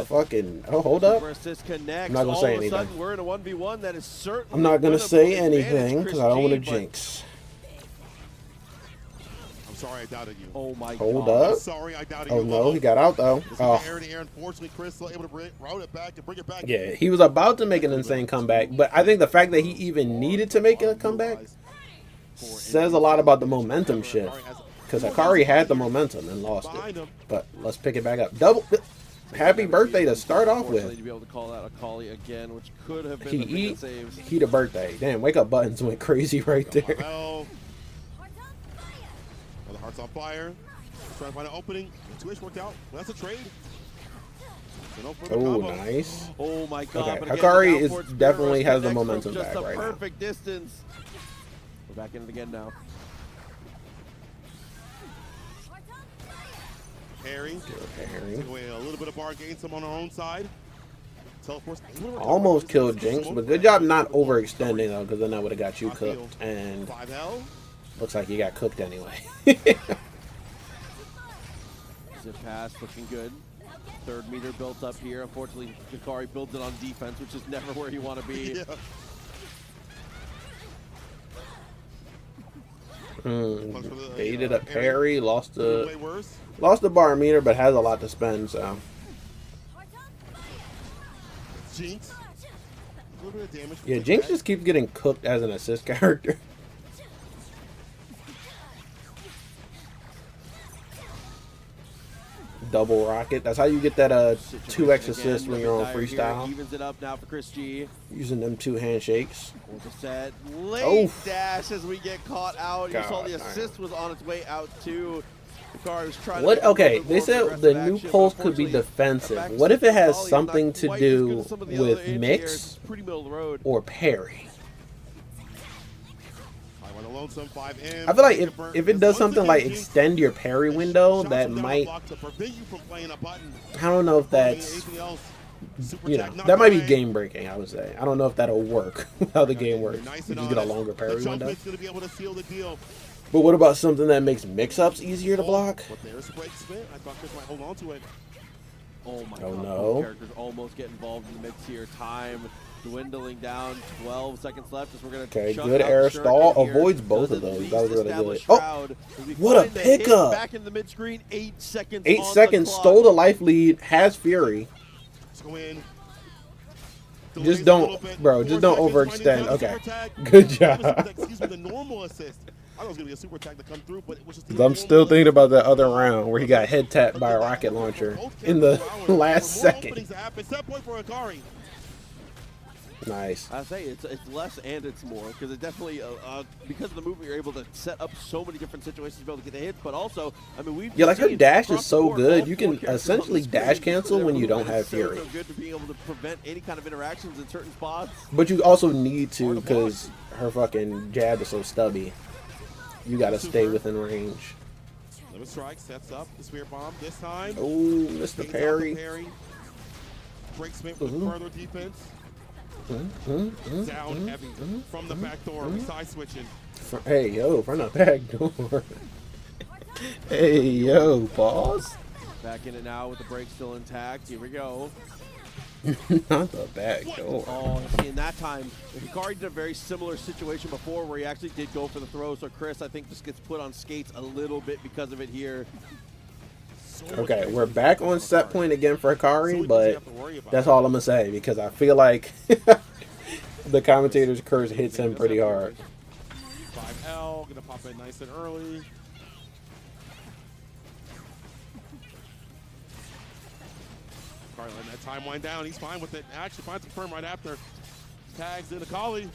fucking. Oh, hold up! I'm not gonna say anything. We're in a 1v1 that is certainly. I'm not gonna say anything because I don't want to jinx. sorry I doubted you. Oh my Hold God. up. Sorry I doubted Oh you. no, he got out though. Oh. Air to air. Unfortunately, Chris still able to route it back and bring it back. Yeah, he was about to make an insane comeback, but I think the fact that he even needed to make a comeback says a lot about the momentum shift. Because Akali had the momentum and lost it. But let's pick it back up. Double. Happy birthday to start off with. To be able to call out Akali again, which could have been the saves. He the birthday. Damn, wake up buttons went crazy right there. Well, the heart's on fire. Trying to find an opening. 2H worked out. Well, that's a trade. Oh, nice. Oh my God. Okay, Akali definitely has the momentum back right now. Perfect distance. We're back in it again now. Harry. Take away a little bit of bar gain, some on our own side. Teleports. Almost killed Jinx, but good job not overextending though, because then that would have got you cooked. And 5L. looks like you got cooked anyway. Zip pass, looking good. Third meter built up here. Unfortunately, Akali builds it on defense, which is never where you want to be. Baited a parry, lost the bar meter, but has a lot to spend. So Jinx. A little bit of damage. Yeah, Jinx just keeps getting cooked as an assist character. Double rocket. That's how you get that 2x assist when you're on freestyle. Evens it up now for Chris G. Using them 2 handshakes. Set. Late dash as we get caught out. You saw the assist was on its way out too. Akali was trying to okay, they said the new pulse could be defensive. What if it has something to do with mix or parry? I feel like if it does something like extend your parry window, that might, I don't know if that's, you know, that might be game breaking, I would say. I don't know if that'll work, how the game works. You just get a longer parry window. But what about something that makes mix-ups easier to block? Oh my God, no. Characters almost get involved in the mix here. Time dwindling down, 12 seconds left as we're going to good air stall, avoids both of those. That was really good. Oh, what a pickup. Back in the mid-screen, 8 seconds 8 seconds, stole the life lead, has Fury. Just don't, bro, just don't overextend. Okay, good job. I'm still thinking about that other round where he got head tapped by a rocket launcher in the last second. Nice. I say it's less and it's more because it definitely because of the movement you're able to set up so many different situations to be able to get the hits, but also I mean we've like her dash is so good you can essentially dash cancel when you don't have Fury. So good to be able to prevent any kind of interactions in certain spots. But you also need to because her fucking jab is so stubby. You gotta stay within range. Limit strike sets up the spear bomb this time. Oh, Mr. Parry. Breaks Smith with further defense. Down heavy from the back door. Side switching. Hey yo, from the back door. Hey yo, pause. Back in it now with the break still intact. Here we go. Not the back door. Oh, see, in that time, Akali did a very similar situation before where he actually did go for the throw. So Chris, I think, just gets put on skates a little bit because of it here. Okay, we're back on set point again for Akali, but that's all I'm going to say because I feel like the commentator's curse hits him pretty hard. 5L, going to pop in nice and early. Akali letting that time wind down. He's fine with it. Actually finds a firm right after. Tags in Akali.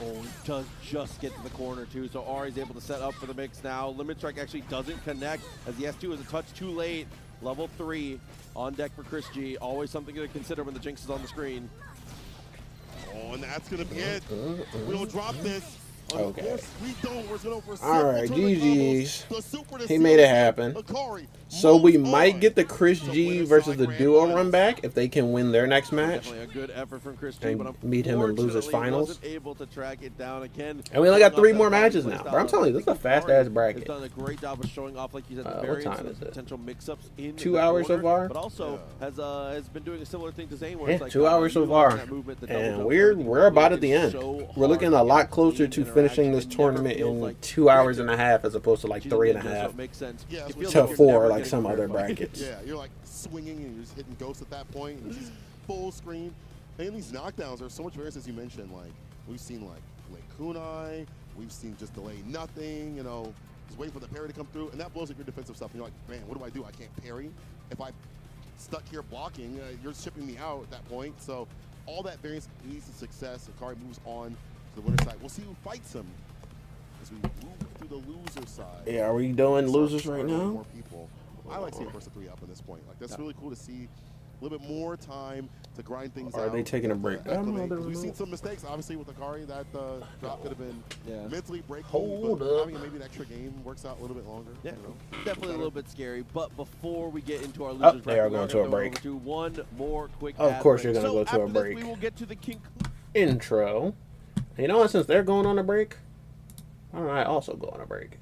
Oh, he does just get to the corner, too, so Ari's able to set up for the mix now. Limit Strike actually doesn't connect, as the S2 is a touch too late. Level 3 on deck for Chris G. Always something to consider when the Jinx is on the screen. Oh, and that's going to be it. We don't drop this. Okay. We don't. All right, GG's. He made it happen. So we might get the Chris G versus the duo run back if they can win their next match. Definitely a good effort from Chris G, and but meet him in losers finals. Wasn't able to track it down again. And we only got 3 more matches now. But I'm telling you, this is a fast ass bracket. He's done a great job of showing off, like you said, the variance and the potential mix-ups in 2 hours so far. But also has been doing a similar thing to Zane, where yeah, it's like 2 hours so far, and we're about at the end. We're looking a lot closer to finishing this tournament in like 2 hours and a half as opposed to like 3.5 so it makes sense. Yeah, It feels to like you're 4 never like getting some a other fair fight. brackets. Yeah, you're like swinging and you're just hitting ghosts at that point. And it's just full screen. And these knockdowns, there's so much variance as you mentioned. Like we've seen like delay kunai, we've seen just delay nothing. You know, just waiting for the parry to come through, and that blows up your defensive stuff. And you're like, man, what do? I can't parry. If I stuck here blocking, you're shipping me out at that point. So all that variance leads to success. Akali moves on to the winner's side. We'll see who fights him as we move through the loser side. Yeah, are we doing losers right now? More people. I like seeing first to 3 up at this point. Like that's really cool to see a little bit more time to grind things out. Are they taking a break? We've seen some mistakes, obviously, with Akali. That drop could have been mentally breaking. Hold up. Having maybe an extra game works out a little bit longer. Yeah, you know? definitely a little bit scary. But before we get into our losers, they are bracket, going to a break. Over to one more quick. Of ad course break. you're going to go to a after this, break. we will get to the king. Intro. You know what? Since they're going on a break, why don't I also go on a break?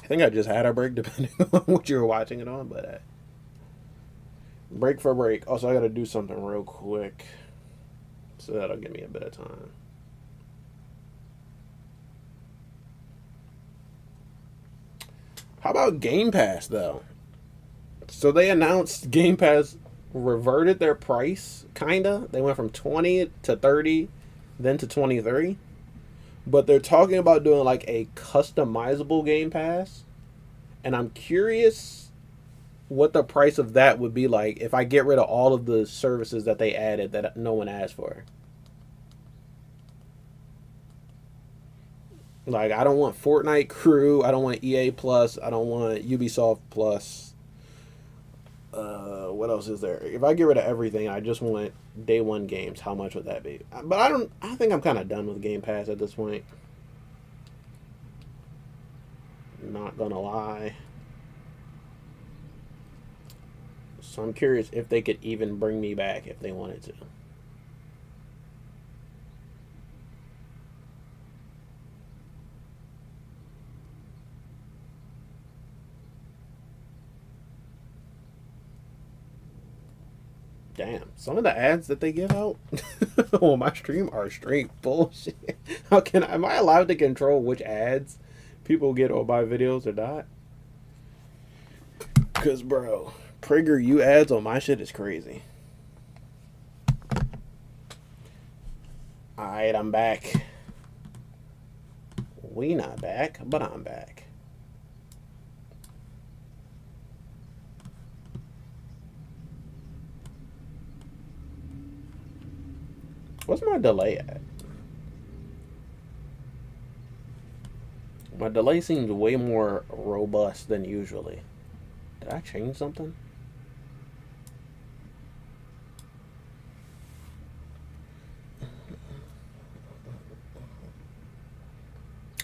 I think I just had a break, depending on what you were watching it on. But break for break. Also, I got to do something real quick, so that'll give me a bit of time. How about Game Pass, though? So they announced Game Pass reverted their price, kinda. They went from 20 to 30, then to 23. But they're talking about doing like a customizable Game Pass. And I'm curious what the price of that would be like if I get rid of all of the services that they added that no one asked for. Like, I don't want Fortnite Crew. I don't want EA Plus. I don't want Ubisoft Plus. What else is there? If I get rid of everything, I just want day one games. How much would that be? But I think I'm kind of done with Game Pass at this point. Not gonna lie. So I'm curious if they could even bring me back if they wanted to. Damn, some of the ads that they give out on my stream are straight bullshit. Am I allowed to control which ads people get on my videos or not? Cause bro, PragerU ads on my shit is crazy. Alright, I'm back. We not back, but I'm back. What's my delay at? My delay seems way more robust than usually. Did I change something?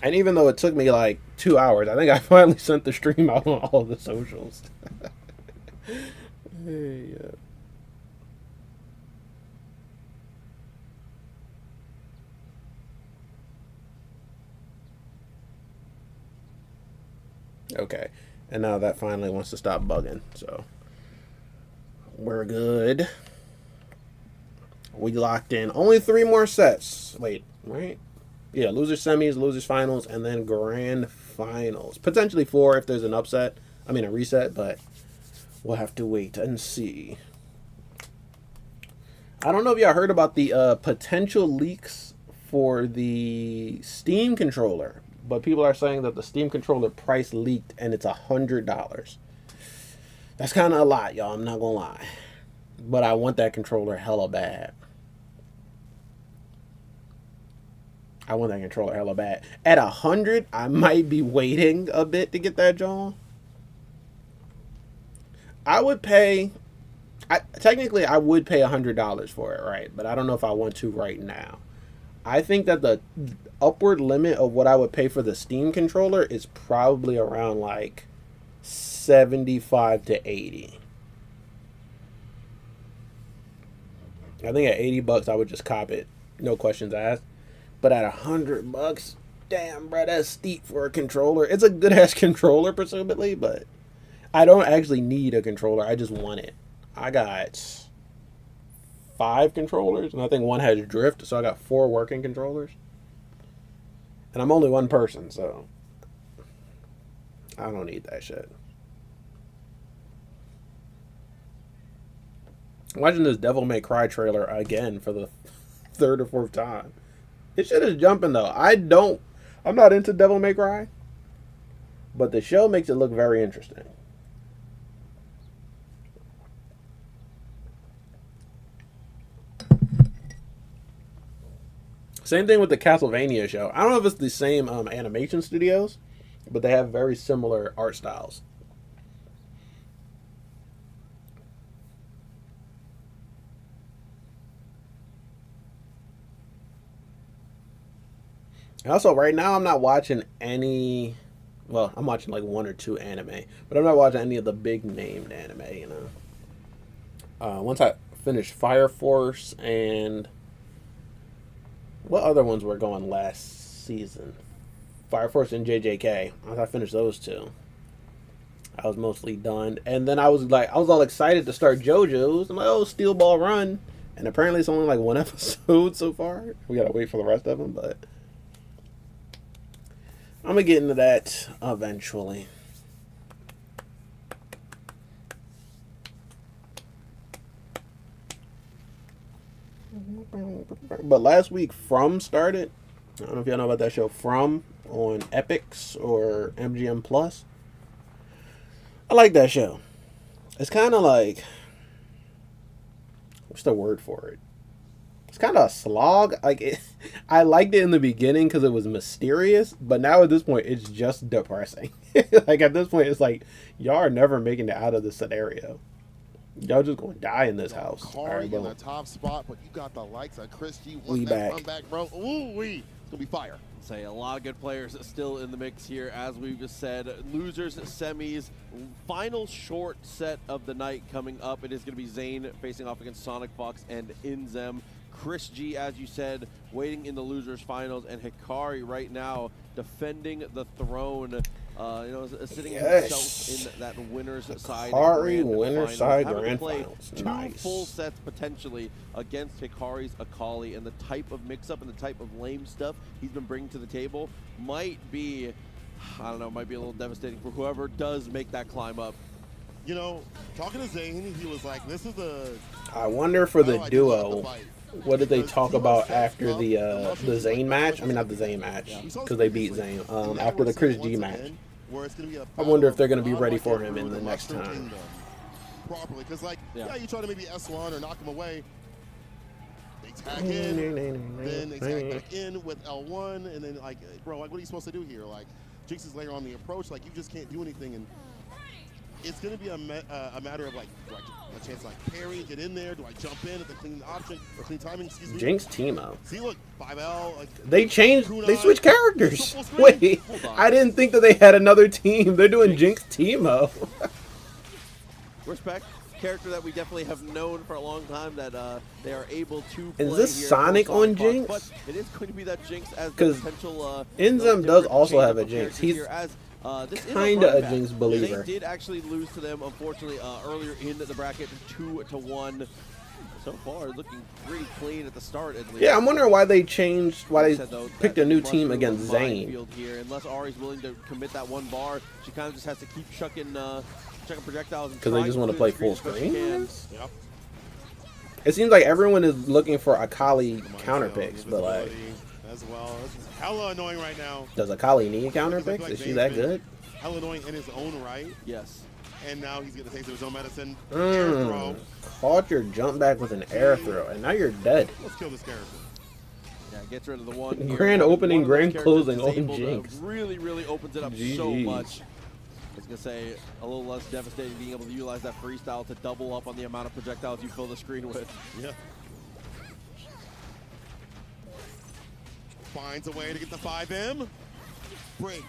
And even though it took me like 2 hours, I think I finally sent the stream out on all the socials. Hey, okay, and now that finally wants to stop bugging, so we're good. We locked in only 3 more sets. Wait, right? Yeah, losers semis, losers finals, and then grand finals. Potentially 4 if there's an upset. I mean a reset, but we'll have to wait and see. I don't know if y'all heard about the potential leaks for the Steam controller. But people are saying that the Steam controller price leaked and it's $100. That's kind of a lot, y'all. I'm not going to lie. But I want that controller hella bad. I want that controller hella bad. At 100, I might be waiting a bit to get that, John. I would pay... technically, I would pay $100 for it, right? But I don't know if I want to right now. I think that the upward limit of what I would pay for the Steam controller is probably around like 75 to 80. I think at $80 I would just cop it, no questions asked. But at $100, damn, bro, that's steep for a controller. It's a good ass controller, presumably, but I don't actually need a controller. I just want it. I got 5 controllers, and I think one has drift, so I got 4 working controllers. And I'm only one person, so I don't need that shit. I'm watching this Devil May Cry trailer again for the 3rd or 4th time. This shit is jumping though. I'm not into Devil May Cry, but the show makes it look very interesting. Same thing with the Castlevania show. I don't know if it's the same animation studios, but they have very similar art styles. And also, right now, I'm not watching any... Well, I'm watching like 1 or 2 anime, but I'm not watching any of the big named anime, you know. Once I finish Fire Force and... What other ones were going last season? Fire Force and JJK. Once I finished those 2, I was mostly done. And then I was all excited to start JoJo's. I'm like, oh, Steel Ball Run. And apparently it's only like 1 episode so far. We gotta wait for the rest of them, but I'm gonna get into that eventually. But last week, From started. I don't know if y'all know about that show, From, on Epix or MGM Plus. I like that show. It's kind of like... What's the word for it? It's kind of a slog. I liked it in the beginning because it was mysterious, but now at this point, it's just depressing. Like, at this point, it's like, y'all are never making it out of this scenario. Y'all just gonna die in this house. Akali in the top spot, but you got the likes of Chris G. We back. Run back, bro. Ooh, it's gonna be fire. Say a lot of good players still in the mix here, as we've just said. Losers, semis, final short set of the night coming up. It is going to be Zane facing off against SonicFox and Inzem. Chris G, as you said, waiting in the losers finals, and Hikari right now defending the throne. Sitting himself in that winner's side. Hikari winner's side grand finals. Two Nice. full sets potentially against Hikari's Akali, and the type of mix-up and the type of lame stuff he's been bringing to the table might be, I don't know, might be a little devastating for whoever does make that climb up. You know, talking to Zane, he was like, this is a... I wonder for the duo, what did they talk about after the Zane match? I mean, not the Zane match, because they beat Zane. After the Chris G match. I wonder if they're going to be ready for him in the next time. Properly, because you try to maybe S1 or knock him away. They tag in, then they tag back in with L1, and then bro, what are you supposed to do here? Jinx is later on the approach, you just can't do anything, and it's going to be a matter of do I a chance to parry, get in there? Do I jump in at the clean option or clean timing? Excuse me. Jinx Teemo. See, look, 5L. They changed. They switched characters. Wait, I didn't think that they had another team. They're doing Jinx Teemo. Respect. Character that we definitely have known for a long time that they are able to play. Is this Sonic on Jinx? But it is going to be that Jinx as the potential. Inzem does also have a Jinx. He's kind of a Jinx believer. They did actually lose to them, unfortunately, earlier in the bracket, 2-1. So far, looking pretty clean at the start, at least. Yeah, I'm wondering why they changed, why they picked a new team against Zane. Here. Unless Ari's willing to commit that one bar, she kind of just has to keep chucking projectiles. Because they just want to play full screen? Yep. It seems like everyone is looking for Akali counter picks, but as well. This is hella annoying right now. Does Akali need counter picks? Is she that good? Hella annoying in his own right. Yes. And now he's going to take his own medicine. Air throw. Caught your jump back with an air throw, and now you're dead. Let's kill this character. Yeah, gets rid of the one here. Grand opening, grand closing on Jinx. Really opens it up so much. I was going to say, a little less devastating being able to utilize that freestyle to double up on the amount of projectiles you fill the screen with. Yeah. Finds a way to get the 5M. Break.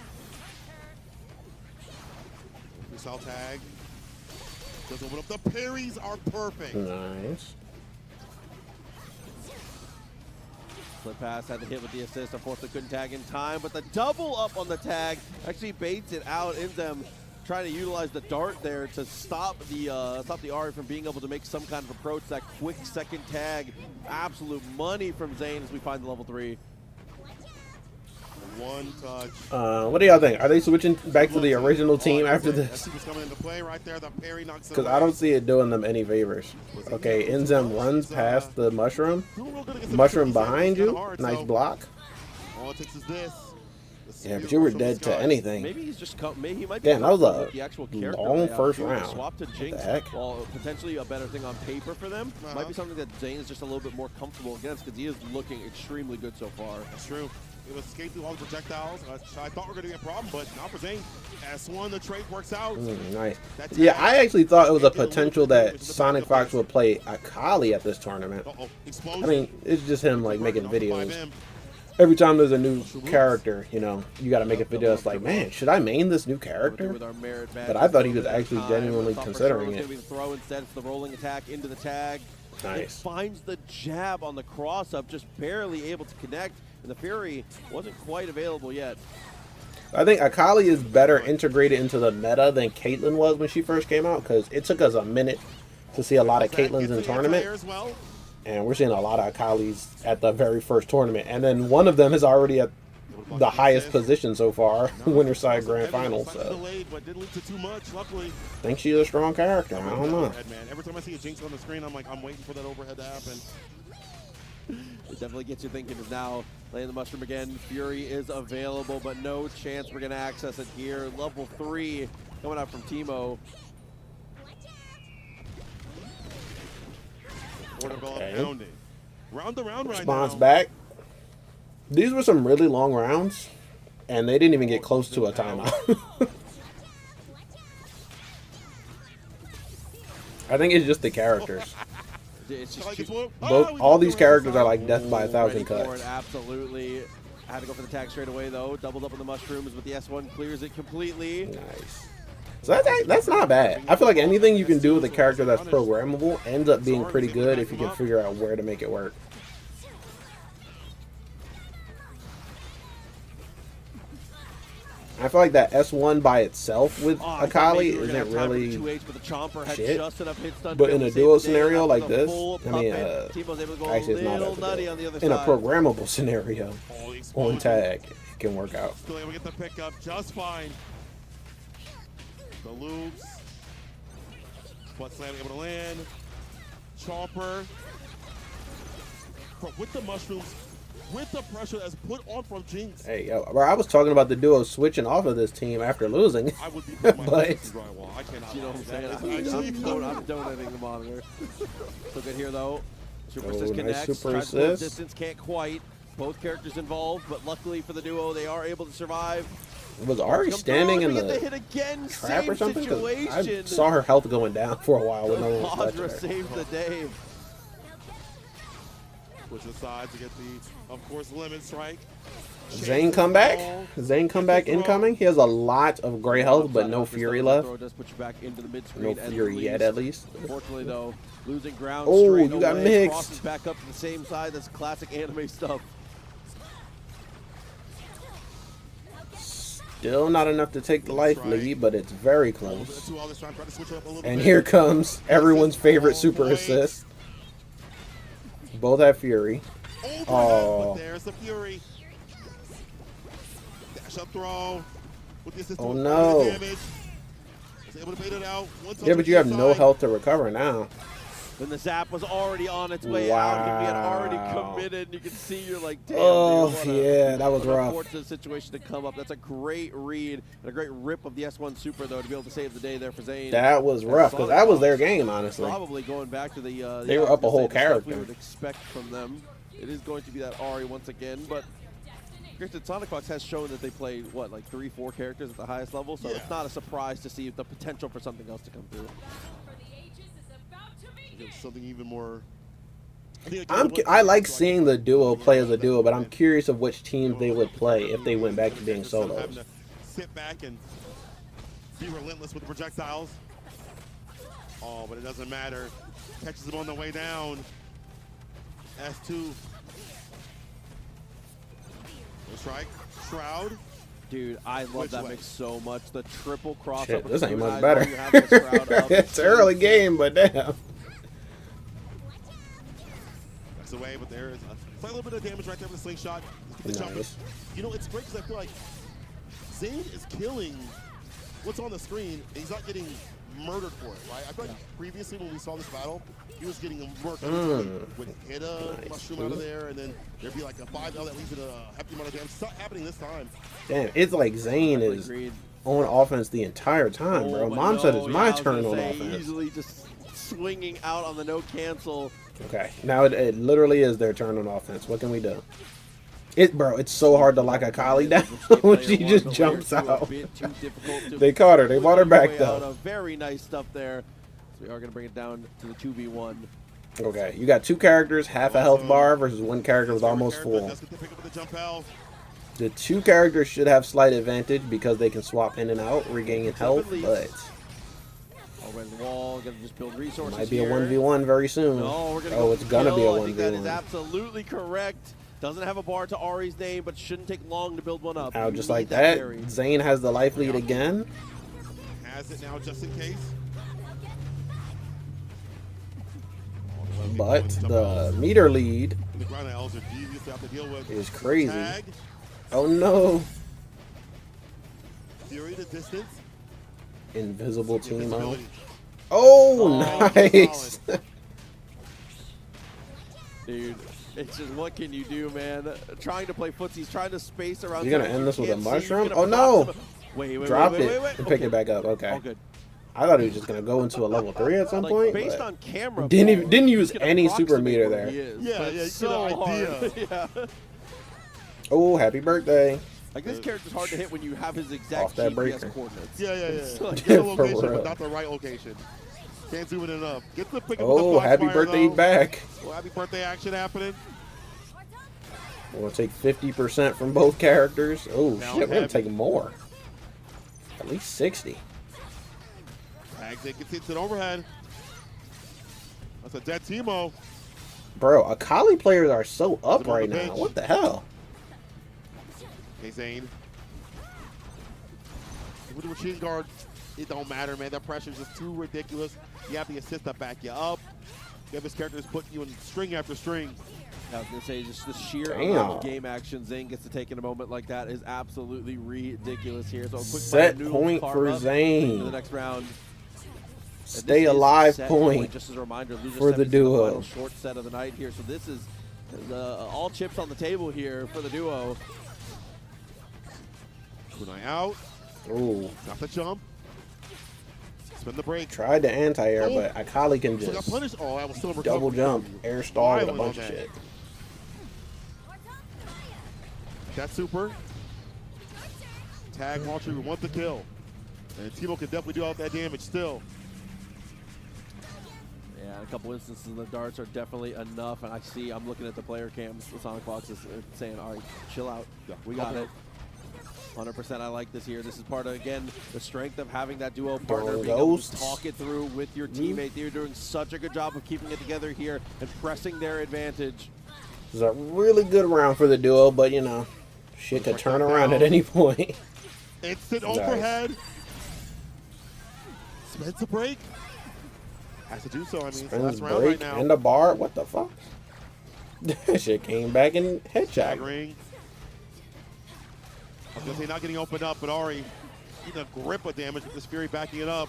Freestyle tag. Does open up. The parries are perfect. Nice. Flip pass had to hit with the assist. Unfortunately, couldn't tag in time, but the double up on the tag actually baits it out. Inzem trying to utilize the dart there to stop the Ari from being able to make some kind of approach. That quick second tag, absolute money from Zane as we find the level 3. One touch. What do y'all think? Are they switching back to the original team after this? Because I don't see it doing them any favors. Okay, Inzem runs past the mushroom. Mushroom behind you. Nice block. All it takes is this. Yeah, but you were dead to anything. Maybe he's just maybe he might be. Damn, that was the actual long first round. Swap to Jinx, what the heck? well, potentially a better thing on paper for them. Might be something that Zane is just a little bit more comfortable against because he is looking extremely good so far. That's true. It was escape through all the projectiles. I thought we were going to be a problem, but not for Zane. S1, the trade works out. Nice. Yeah, I actually thought it was a potential that SonicFox would play Akali at this tournament. I mean, it's just him like making videos. Every time there's a new character, you know, you got to make a video that's like, man, should I main this new character? But I thought he was actually genuinely considering it. Throw instead for the rolling attack into the tag. Nice. It finds the jab on the cross up, just barely able to connect, and the Fury wasn't quite available yet. I think Akali is better integrated into the meta than Caitlyn was when she first came out, because it took us a minute to see a lot of Caitlyn's in tournament. And we're seeing a lot of Akali's at the very first tournament. And then one of them is already at the highest position so far, winner side grand final. So I think she's a strong character. I don't know. Every time I see a Jinx on the screen, I'm like, I'm waiting for that overhead to happen. It definitely gets you thinking of now laying the mushroom again. Fury is available, but no chance we're going to access it here. Level 3 coming out from Teemo. Okay. Round to round Response back. These were some really long rounds, and they didn't even get close to a timeout. I think it's just the characters. It's just all these characters are like death by 1,000 cuts. Absolutely. I had to go for the tag straight away, though. Doubled up on the mushrooms, but the S1 clears it completely. Nice. So that's not bad. I feel like anything you can do with a character that's programmable ends up being pretty good if you can figure out where to make it work. I feel like that S1 by itself with Akali isn't really shit. But in a duo scenario like this, I mean, actually it's not that in a programmable scenario on tag, it can work out. Still able to get the pickup just fine. The loops. Butt slam able to land. Chomper. But with the mushrooms, with the pressure that's put on from Jinx. Hey, yo, bro, I was talking about the duo switching off of this team after losing. I would be but I cannot. You know what I'm saying? I'm donating the monitor. So good here, though. Super assist connects. Nice super assist. Distance can't quite. Both characters involved, but luckily for the duo, they are able to survive. Was Ari standing in the hit again. trap or something? Situation. I saw her health going down for a while when no one was touching her. Saved the day. Push aside to get the, of course, limit strike. Zane comeback. Zane comeback incoming. He has a lot of gray health, but no Fury left. No Fury yet, at least. Unfortunately, though, losing ground. Oh, you got mixed. Back up to the same side. That's classic anime stuff. Still not enough to take the life lead, but it's very close. And here comes everyone's favorite super assist. Both have Fury. Oh. There's the Fury. Dash up throw. Oh no. Yeah, but you have no health to recover now. When the zap was already on its way out, we had already committed, and you can see you're like, damn, oh, dude, yeah, that was rough. Unfortunate situation to come up. That's a great read and a great rip of the S1 Super, though, to be able to save the day there for Zane. That was rough, because that was their game, honestly. Probably going back to the they were up a whole character. We would expect from them. It is going to be that Ari once again, but granted, SonicFox has shown that they play, what, like 3-4 characters at the highest level, so it's not a surprise to see the potential for something else to come through. Something even more. I like seeing the duo play as a duo, but I'm curious of which teams they would play if they went back to being solos. Sit back and be relentless with the projectiles. Oh, but it doesn't matter. Catches him on the way down. S2. No strike. Shroud. Dude, I love that mix so much. The triple cross Shit, up. this ain't much better. It's early game, but damn. That's away, but there is a little bit of damage right there with the slingshot. The jump. You know, it's great because I feel like Zane is killing what's on the screen, and he's not getting murdered for it, right? I feel like previously when we saw this battle, he was getting murked. Would hit a mushroom out of there, and then there'd be like a 5L that leaves it a hefty amount of damage. It's not happening this time. Damn, it's like Zane is on offense the entire time, bro. Mom said it's my turn on offense. Easily just swinging out on the no cancel. Okay, now it literally is their turn on offense. What can we do? Bro, it's so hard to lock Akali down when she just jumps out. They caught her. They brought her back, though. Very nice stuff there. So we are going to bring it down to the 2v1. Okay, you got 2 characters, half a health bar, versus 1 character with almost full. The 2 characters should have slight advantage because they can swap in and out, regaining health, but the wall, gonna just build resources. Might be a 1v1 very soon. No, it's gonna be a 1v1. I think that is absolutely correct. Doesn't have a bar to Ari's name, but shouldn't take long to build one up. Now, just like that, Zane has the life lead again. Has it now, just in case. But the meter lead is crazy. Oh no! Fury to distance. Invisible Teemo. Oh, nice! Dude, it's just what can you do, man? Trying to play footsies, trying to space around. You're gonna end this with a mushroom? Oh no! Wait, dropped it and picked it back up. Okay. All good. I thought he was just gonna go into a level 3 at some point. Based on camera, didn't use any super meter there. Yeah, so hard. Yeah. Oh, happy birthday! Like this character's hard to hit when you have his exact Off that GPS breaker. coordinates. Yeah. Like, Get the location, but not the right location. Can't zoom it enough. Get the pick up Oh, the happy birthday though. back! Well, happy birthday action happening. We're gonna take 50% from both characters. Oh shit, we're gonna take more. At least 60. Tags gets an overhead. That's a dead Teemo. Bro, Akali players are so up right now. What the hell? Hey, Zane. With the machine guard, it don't matter, man. That pressure is just too ridiculous. You have the assist to back you up. You have this character that's putting you in string after string. I was going to say, just the sheer amount of game action Zane gets to take in a moment like that is absolutely ridiculous here. So a quick set point for Zane. To the next round. Stay alive point just as a reminder, for the duo. Final short set of the night here. So this is all chips on the table here for the duo. Kunai out. Ooh. Got the jump. Spin the break. Tried the anti-air, but Akali can just got punished. Oh, I was still double jump, air stall with a bunch of shit. That's super. Tag launcher, we want the kill. And Teemo can definitely do all that damage still. Yeah, a couple instances the darts are definitely enough. And I'm looking at the player cams. The SonicFox is saying, all right, chill out. We got it. 100% I like this here. This is part of, again, the strength of having that duo partner, being able to talk it through with your teammate. They're doing such a good job of keeping it together here and pressing their advantage. This is a really good round for the duo, but, you know, shit could turn around at any point. Instant overhead. Spins a break. Has to do so. I mean, it's the last round right now. And the bar. What the fuck? That shit came back and headshot. Ring. I was going to say not getting opened up, but Ari getting a grip of damage with this Fury backing it up.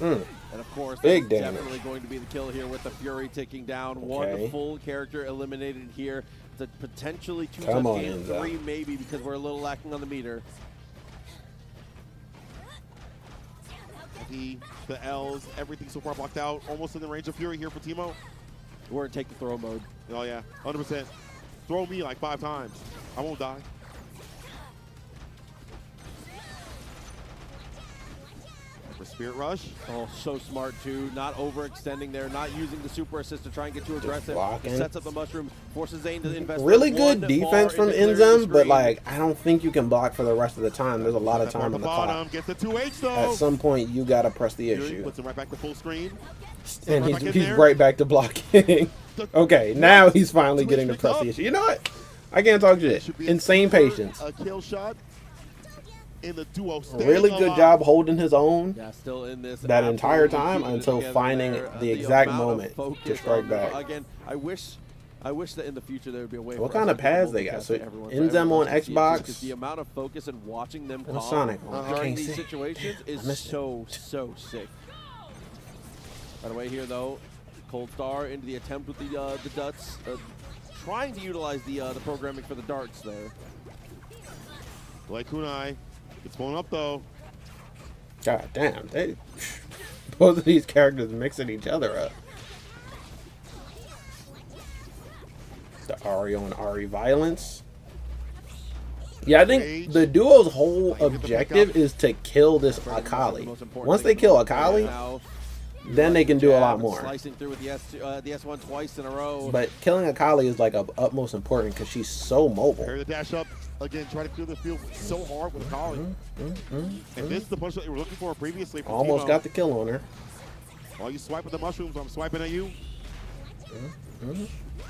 And of course, big that's damage. Definitely going to be the kill here with the Fury ticking down. One full character eliminated here. It's a potentially two-touch game, 3 maybe, because we're a little lacking on the meter. The L's, everything so far blocked out. Almost in the range of Fury here for Teemo. We're in take the throw mode. Oh yeah, 100%. Throw me like 5 times. I won't die. For Spirit Rush. Oh, so smart too. Not overextending there. Not using the super assist to try and get too aggressive. Sets up the mushroom. Forces Zane to invest. Really good defense from Inzem, but like I don't think you can block for the rest of the time. There's a lot of time on the clock. Gets the 2H though. At some point, you gotta press the issue. Puts him right back to full screen. And he's right back to blocking. Okay, now he's finally getting to press the issue. You know what? I can't talk shit. Insane patience. A kill shot. in the duo. Really good job holding his own still in this that entire time until finding the exact moment to strike back. Again, I wish that in the future there would be a way. What kind of pads they got? So Inzem on Xbox. The amount of focus and watching them Sonic during these situations is so sick. By the way, here though, Cold Star into the attempt with the Duts, trying to utilize the programming for the darts there. Blake Kunai, it's blown up though. God damn, both of these characters mixing each other up. The Ari on Ari violence. Yeah, I think the duo's whole objective is to kill this Akali. Once they kill Akali, then they can do a lot more. Slicing through with the S1 twice in a row. But killing Akali is like utmost important because she's so mobile. Carry the dash up again, try to clear the field so hard with Akali. And this is the punch that you were looking for previously. Almost got the kill on her. While you swipe with the mushrooms, I'm swiping at you.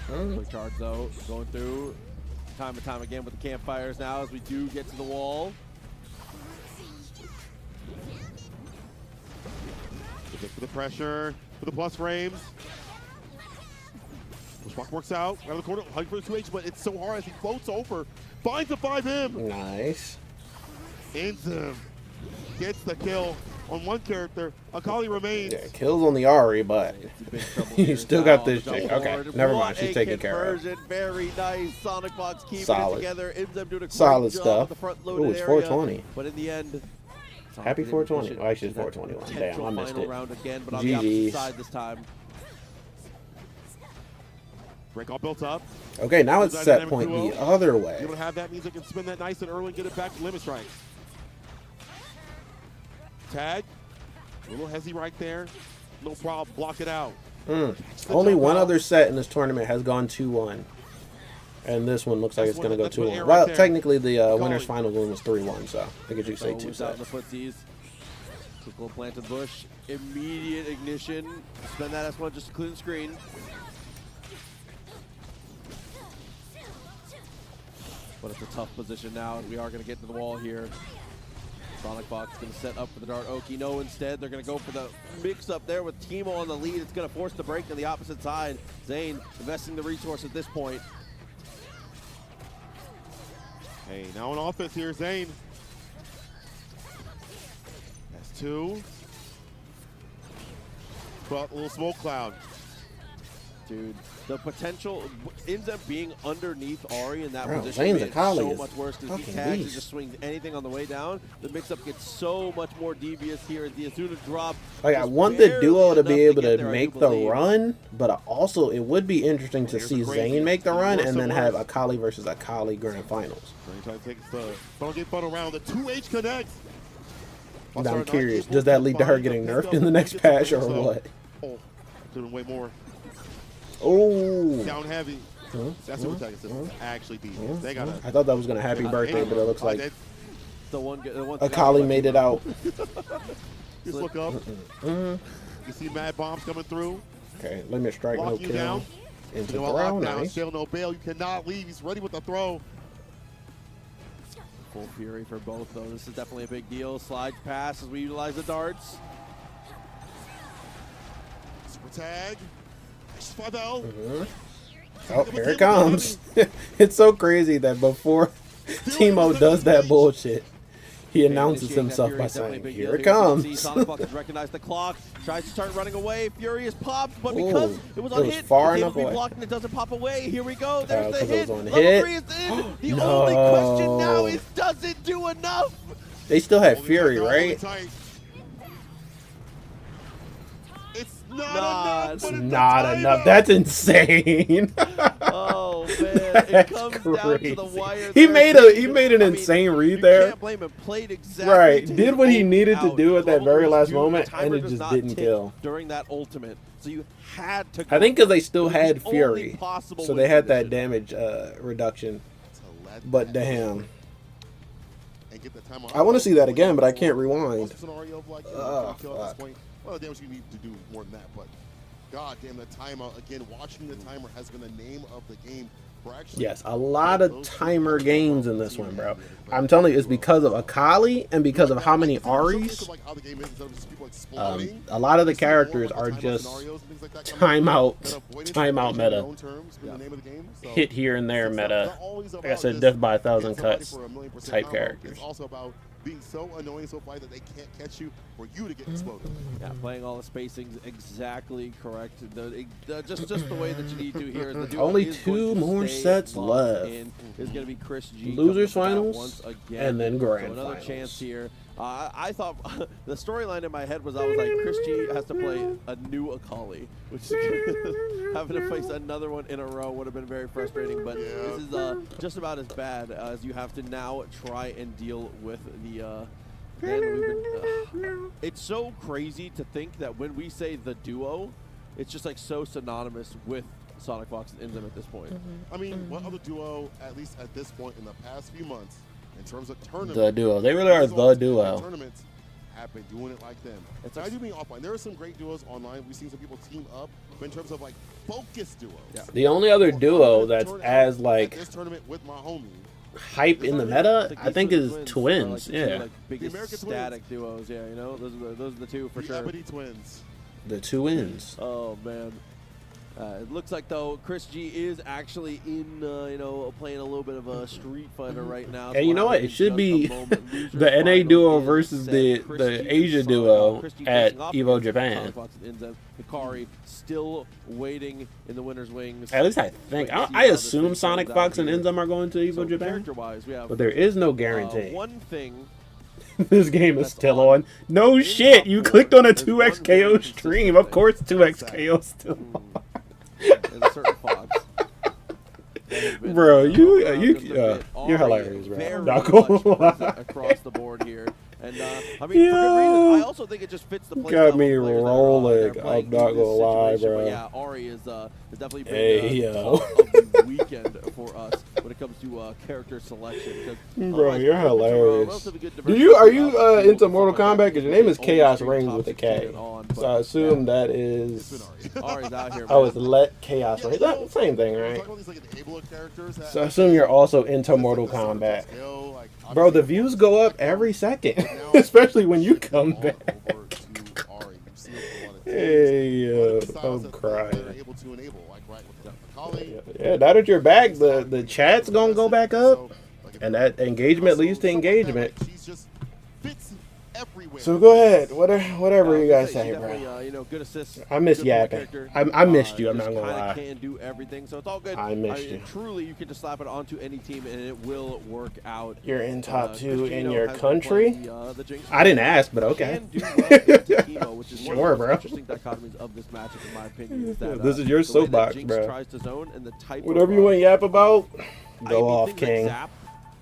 Quick charge though, going through time and time again with the campfires now as we do get to the wall. For the pressure, for the plus frames. Pushwalk works out, out of the corner, hugging for the 2H, but it's so hard as he floats over. Finds a 5M. Nice. Inzem gets the kill on one character. Akali remains. Yeah, kills on the Ari, but you still got this chick. Okay, never mind. She's taken care of. Very nice. SonicFox keeping Solid. it together. Inzem doing a great Solid job stuff. with the front Ooh, loaded it's area, 420. But in the end, Happy 420. Oh, actually, it's 421. Damn, I missed it. Round again, but on the opposite side this time. Break all built up. Okay, now it's set point the other way. Able to have that means I can spin that nice and early and get it back to limit strike. Tag. A little hezzy right there. No problem. Block it out. Only one other set in this tournament has gone 2-1. And this one looks like it's going to go 2-1. Well, technically the winners finals one was 3-1, so I guess you say 2 sets. The footsies. Quick little planted bush. Immediate ignition. Spend that S1 just to clear the screen. But it's a tough position now, and we are going to get to the wall here. SonicFox going to set up for the dart. Okino instead. They're going to go for the mix up there with Timo on the lead. It's going to force the break to the opposite side. Zane investing the resource at this point. Hey, now on offense here, Zane. That's 2. But a little smoke cloud. Dude, the potential ends up being underneath Ari in that position. Zane's Akali so much worse because he tags and just swings anything on the way down. The mix-up gets so much more devious here as the Asuna drop. Like, I want the duo to be able to make the run, but also it would be interesting to see Zane make the run and then have Akali versus Akali Grand Finals. Trying to take the funnel get fun around. The 2H connects. Now I'm curious, does that lead to her getting nerfed in the next patch or what? Oh, doing way more. Oh. Down heavy. That's what we're talking actually deep. They got I thought that was going to happy birthday, but it looks like the one Akali made it out. Just look up. You see mad bombs coming through. Okay, limit strike, no kill. Down. Into throw, nice. Shell, no bail. You cannot leave. He's ready with the throw. Full fury for both, though. This is definitely a big deal. Slides pass as we utilize the darts. Super tag. 5L. Oh, here it comes. It's so crazy that before Timo does that bullshit, he announces himself by saying, "Here it comes." SonicFox has recognized the clock, tries to start running away. Furious pops, but because it was on hit, far it's enough able to be away. blocked and it doesn't pop away. Here we go. There's the hit. Level 3 is in. The only question now is, does it do enough? They still had Fury, right? Not enough. That's insane. Oh man, it comes down to the wire. He made an insane read there. Can't blame him. Played exactly right. Did what he needed to do at that very last moment, and it just didn't kill. During that ultimate, so you had to. I think because they still had Fury, so they had that damage reduction. But damn. I want to see that again, but I can't rewind. Well, the damage you need to do more than that, but God damn, the timeout. Again, watching the timer has been the name of the game. Yes, a lot of timer games in this one, bro. I'm telling you, it's because of Akali and because of how many Aries. A lot of the characters are just timeout meta. Hit here and there meta. Like I said, death by 1,000 cuts type characters. Being so annoying so far that they can't catch you for you to get exploded. Yeah, playing all the spacings exactly correct. Just the way that you need to here. Is the only 2 more sets left. Is going to be Chris G. Losers finals and then grand so another finals. Chance here. I thought the storyline in my head was I was like, Chris G has to play a new Akali, which having to face another one in a row would have been very frustrating. But this is just about as bad as you have to now try and deal with the. It's so crazy to think that when we say the duo, it's just like so synonymous with SonicFox and Inzem at this point. I mean, what other duo, at least at this point in the past few months, in terms of tournaments, the duo. They really are the duo. Tournaments have been doing it like them. I do mean offline. There are some great duos online. We've seen some people team up, but in terms of like focus duos, the only other duo that's as like this tournament with my homie hype in the meta, I think, is Twins. Like the biggest static duos. Yeah, you know, those are the two for sure. Ebony Twins. The Twins. Oh man. It looks like though Chris G is actually in, playing a little bit of a street fighter right now. And you know what? It should be the NA duo versus the Asia duo at Evo Japan. Akali still waiting in the winner's wings. At least I think. I assume SonicFox and Inzem are going to Evo Japan. But there is no guarantee. One thing. This game is still on. No shit! You clicked on a 2x KO stream. Of course 2x KO still on. There's a certain Fox. Bro, you're hilarious, bro. Not gonna across the board here. And I mean, for good reason. I also think it just fits the play. Got me rolling. I'm not gonna lie, bro. But yeah, Ari is definitely been of the weekend for us when it comes to character selection. Bro, you're hilarious. Are you into Mortal Kombat? Because your name is Chaos Reigns with a K. So I assume that is. Ari's out here. Oh, it's Let Chaos Reigns. That's the same thing, right? So I assume you're also into Mortal Kombat. Bro, the views go up every second, especially when you come back. Hey, I'm crying. Yeah, now that you're back, the chat's gonna go back up, and that engagement leads to engagement. So go ahead, whatever you guys say, bro. Good assist. I miss yapping. I missed you. I'm not gonna lie. Can do everything, so it's all good. I missed you. Truly, you can just slap it onto any team, and it will work out. You're in top 2 in your country. I didn't ask, but okay. Sure, bro. Interesting dichotomies of this matchup, in my opinion, is that, this is your soapbox, bro. Tries to zone and the type whatever you want to yap about, go off, King.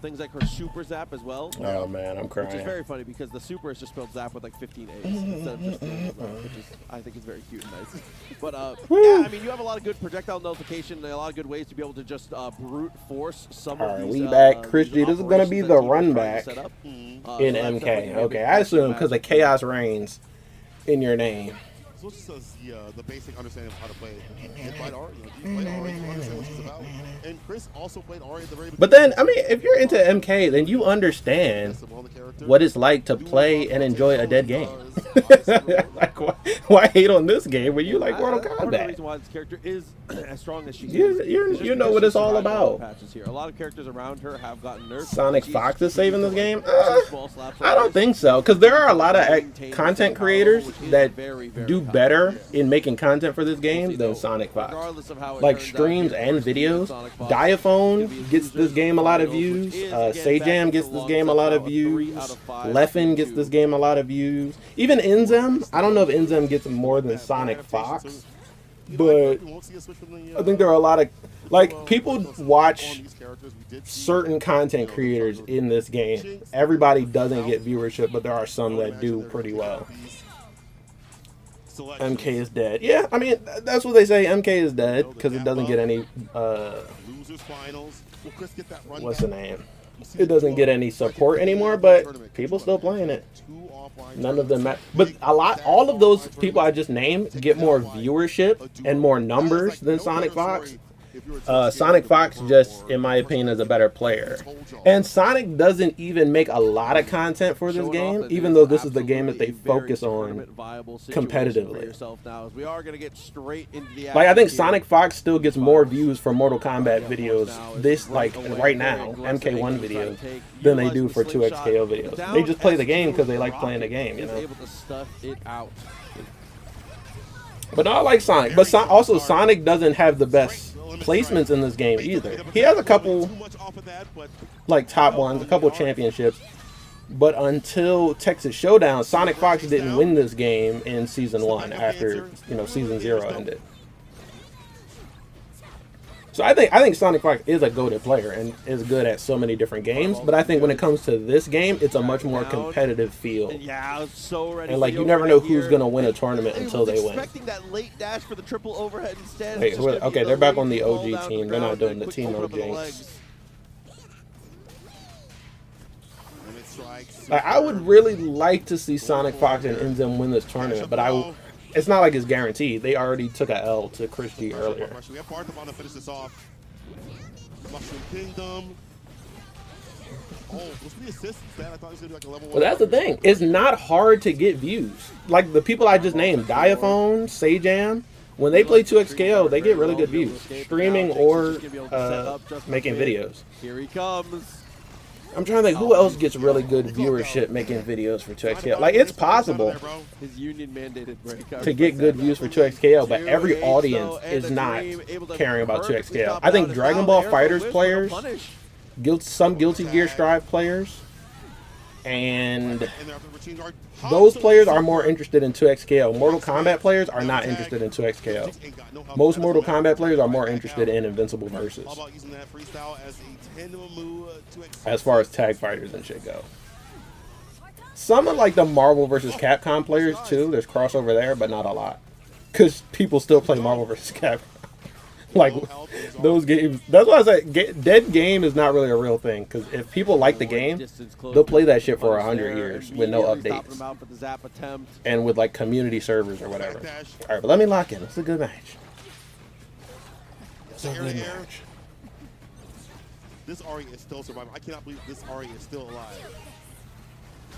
Things like her super zap as well. Oh man, I'm crying. Which is very funny because the super is just spelled zap with like 15 A's instead of just which is, I think is very cute and nice. But yeah, I mean, you have a lot of good projectile nullification and a lot of good ways to be able to just brute force some of these. We back, Chris G. This is gonna be the run back in MK. Okay, I assume because of Chaos Reigns in your name. So it's just the basic understanding of how to play. And played Ari, you played Ari, you understand what she's about. And Chris also played Ari at the very beginning. But then, I mean, if you're into MK, then you understand what it's like to play and enjoy a dead game. Like, why hate on this game when you like Mortal Kombat? The reason why this character is as strong as she is. You know what it's all about. A lot of characters around her have gotten nerfed. SonicFox is saving this game? I don't think so, because there are a lot of content creators that do better in making content for this game than SonicFox. Like streams and videos. Diaphone gets this game a lot of views. Sajam gets this game a lot of views. Leffen gets this game a lot of views. Even Inzem. I don't know if Inzem gets more than SonicFox, but I think there are a lot of people watch certain content creators in this game. Everybody doesn't get viewership, but there are some that do pretty well. MK is dead. Yeah, I mean, that's what they say. MK is dead because it doesn't get any, what's the name? it doesn't get any support anymore, but people still playing it. None of them, but all of those people I just named get more viewership and more numbers than SonicFox. SonicFox just, in my opinion, is a better player. And Sonic doesn't even make a lot of content for this game, even though this is the game that they focus on competitively. Like, I think SonicFox still gets more views for Mortal Kombat videos right now, MK1 videos, than they do for 2XKO videos. They just play the game because they like playing the game, you know? But no, I like Sonic. But also, Sonic doesn't have the best placements in this game either. He has a couple, like, top ones, a couple championships. But until Texas Showdown, SonicFox didn't win this game in Season 1 after, Season 0 ended. So I think SonicFox is a goated player and is good at so many different games. But I think when it comes to this game, it's a much more competitive feel. And like, you never know who's gonna win a tournament until they win. Wait, okay, they're back on the OG team. They're not doing the Team OG. I would really like to see SonicFox and Inzem win this tournament, but it's not like it's guaranteed. They already took a L to Chris G earlier. We have Barth to finish this off. Mushroom Kingdom. Oh, was the assist that? I thought he was going to do like a level 1. Well, that's the thing. It's not hard to get views. Like the people I just named, Diaphone, Sajam, when they play 2XKO, they get really good views, streaming or making videos. Here he comes. I'm trying to think who else gets really good viewership making videos for 2XKO. Like, it's possible to get good views for 2XKO, but every audience is not caring about 2XKO. I think Dragon Ball FighterZ players, some Guilty Gear Strive players, and those players are more interested in 2XKO. Mortal Kombat players are not interested in 2XKO. Most Mortal Kombat players are more interested in Invincible Versus, as far as tag fighters and shit go. Some of like the Marvel vs. Capcom players too, there's crossover there, but not a lot. Because people still play Marvel vs. Capcom. Like, those games, that's why I say dead game is not really a real thing. Because if people like the game, they'll play that shit for 100 years with no updates. And with like community servers or whatever. Alright, but let me lock in. It's a good match. It's a good match. This Ari is still surviving. I cannot believe this Ari is still alive.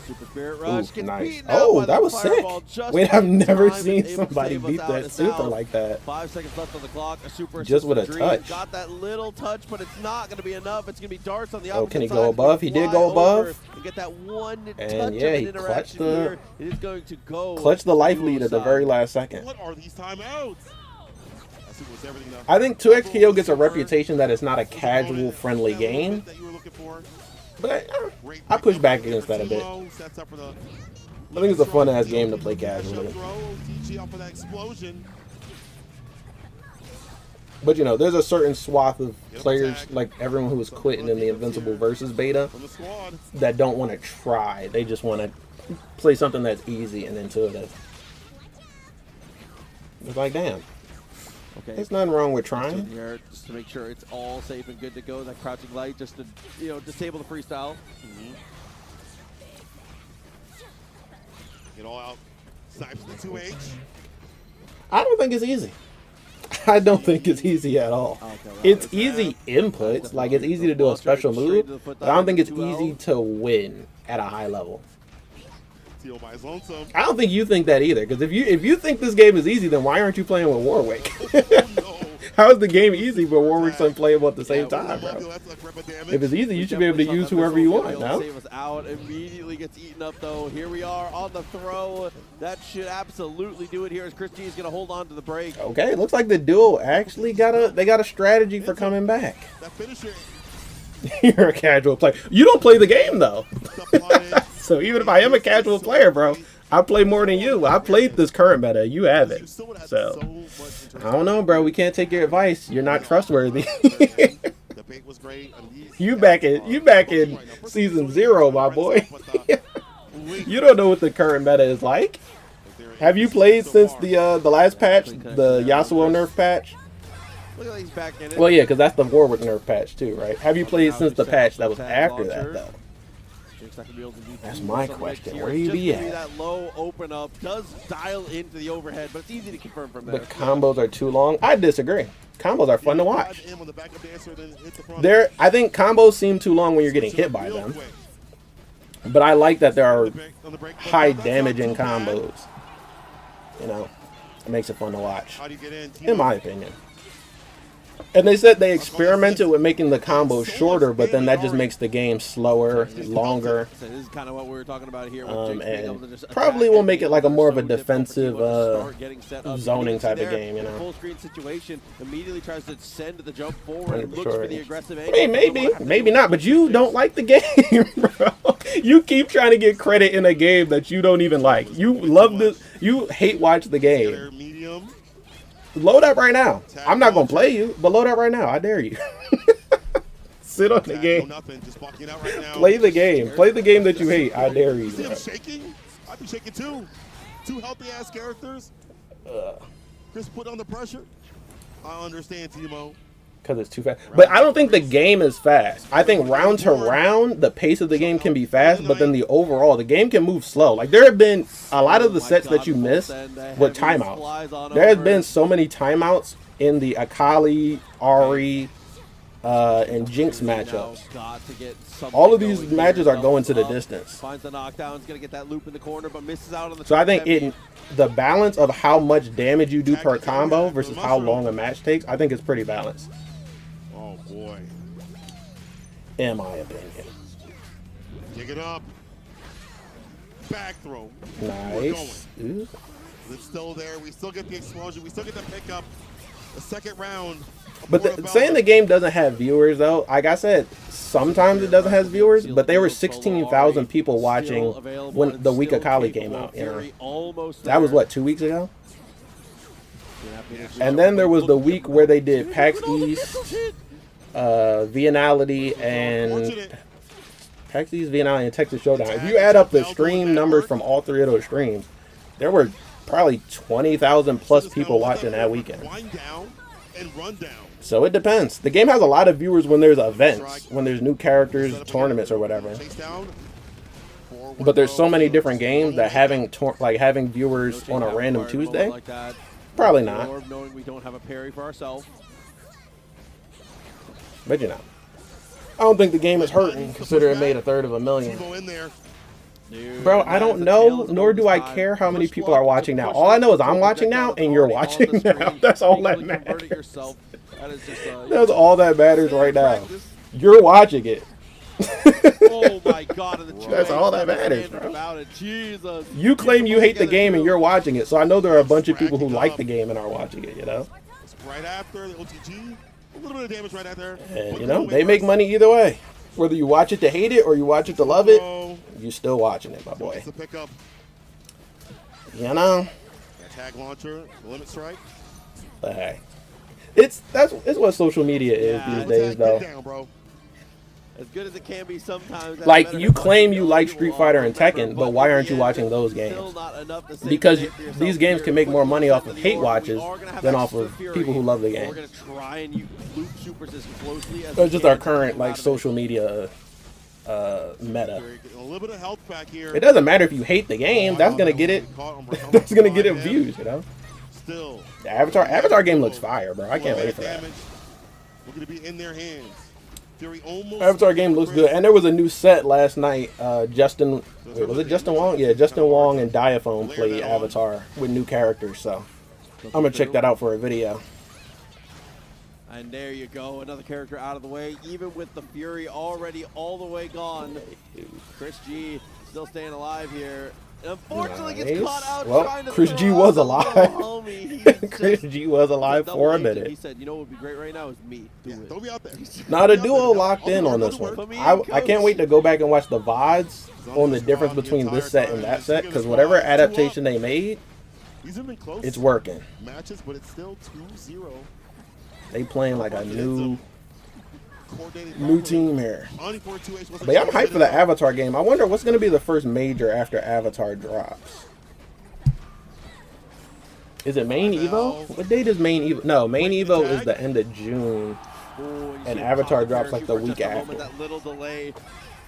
Super Spirit Rush gets beaten oh, out that was sick. Wait, I've never seen able somebody beat that super like that. 5 seconds left on the clock. A super just with a touch. Got that little touch, but it's not going to be enough. It's going to be darts on the opposite side. Can he go above? He did go above. And get that one and touch yeah, he clutched the it is going to go. Clutched the life lead at the very last second. What are these timeouts? I think 2XKO gets a reputation that it's not a casual, friendly game. But I push back against that a bit. I think it's a fun-ass game to play casually. But, there's a certain swath of players, like everyone who was quitting in the Invincible Versus beta, that don't want to try. They just want to play something that's easy and intuitive. It's like, damn. Okay. There's nothing wrong with trying. Here just to make sure it's all safe and good to go. That crouching light just to disable the freestyle. Get all out. Snipes the 2H. I don't think it's easy. I don't think it's easy at all. Okay, it's easy inputs, like it's easy to do a special move, but I don't think it's easy to win at a high level. I don't think you think that either, because if you think this game is easy, then why aren't you playing with Warwick? How is the game easy but Warwick's unplayable at the same time, bro? If it's easy, you should be able to use whoever you want, no? Save us out. Immediately gets eaten up, though. Here we are on the throw. That should absolutely do it here as Chris G is going to hold on to the break. Okay, it looks like the duo actually got a strategy for coming back. You're a casual player. You don't play the game, though. So even if I am a casual player, bro, I play more than you. I played this current meta. You haven't. So, I don't know, bro. We can't take your advice. You're not trustworthy. You back in season 0, my boy. You don't know what the current meta is like. Have you played since the last patch, the Yasuo nerf patch? Look at he's back in it. Well, yeah, because that's the Warwick nerf patch too, right? Have you played since the patch that was after that, though? That's my question. Where you be at? That low open up does dial into the overhead, but it's easy to confirm from there. The combos are too long. I disagree. Combos are fun to watch. I think combos seem too long when you're getting hit by them. But I like that there are high damaging combos. You know, it makes it fun to watch, in my opinion. And they said they experimented with making the combos shorter, but then that just makes the game slower, longer. So this is kind of what we were talking about here. And probably will make it like a more of a defensive zoning type of game, you know. Full screen situation immediately tries to send the jump forward and looks for the aggressive angle. I mean, maybe not, but you don't like the game, bro. You keep trying to get credit in a game that you don't even like. You love this. You hate watch the game. Load up right now. I'm not going to play you, but load up right now. I dare you. Sit on the game. Play the game. Play the game that you hate. I dare you. I'm shaking. I'd be shaking too. Two healthy-ass characters. Chris put on the pressure. I understand, Timo. Because it's too fast. But I don't think the game is fast. I think round to round, the pace of the game can be fast, but then the overall, the game can move slow. Like, there have been a lot of the sets that you miss with timeouts. There has been so many timeouts in the Akali, Ari, and Jinx matchups. All of these matches are going to the distance. Finds the knockdown, is going to get that loop in the corner, but misses out on the. So I think the balance of how much damage you do per combo versus how long a match takes, I think is pretty balanced. Oh boy. In my opinion. Pick it up. Back throw. Nice. Ooh. It's still there. We still get the explosion. We still get the pickup. The second round. But saying the game doesn't have viewers, though, like I said, sometimes it doesn't have viewers, but there were 16,000 people watching when the week Akali came out. You know, that was what, 2 weeks ago. And then there was the week where they did PAX East, Vianality, and PAX East, Vianality, and Texas Showdown. If you add up the stream numbers from all three of those streams, there were probably 20,000 plus people watching that weekend. So it depends. The game has a lot of viewers when there's events, when there's new characters, tournaments, or whatever. But there's so many different games that having viewers on a random Tuesday, probably not. But you know, I don't think the game is hurting, considering it made $1/3 million. Bro, I don't know, nor do I care how many people are watching now. All I know is I'm watching now, and you're watching now. That's all that matters. That's all that matters right now. You're watching it. Oh my God! That's all that matters, bro. You claim you hate the game, and you're watching it, so I know there are a bunch of people who like the game and are watching it, you know? Right after the OTG, a little bit of damage right after. And, you know, they make money either way. Whether you watch it to hate it or you watch it to love it, you're still watching it, my boy. You know? Tag launcher, limit strike. But hey, it's what social media is these days, though. As good as it can be sometimes. Like, you claim you like Street Fighter and Tekken, but why aren't you watching those games? Because these games can make more money off of hate watches than off of people who love the game. It's just our current, like, social media meta. It doesn't matter if you hate the game. That's gonna get it. That's gonna get it views, you know. The Avatar game looks fire, bro. I can't wait for that. Looking to be in their hands. Avatar game looks good, and there was a new set last night. Was it Justin Wong? Yeah, Justin Wong and Diaphone played Avatar with new characters, so I'm gonna check that out for a video. And there you go, another character out of the way, even with the Fury already all the way gone. Chris G still staying alive here. And unfortunately gets caught out trying to Chris G was alive. Chris G was alive for a minute. He said, you know what would be great right now is me. Don't be out there. Now the duo locked in on this one. I can't wait to go back and watch the VODs on the difference between this set and that set, because whatever adaptation they made, it's working. Matches, but it's still 2-0. They playing like a new team here. But yeah, I'm hyped for the Avatar game. I wonder what's going to be the first major after Avatar drops. Is it main Evo? What date is main Evo? No, main Evo is the end of June. And Avatar drops like the week after. That little delay,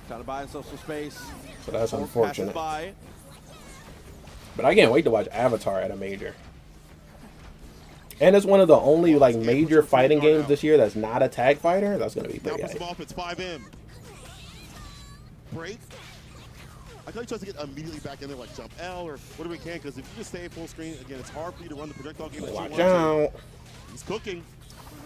trying to buy himself some space. So that's unfortunate. But I can't wait to watch Avatar at a major. And it's one of the only like major fighting games this year that's not a tag fighter. That's gonna be pretty good. It's 5M. Break. Akali tries to get immediately back in there like jump L or whatever we can, because if you just stay full screen, again, it's hard for you to run the projectile game that you want to. Watch out. He's cooking.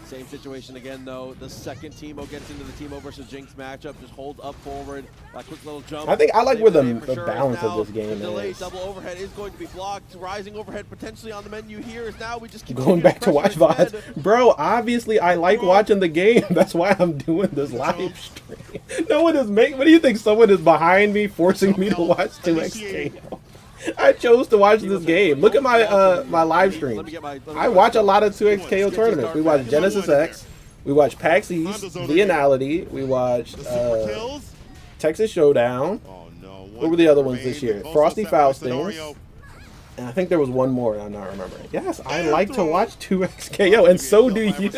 Same situation again, though. The second Teemo gets into the Teemo versus Jinx matchup. Just hold up forward. A quick little jump. I think I like where the balance of this game is. is. Double overhead is going to be blocked. Rising overhead potentially on the menu here is now. We just keep going back to watch VODs. Bro, obviously I like watching the game. That's why I'm doing this live stream. No one is making. What do you think? Someone is behind me forcing me to watch 2XK? I chose to watch this game. Look at my my live stream. I watch a lot of 2XKO tournaments. We watch Genesis X. We watch PAX East, Vianality. We watched Texas Showdown. What were the other ones this year? Frosty Faustings. And I think there was one more I'm not remembering. Yes, I like to watch 2XKO, and so do you.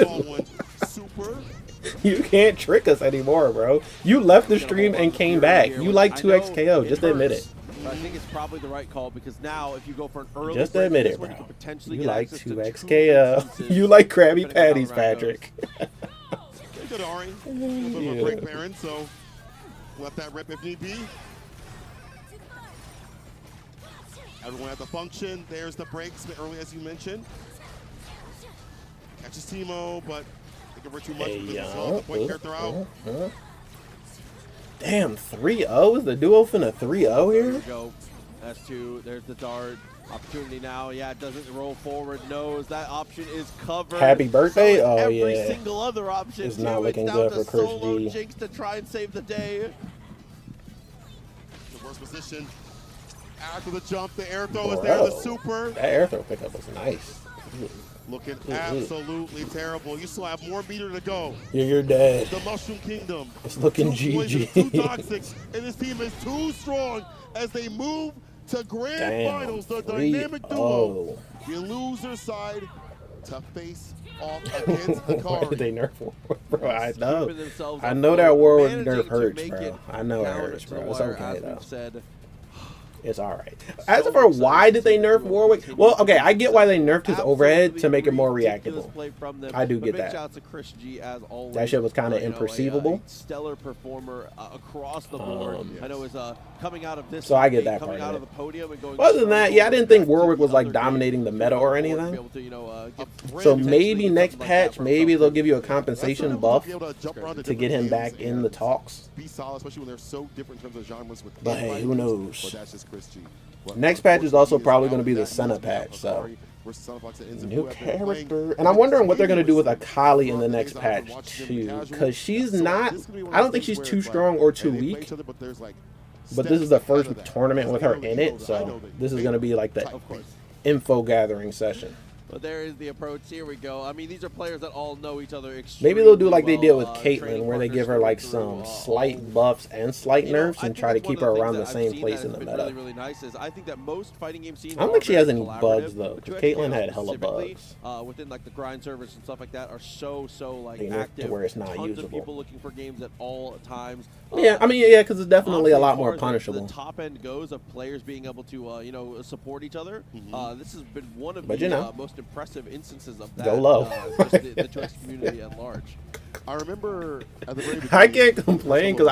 You can't trick us anymore, bro. You left the stream and came back. You like 2XKO. Just admit it. But I think it's probably the right call, because now if you go for an early just admit it, bro. You like 2XKO. You like Krabby Patties, Patrick. Good Ari. A little bit of a break parent, so let that rip if need be. Everyone at the function. There's the breaks early, as you mentioned. Catches Teemo, but they give her too much because it's all the point character out. Damn, 3-0? Is the duo finna 3-0 here? There we go. S2, there's the dart. Opportunity now. Yeah, it doesn't roll forward. Knows that option is covered. Happy birthday? So oh, yeah. Every single other option is not looking good for Chris G. Jinx to try and save the day. The worst position. After the jump, the air throw is there. The super. That air throw pickup was nice. Looking absolutely terrible. You still have more meter to go. You're dead. The Mushroom Kingdom. It's looking GG. Too toxic, and this team is too strong as they move to grand finals. The dynamic duo. The loser side to face off against Akali. Why did they nerf War? Bro, I know. I know that War nerf hurts, bro. I know it hurts, bro. It's okay, though. It's all right. As for why did they nerf Warwick? Well, okay, I get why they nerfed his overhead to make it more reactable. I do get that. That shit was kind of imperceivable. Stellar performer across the board. I know is coming out of this. So I get that part of it. Other than that, yeah, I didn't think Warwick was like dominating the meta or anything. So maybe next patch, maybe they'll give you a compensation buff to get him back in the talks. But hey, who knows? Next patch is also probably going to be the Senna patch, so new character. And I'm wondering what they're going to do with Akali in the next patch too, because she's not, I don't think she's too strong or too weak, but this is the first tournament with her in it, so this is going to be like the info gathering session. But there is the approach. Here we go. I mean, these are players that all know each other extremely Maybe they'll do like they did with Caitlyn, where they give her like some slight buffs and slight nerfs and try to keep her around the same place in the meta. Really nice is I think that most fighting game scenes I don't think she has any bugs though. Caitlyn had hella bugs. Within like the grind servers and stuff like that are so like active. To where it's not Tons usable. of people looking for games at all times. Yeah, I mean, yeah, because it's definitely a lot more punishable. The top end goes of players being able to support each other. This has been one of the most impressive instances of that. Go low. Just the 2X community at large. I remember at the very beginning, I can't complain because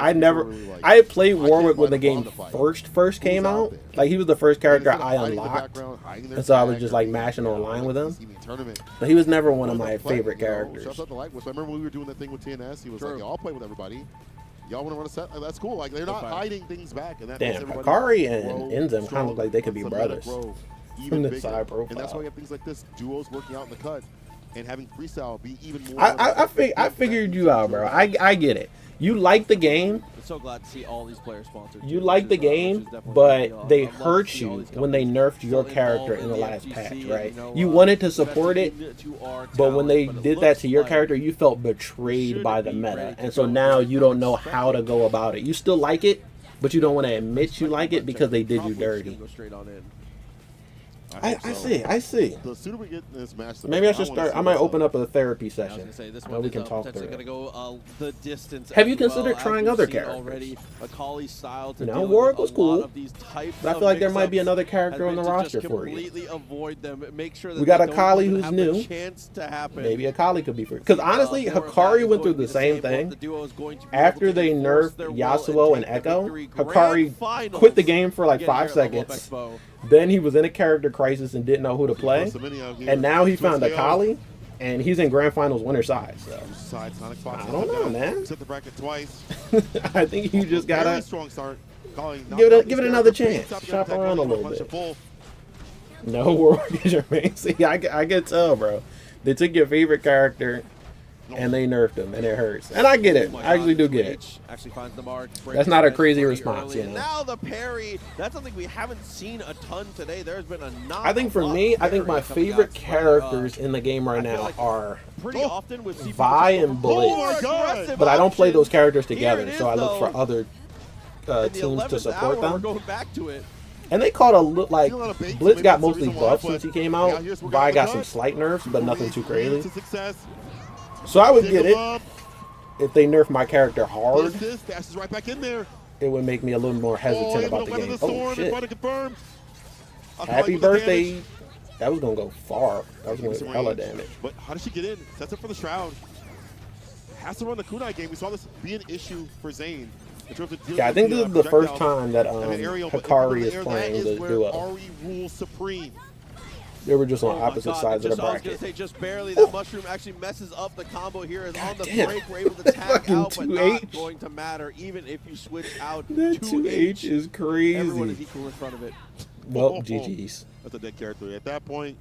I played Warwick when the game first came out. Like he was the first character I unlocked, and so I was just like mashing online with him. But he was never one of my favorite characters. I remember when we were doing that thing with TNS, he was like, I'll play with everybody. Y'all want to run a set? Like, that's cool. Like they're not hiding things back. And that damn, Akali and Inzem kind of look like they could be brothers. From the side profile. And that's why we have things like this, duos working out in the cut, and having freestyle be even more. I figured you out, bro. I get it. You like the game. I'm so glad to see all these players sponsored. You like the game, but they hurt you when they nerfed your character in the last patch, right? You wanted to support it, but when they did that to your character, you felt betrayed by the meta, and so now you don't know how to go about it. You still like it, but you don't want to admit you like it because they did you dirty. I see. The sooner we get this match, Maybe I should start. I might open up a therapy session. We can talk through it. Go, the distance Have you considered trying other characters? Already, Akali style to Warwick was cool. But I feel like there might be another character on the roster for you. Avoid them. Make sure that we got Akali who's new. To maybe Akali could be free. Because honestly, Hikari went through the same thing. After they nerfed Yasuo and Echo, Hikari quit the game for like 5 seconds. Then he was in a character crisis and didn't know who to play. And now he found Akali, and he's in Grand Finals winner side. So I don't know, man. Set the bracket twice. I think you just gotta strong start. give it another chance. Shop around a little bit. No, Warwick is your main. See, I can tell, bro. They took your favorite character and they nerfed him, and it hurts. And I get it. I actually do get it. Actually finds the mark. That's not a crazy response, you know. Now the parry. That's something we haven't seen a ton today. There's been a I think for me, I think my favorite characters in the game right now are Vi and Blitz. But I don't play those characters together, so I look for other teams to support them. Going back to it. And they caught Blitz got mostly buffs since he came out. Vi got some slight nerfs, but nothing too crazy. So I would get it if they nerf my character hard. It would make me a little more hesitant about the game. Oh shit! Happy birthday! That was gonna go far. That was gonna do hella damage. But how does she get in? Sets up for the shroud. Has to run the kunai game. We saw this be an issue for Zane. Yeah, I think this is the first time that Hikari is playing the duo. They were just on opposite sides of the bracket. I was going to say just barely. That mushroom actually messes up the combo here. Is on the break. We're able to tag out, but not going to matter even if you switch out. That 2H is crazy. Everyone is equal in front of it. Well, GG's. That's a dead character. At that point,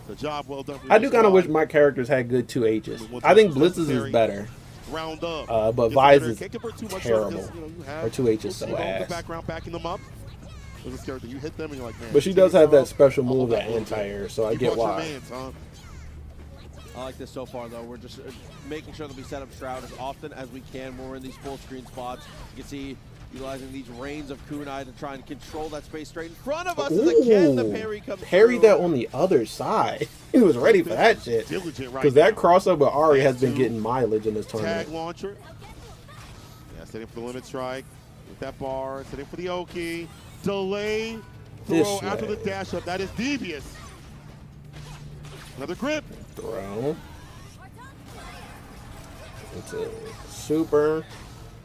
the job well done. I do kind of wish my characters had good 2Hs. I think Blitz's is better. Round up. But Vi's is terrible. Her 2H is so ass. Background backing them up. This character, you hit them and you're like, man, but she does have that special move, that anti-air, so I get why. I like this so far, though. We're just making sure that we set up Shroud as often as we can when we're in these full screen spots. You can see utilizing these reigns of kunai to try and control that space straight in front of us. As again, the parry comes through. That on the other side. He was ready for that shit. Because that crossover with Ari has been getting mileage in this tournament. Tag launcher. Yeah, setting for the limit strike. With that bar, setting for the Oki. Delay throw after the dash up. That is devious. Another grip. Throw. It's a super.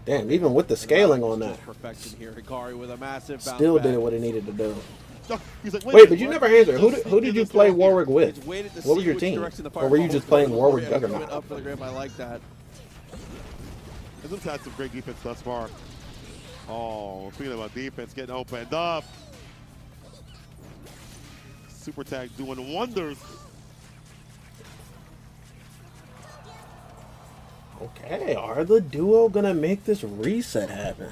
Damn, even with the scaling on that. Perfection here. Hikari with a massive bounce still back. did what he needed to do. Like, wait, but you never answered. Who did you play Warwick with? What was your team? Or were you just playing Warwick Juggernaut? Up for the grip. I like that. Inzem's had some great defense thus far. Oh, speaking about defense, getting opened up. Super tag doing wonders. Okay, are the duo gonna make this reset happen?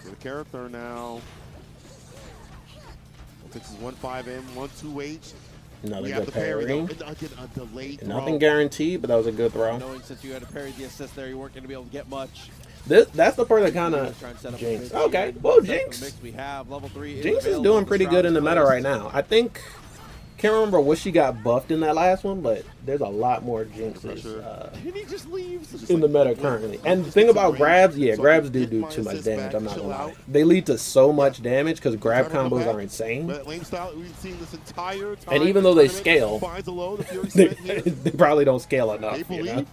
The character now. This is 1-5M, 1-2H. Another good parry. Nothing Nothing guaranteed, but that was a good throw. Knowing since you had to parry the assist there, you weren't going to be able to get much. That's the part that kind of Jinx. Okay, well, Jinx. We have level 3. Jinx is doing pretty good in the meta right now. I think, can't remember what she got buffed in that last one, but there's a lot more Jinxes he just leaves. in the meta currently. And the thing about grabs, grabs do too much damage, I'm not going to lie. They lead to so much damage because grab combos are insane. And even though they scale, they probably don't scale enough, you know?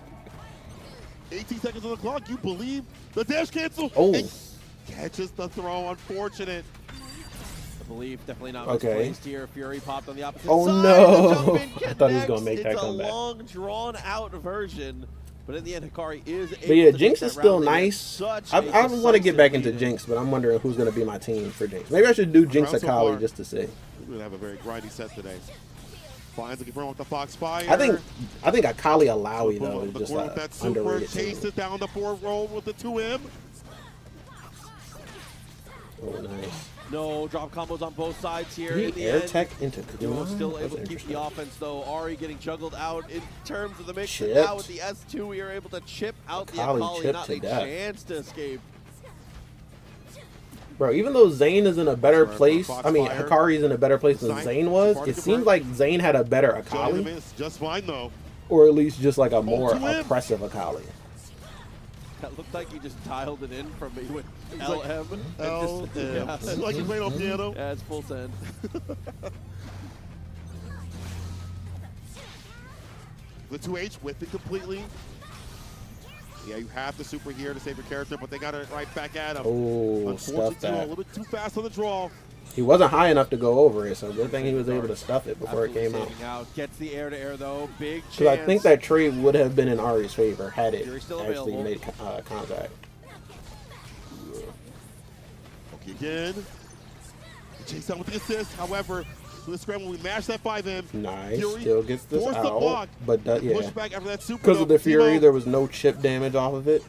18 seconds on the clock, you believe the dash cancel. Oh. Catches the throw, unfortunate. The belief definitely not misplaced here. Fury popped on the opposite side. Oh no! I thought he was going to make that comeback. It's a long, drawn-out version, but in the end, Hikari is able But yeah, to Jinx is still nice. I want to get back into Jinx, but I'm wondering who's going to be my team for Jinx. Maybe I should do Jinx Akali just to see. We're going to have a very grindy set today. Finds looking for with the Foxfire. I think Akali Alawi though is just that underrated. Chase it down the forward roll with the 2M. Oh, nice. No drop combos on both sides here. Did he air tech into Duo still able to keep the offense though. Ari getting juggled out in terms of the mix. Chipped. Now with the S2, we are able to chip out the Akali. Not a chance to escape. Bro, even though Zane is in a better place, I mean, Foxfire. Akari's in a better place than Zane was, it seems like Zane had a better Akali. Just fine, though. Or at least just like a more to him. oppressive Akali. That looked like he just dialed it in from me with He's like, LM. L, Yeah. like he's playing on piano. Yeah, it's full send. The 2H with it completely. Yeah, you have the super here to save your character, but they got it right back at him. Oh, Unfortunately, stuff a that. little bit too fast on the draw. He wasn't high enough to go over it, so good thing he was able to stuff it before it came out. Saving out. Gets the air to air though. Big chance. Because I think that trade would have been in Ari's favor had it Jury's still actually available. made contact. Okay, again. Chase out with the assist. However, for the scramble, we mash that 5M. Nice. Fury Still gets this forced the out. block. But yeah. Push back after that super. Because of the Fury, Timo. there was no chip damage off of it.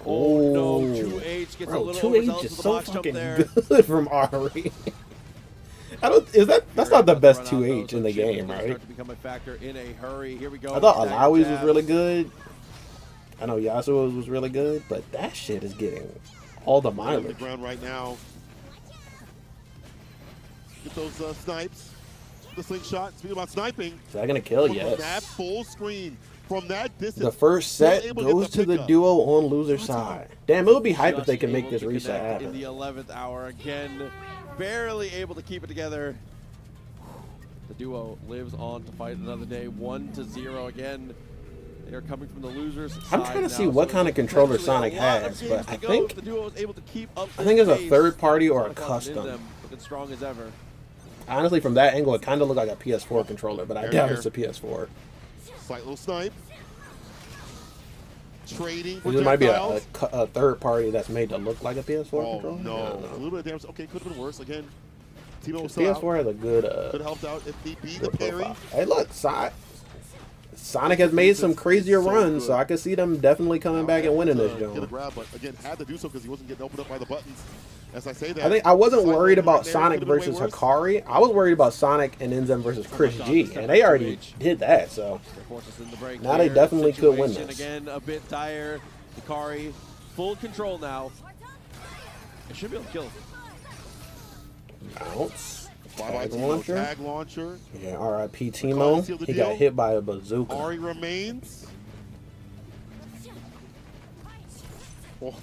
Oh no, 2H gets a Bro, little 2H overzealous is with the so box jump fucking there. good from Ari. That's not the best 2H in the Chip is game, gonna right? start to become a factor in a hurry. Here we go. I thought Dagger Alawi's was jab. really good. I know Yasuo's was really good, but that shit is getting all the On the mileage. ground right now. Get those snipes. The slingshot. Speaking about sniping. Is that gonna kill? From that Yes. full screen. From that distance. The first set able to get goes the to the pickup. duo on loser side. Damn, it would be hype if Just they can make able this to reset connect in happen. the 11th hour again, barely able to keep it together. The duo lives on to fight another day. 1-0 again. They are coming from the losers. I'm trying to see what kind of controller Sonic has, but I think the duo is able to keep up. I think it's a this third pace. party or a SonicFox and custom. Inzem looking strong as ever. Honestly, from that angle, it kind of looked like a PS4 controller, but I Here, doubt here. it's a PS4. Slight little snipe. Trading for It might be projectiles. a third party that's made to look like a PS4 Oh, controller. no. I A don't know. little bit of damage. Okay, could have been worse. Again, Timo was still out. PS4 has a good Could have helped out if need be. The good parry. profile. Hey, look, Sonic has made some crazier So runs, so good. I could see them definitely coming back and winning this Get a joint. grab, but again, had to do so because he wasn't getting opened up by the buttons. As I say that, I think I wasn't slight worried movement about right there, Sonic could've been way versus worse. Hikari. I was worried about Sonic and Inzem versus Chris G, and they already did that. So They force us in the break Now they here. definitely could win Situation this. Again, a bit dire. Akali, full control now. It should be able to kill. bounce, Bye-bye, tag Timo. launcher. Tag launcher. Yeah, R.I.P. Akali Timo. sealed the He got deal. hit by a bazooka. Ari remains. Oh,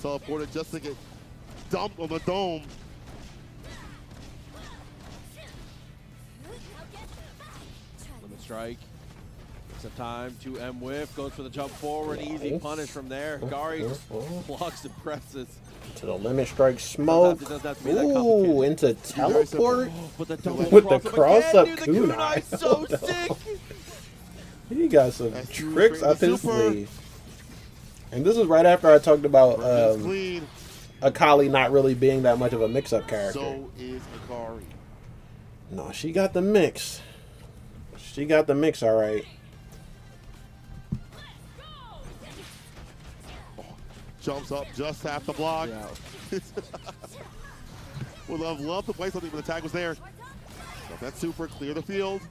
teleported just to get dumped on the dome. Limit strike. Some time. 2M whiff. Goes for the jump forward. Easy Nice. punish from there. Gary just blocks and presses. To the limit strike smoke. It doesn't have to be that Ooh, complicated. into teleport. But the double With the cross-up cross-up again, dude, the kunai. kunai's so Hold on. sick. He got some That's true, tricks straight up to his super. sleeve. And this is right after I talked about It's clean. Akali not really being that much of a mix-up character. So is Akari. No, she got the mix. She got the mix, all right. Jumps up just half the block. Yeah. Would have loved to play something, but the tag was there. So that's super. Clear the field.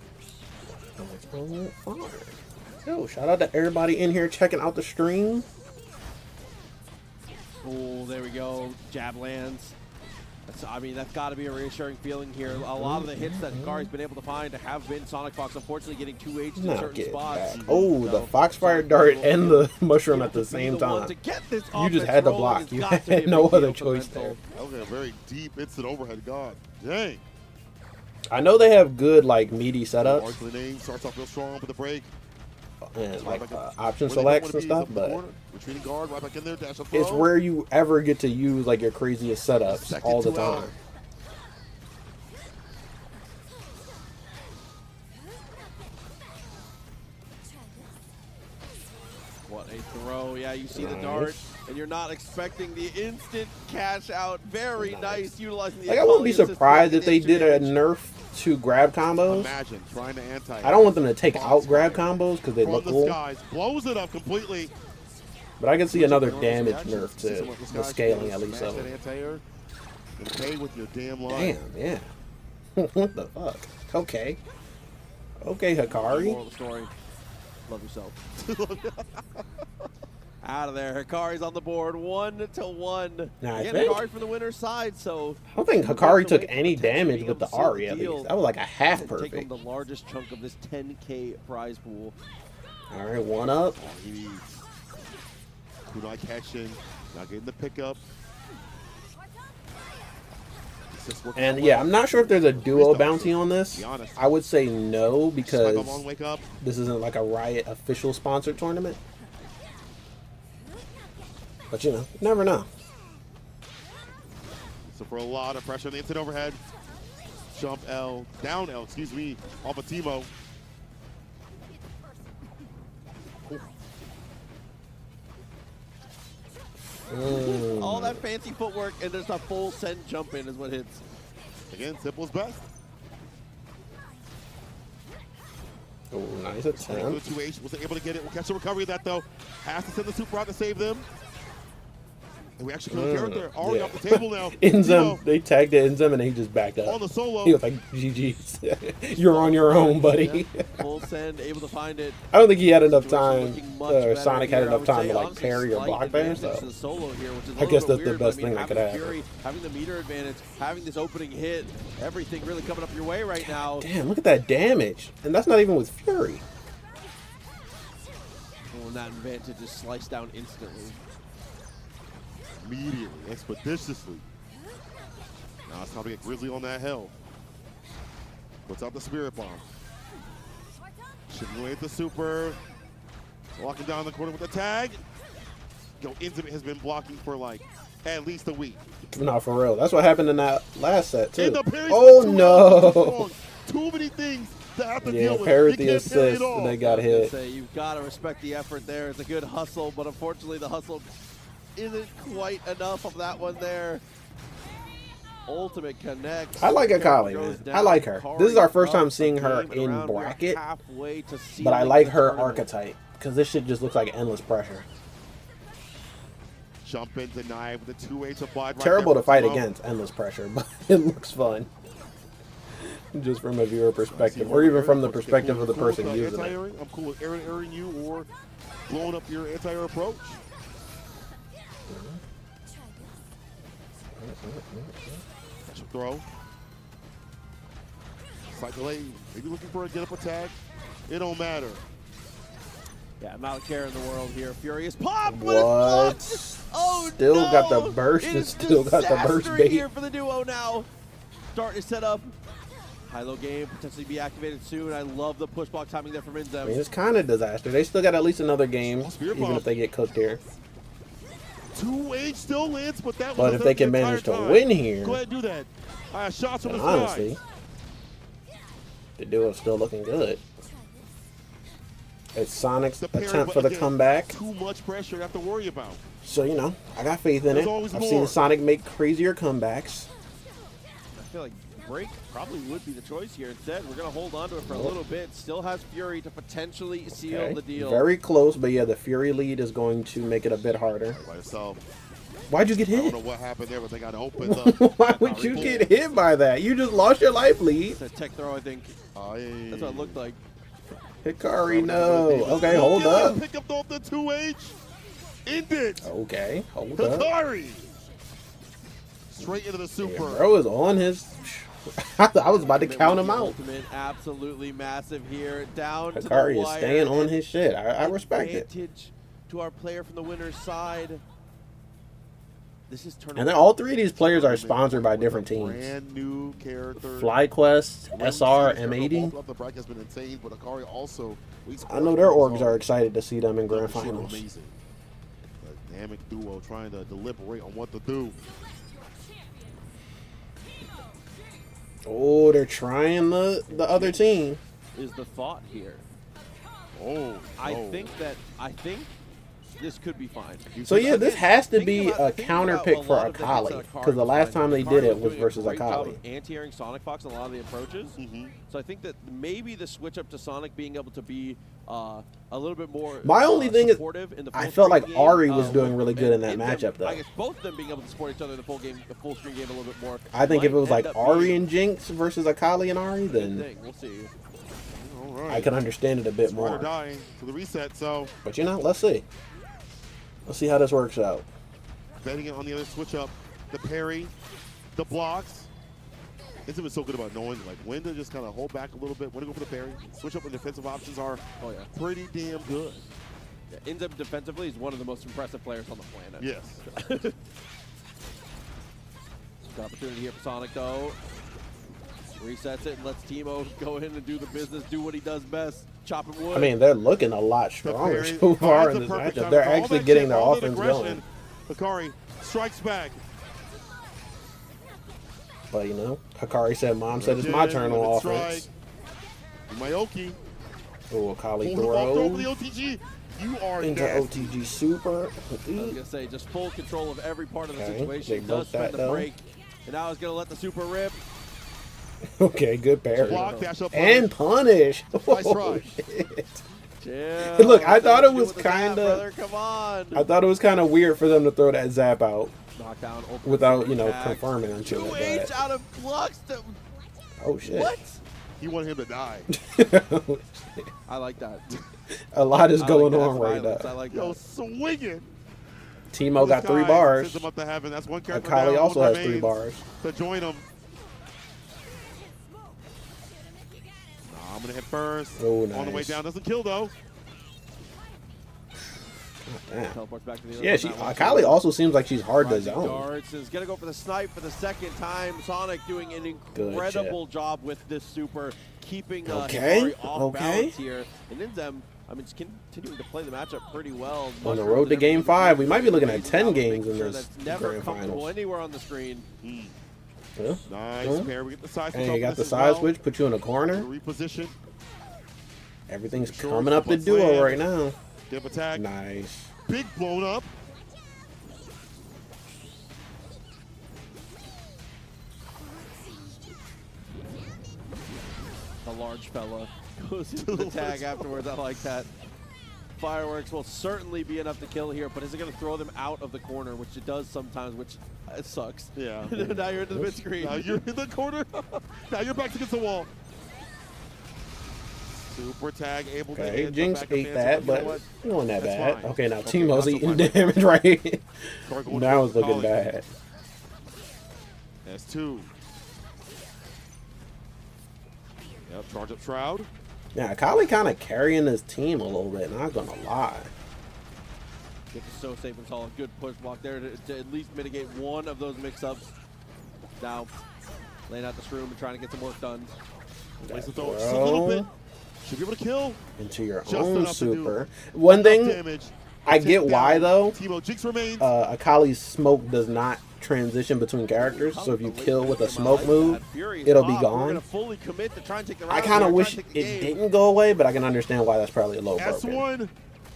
Yo, shout out to everybody in here checking out the stream. Oh, there we go. Jab lands. That's got to be a reassuring feeling here. A lot of the hits that Akari's been able to find have been SonicFox, unfortunately getting 2H in Now certain get spots. back. Oh, So, the Foxfire Dart and the Mushroom at the Be same the one time. to get this You just offense had to rolling block. has You got to be had a no big other deal for the choice mental. there. That was a very deep instant overhead. God dang. I know they have good, like, meaty setups Arch the name starts off real strong with the break. and, like, Right back in- option where they don't selects wanna and be, stuff, up in the but corner. Retreating guard right back in there. Dash up it's throw. where you ever get to use, like, your craziest setups Second all the to out. time. What a throw. Yeah, you see the Nice. dart, and you're not expecting the instant cash out. Very nice, utilizing the Like, I wouldn't be Akali assist surprised to if they get did a damage. nerf to grab combos. Imagine trying to anti. I don't want them to take out grab combos because they From look the cool, skies, blows it up completely. but I can see another Normal damage reaction. nerf See to someone from the skies scaling can at least smash of that it. anti-air and pay with your damn life. Damn, yeah. What the fuck? Okay. Okay, Hikari. Moral of the story: love yourself. Out of there. Hikari's on the board. 1-1. Now, Again, Hikari from the winner's side, so... I don't think Hikari took any damage with the Ari, at least. That was like a half perfect. Take home the largest chunk of this 10K prize pool. All right, one up. Oh, he needs kunai catching, not getting the pickup. And yeah, I'm not sure if there's a duo bounty on this. I would say no, because this isn't like a Riot official sponsored tournament. But you know, never know. So for a lot of pressure on the inside overhead. Jump L, down L, excuse me, off of Timo. All that fancy footwork and there's a full send jump in is what hits. Again, Simple's best. Oh, nice attempt. 2H wasn't able to get it. We'll catch the recovery of that though. Has to send the super out to save them. And we actually couldn't carry there. Already off the table now. Inzem, they tagged it Inzem and he just backed up. On the solo. He was like, GG's. You're on your own, buddy. Yeah. Full send, able to find it. I don't think he had enough time, or Sonic had enough time to like parry or block there, so I guess that's the best thing that could happen. Having the meter advantage, having this opening hit, everything really coming up your way right now. Damn, look at that damage. And that's not even with Fury. Oh, and that advantage is sliced down instantly. Immediately, expeditiously. Now it's time to get Grizzly on that hill. Puts out the Spirit Bomb. Chipping away at the super. Walking down the corner with the tag. Yo, Inzem has been blocking for like at least a week. No, for real. That's what happened in that last set too. Oh no! Too many things to have to deal with. Parried the assist and they got hit. You've got to respect the effort there. It's a good hustle, but unfortunately the hustle isn't quite enough of that one there. Ultimate connects. I like Akali, man. I like her. This is our first time seeing her in bracket, but I like her archetype because this shit just looks like endless pressure. Jump in, deny with the 2H applied. Terrible to fight against endless pressure, but it looks fun. Just from a viewer perspective, or even from the perspective of the person using it. I'm cool with airing you or blowing up your anti-air approach. Catch a throw. Slight delay. Maybe looking for a get-up attack. It don't matter. Yeah, not a care in the world here. Furious pop. What? Oh, still no. got the burst and still got the burst bait. Here for the duo now. Starting to set up. High-low game, potentially be activated soon. I love the push block timing there from Inzem. I mean, it's kind of disaster. They still got at least another game, even if they get cooked here. 2H still lands, but that was But if they can manage to win here, go ahead and do that. Shots from the honestly, the duo's still looking good. It's Sonic's attempt for the comeback. Too much pressure to have to worry about. So, you know, I got faith in it. I've seen Sonic make crazier comebacks. I feel like break probably would be the choice here. Instead, we're going to hold on to it for a little bit. Still has Fury to potentially seal the deal. Very close, but yeah, the Fury lead is going to make it a bit harder. Why'd you get hit? I don't know what happened there, but they got opened up. Why would you get hit by that? You just lost your life lead. It's a tech throw, I think. That's what it looked like. Hikari, no. Okay, hold up. Pick up off the 2H. Ended. Okay, hold up. Hikari. Straight into the super. Yeah, bro is on his... I was about to count him out. Ultimate, absolutely massive here. Down to the Hikari is wire. staying on his shit. I respect it. Advantage to our player from the winner's side. This is and then all three of these players are sponsored by different teams. Brand new character. FlyQuest, SR, M80. I know their orgs are excited to see them in grand finals. Amazing. A dynamic duo trying to deliberate on what to do. Oh, they're trying the other team. Is the thought here? Oh, I think this could be fine. So yeah, this has to be a counter pick for Akali, because the last time they did it was versus Akali. Anti-airing SonicFox on a lot of the approaches. So I think that maybe the switch up to Sonic being able to be a little bit more. My only thing is, I felt like Ari was doing really good in that and matchup, though. I guess both of them being able to support each other in the full game, the full screen game a little bit more. I think if it was like Ari and Jinx versus Akali and Ari, then we'll see. I can understand it a bit more. Dying to the reset, so. But you know, let's see. Let's see how this works out. Betting it on the other switch up. The parry, the blocks. Inzem is so good about knowing like when to just kind of hold back a little bit, when to go for the parry. Switch up and defensive options are pretty damn good. Yeah, Inzem defensively is one of the most impressive players on the planet. Yes. Good opportunity here for Sonic though. Resets it and lets Teemo go in and do the business, do what he does best, chopping wood. I mean, they're looking a lot stronger so far in this matchup. They're actually getting their offense going. Akali strikes back. But, you know, Hikari said, Mom said it's my turn on offense. Mayoki. Oh, Akali Over throw. the OTG. You are Into nasty. OTG super. I was going to say, just full control of every part of the Okay, situation. they He does broke spend that, the though. break. And now he's going to let the super rip. Okay, good parry. Block, dash up, And punish. Nice Oh, try. shit. Chill. Look, I thought it Deal was with the zap, kind brother. of. Come on. I thought it was kind of weird for them to throw that zap out Knockdown, without, you know, attack. confirming until 2H that. out of blocks. To, Oh shit. what? You want him to die. I like that. A lot is I going like that on right violence. I now. like Yo, that. swinging. Timo got 3 bars. Sends him up to heaven. That's one character Akali down, also one has 3 remains bars. to join him. I'm gonna hit first. Oh, On the way nice. down, doesn't kill though. Damn. Teleports back to the other Yeah, one, she that one. Akali also seems like she's hard to Rising zone. guards is gonna go for the snipe for the second time. Sonic doing an Good incredible job with this super, keeping Okay, Hikari off okay. balance here. And Inzem, I mean, just continuing to play the matchup pretty well. On the Mushrooms road to and Game everything. 5, we might be looking at Amazing 10 job of games making in sure this that's never Grand comfortable Finals. anywhere on the screen. Yeah. Nice Huh? pair. We get the side switch. And you off got this the as side well. switch, put you in a corner. Reposition. Everything's Sure, coming up the flip duo slam. right now. Dip attack. Nice. Big blown up. A large fella goes into the tag afterwards. I like that. Fireworks will certainly be enough to kill here, but is it going to throw them out of the corner, which it does sometimes, which it sucks. Yeah. Now you're into the mid screen. Now you're in the corner. Now you're back against the wall. Super tag able to Okay, hit. Jinx Back ate advance, that, but you but know what? it wasn't that That's bad. fine. Okay, now Okay, Timo's that's eating fine. damage right. Start going Now to it's looking Akali. bad. That's 2. Yep, charge up Shroud. Yeah, Akali kind of carrying his team a little bit, not gonna lie. This is so safe and solid. Good push block there to at least mitigate one of those mix-ups. Now, laying out this room and trying to get some work done. Waste the throw just a little bit. Should be able to kill. Into your Just own enough to do super. One thing, Damage. I Take get why down. though. Timo Jinx remains. Akali's smoke does not transition between characters, so if you kill with a I smoke like move, that. Fury's it'll be off. We're gone. gonna fully commit to try and take the round. I kind here, of try wish and it take the game. didn't go away, but I can understand why that's probably a low broken. S1.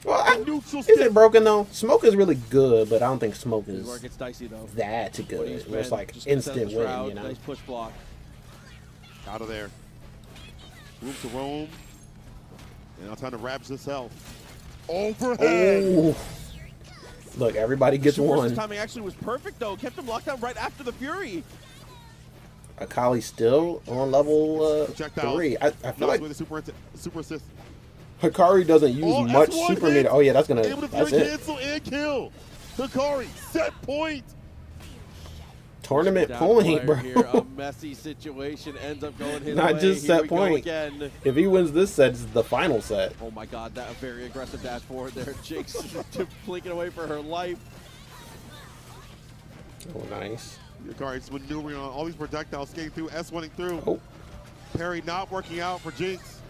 Well, Neutral is stick. it broken though? Smoke is really good, but I don't think smoke This is where is it gets dicey though. that What do good. you It's spend? like Just gonna instant send the win, Shroud. you know. Nice push block. Out of there. Room to roam. And now time to ravage this health. Overhead. Ooh. Look, everybody gets Super's one. timing actually was perfect though. Kept him locked down right after the Fury. Akali still on level Projectile. 3. I feel Nice like with the super assist. Hikari doesn't use Oh, much S1 super hit. meter. Oh yeah, that's Able to that's Fury it. cancel and kill. Hikari, set point. Tournament Down point, player bro. Here, a messy situation ends up going his Not way. just Here set we go point. again. If he wins this set, it's the final set. Oh my god, that a very aggressive dash forward there. Jake's blinking away for her life. Oh, nice. Hikari's maneuvering on all these projectiles, skating through, S1ing through. Oh, Parry not working out for Jinx.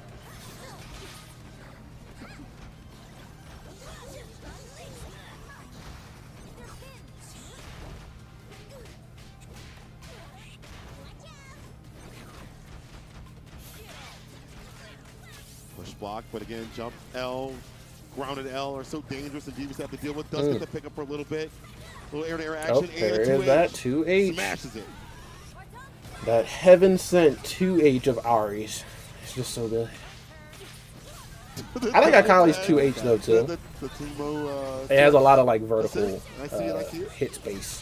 Push block, but again, jump L, grounded L are so dangerous and Divas have to deal with. Does get the pickup for a little bit. Little air-to-air action. oh, and there a is 2H. that 2H. Smashes it. That heaven sent 2H of Ari's. It's just so good. I like Akali's 2H though too. The Timo, It has a lot of like vertical Assist. I see it, I see it. hit space,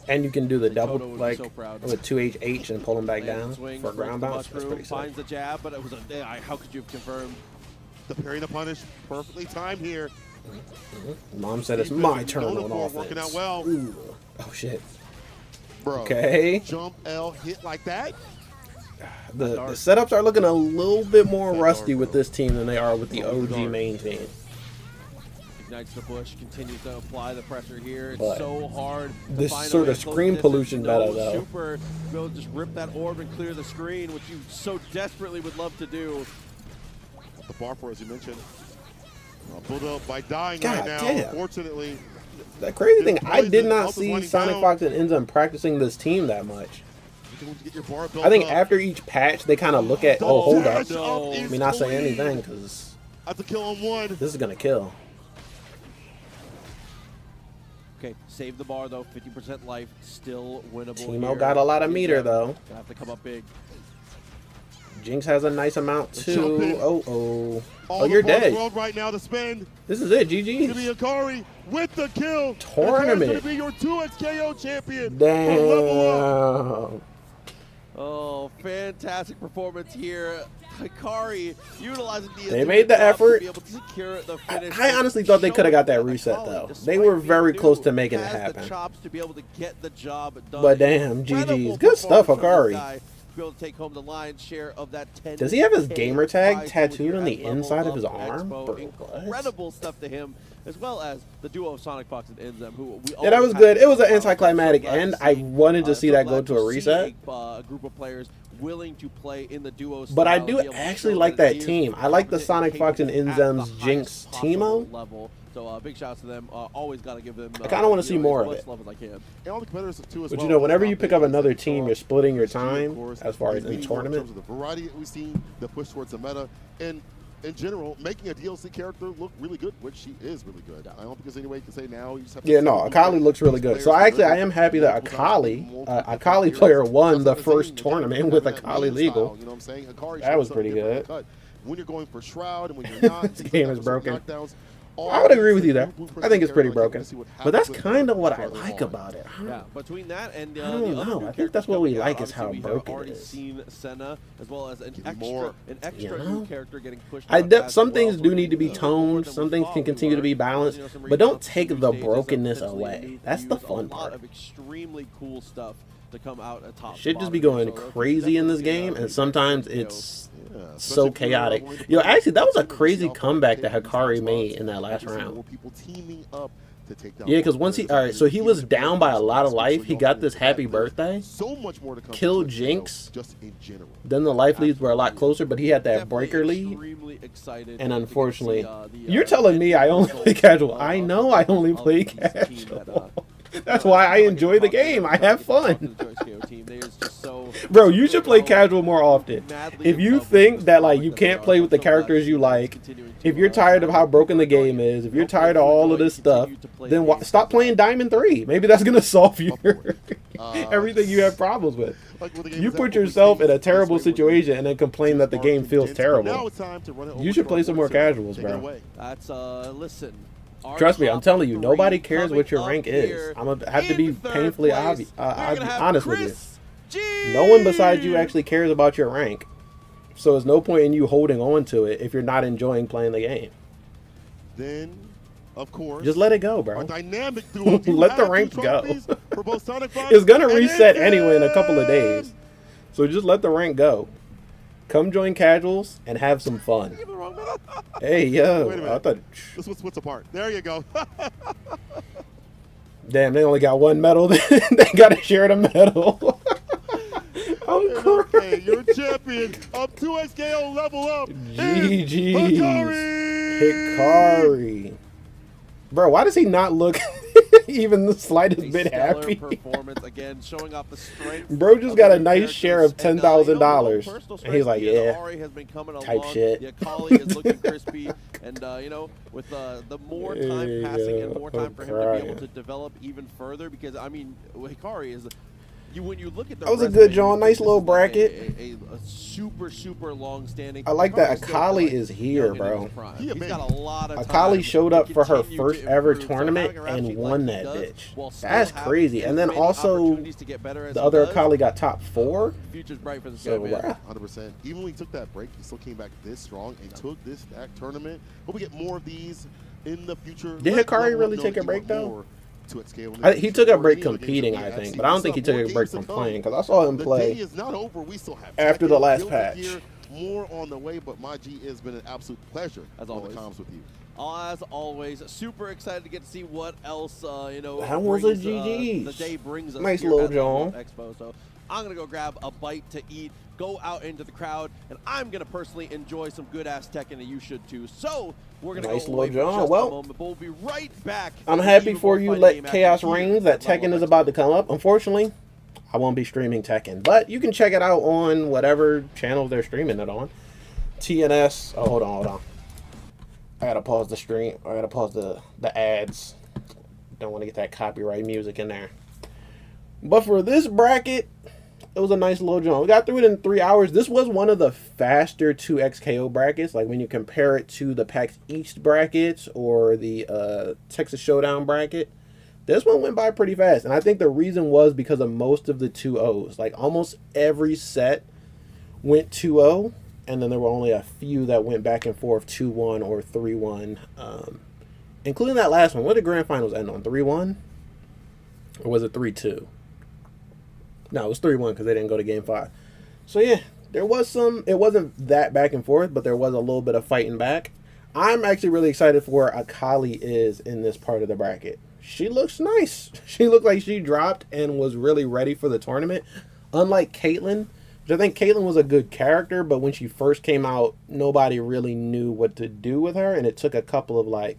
and you can do the double Toto would be like so proud. with 2H and pull them back Lands down the swing, for a ground breaks the bounce. That's mushroom, pretty sick. finds the jab, but it was a how could you have confirmed? The parry to punish, perfectly timed here. Mom said it's my turn on offense. Working out well. Ooh. Oh, shit. Bro, okay. Jump L hit like that. The setups are looking a little bit more rusty with this team than they are with the OG main team. Ignites the bush, continues to apply the pressure here. It's But so hard. this sort of screen pollution better, though. Super to be able to just rip that orb and clear the screen, which you so desperately would love to do. The bar for, as you mentioned, pulled up by dying God right now. damn. Unfortunately, The crazy thing, I did not Health is see running SonicFox and Inzem practicing this team that much. you can get your bar built I think up. after each patch, they kind of look at, oh, hold up. No. Let me not say anything, because That's a kill on one. this is going to kill. Okay, save the bar though. 50% life, still winnable. Teemo here. got a lot of meter, Inzem though. gonna have to come up big. Jinx has a nice amount, too. Oh, oh. All Oh, you're the bars dead. world right now to spend. This is it, It's gonna be GG. Akali with the kill. Tournament. It's gonna be your 2x KO champion. Level up. Damn. Oh, fantastic performance here. Hikari utilizing the They made the effort. to be able to secure the finish. I honestly thought they could have got that reset, Akali, though. despite They were being very new, close to making it has happen. The chops to be able to get the job done. But damn, Incredible GG's. Good stuff, performance from this Akari. guy to be able to take home the lion's share of that 10. Does he have his gamer tag prize tattooed here on the at Level inside of Up his arm? Expo. Bro, what? Incredible stuff to him, as well as the duo of SonicFox and Inzem, who we Yeah, that always was have good. It was an so anticlimactic glad to end. see. I wanted to see So that go glad to a reset. see a group of players willing to play in the duo But I style, do be able to actually show like that that it team. is I like the competent SonicFox and capable at Inzem's the Jinx highest possible teamo. level. So big shouts to them. Always got to give them. I kinda wanna see more of as it. much love as I can. And all the competitors too as But well. you know, whenever It's you not pick big, up another it's team, all you're splitting your of time course. as far as He's in leading more tournament. In terms of the variety that we've seen, the push towards the meta, and in general, making a DLC character look really good, which she is really good. I don't think there's any way to say now. You just have to Yeah, no, Akali looks really good. So actually, I am happy that Akali player won the first tournament with Akali legal. You know what I'm saying? Akali That was shows pretty something different good. cut. When you're going for Shroud and when you're not, This game is broken. knockdowns, I would agree with you there. I think it's pretty broken. But that's kind of what I like about it. Yeah, between that and I don't the other know. new I think that's what we characters like is how coming out, broken obviously it we have is. already seen Senna as well as an Give me extra more. new know? character getting pushed. out as Some well. things So do we need to be look toned. forward Some and things we can follow continue to be some balanced. some But don't recaps, take some the stages, brokenness potentially away. new That's the views, fun a lot part. of extremely cool stuff to come out at top. Shit just be bottom. going So those crazy in this definitely game, see, and sometimes it's so especially if you're, chaotic. willing to Yo, play actually, that was a team crazy yourself, comeback that take these Hikari spots, made in that last you see round. more people teaming up to take down Yeah, because more once he, players. all right, so he was Even if down by a lot of so life. He you got also this need happy that. There's birthday. So much more to come. Killed to it, Jinx. just in general. Then the life leads were a lot closer, but he had that Definitely breaker lead. extremely excited And to unfortunately, see, you're telling me I only play casual. I know I only play casual. That's why I enjoy the game. I have fun. Bro, you should play casual more often. If you think that like you can't play with the characters you like, if you're tired of how broken the game is, if you're tired of all of this stuff, then stop playing Diamond 3. Maybe that's gonna solve your everything you have problems with. You put yourself in a terrible situation and then complain that the game feels terrible. You should play some more casuals, bro. That's listen. Trust me, I'm telling you, nobody cares what your rank is. I'm gonna have to be painfully obvious, honest with you. No one besides you actually cares about your rank. So there's no point in you holding on to it if you're not enjoying playing the game. Then, of course, just let it go, bro. Our dynamic duo. Let the rank go. For both SonicFox it's gonna and reset Inzem. anyway in a couple of days. So just let the rank go. Come join casuals and have some fun. Hey, yo. Wait a minute. I thought. This was splits apart. There you go. Damn, they only got one medal. They gotta share the medal. I'm crying. Okay, you're champion of 2XKO level up. GG's. Hikari. Hikari. Bro, why does he not look even the slightest bit happy? Performance again, showing off the strength. Bro just got a nice share of $10,000, and he's like, "Yeah, type shit." The Akali is looking crispy, and you know, with the more time passing and more time for him to be able to develop even further, because I mean, Hikari is. When you look at the that was a good John, nice little bracket. A super long standing. I like that Akali is here, bro. He's got a lot of Akali time showed up for her continue first to ever improve. So tournament having her and actually won like that he does, bitch. while still That's having crazy. And then many also opportunities to get better as the he other does. Akali got top 4. Future's bright for the So, man. 100%. Even when he took that break, he still came back this strong and took this tournament. Hope we get more of these. in the future. Did Hikari really take a break though? He took a break competing, I think, but I don't think he took a break from playing because I saw him play after the last patch. More on the way, but my G, has been an absolute pleasure as always. The comms with you. As always, super excited to get to see what else that was a GG. The day brings us. Nice little John. Expo. So I'm gonna go grab a bite to eat, go out into the crowd, and I'm gonna personally enjoy some good ass Tekken, and you should too. So we're gonna nice go away little for John. just Well, a moment, but we'll be right back. I'm happy for you. Let chaos reign. That Tekken is about to come up. Unfortunately, I won't be streaming Tekken, but you can check it out on whatever channel they're streaming it on. TNS. Oh, hold on. I gotta pause the stream. I gotta pause the ads. Don't want to get that copyright music in there. But for this bracket, it was a nice little jump. We got through it in 3 hours. This was one of the faster 2XKO brackets. Like when you compare it to the PAX East brackets or the Texas Showdown bracket, this one went by pretty fast. And I think the reason was because of most of the 2-0s. Like almost every set went 2-0. And then there were only a few that went back and forth 2-1 or 3-1. Including that last one. What did Grand Finals end on? 3-1? Or was it 3-2? No, it was 3-1 because they didn't go to Game 5. So yeah, there was some. It wasn't that back and forth, but there was a little bit of fighting back. I'm actually really excited for where Akali is in this part of the bracket. She looks nice. She looked like she dropped and was really ready for the tournament. Unlike Caitlyn, which I think Caitlyn was a good character, but when she first came out, nobody really knew what to do with her, and it took a couple of like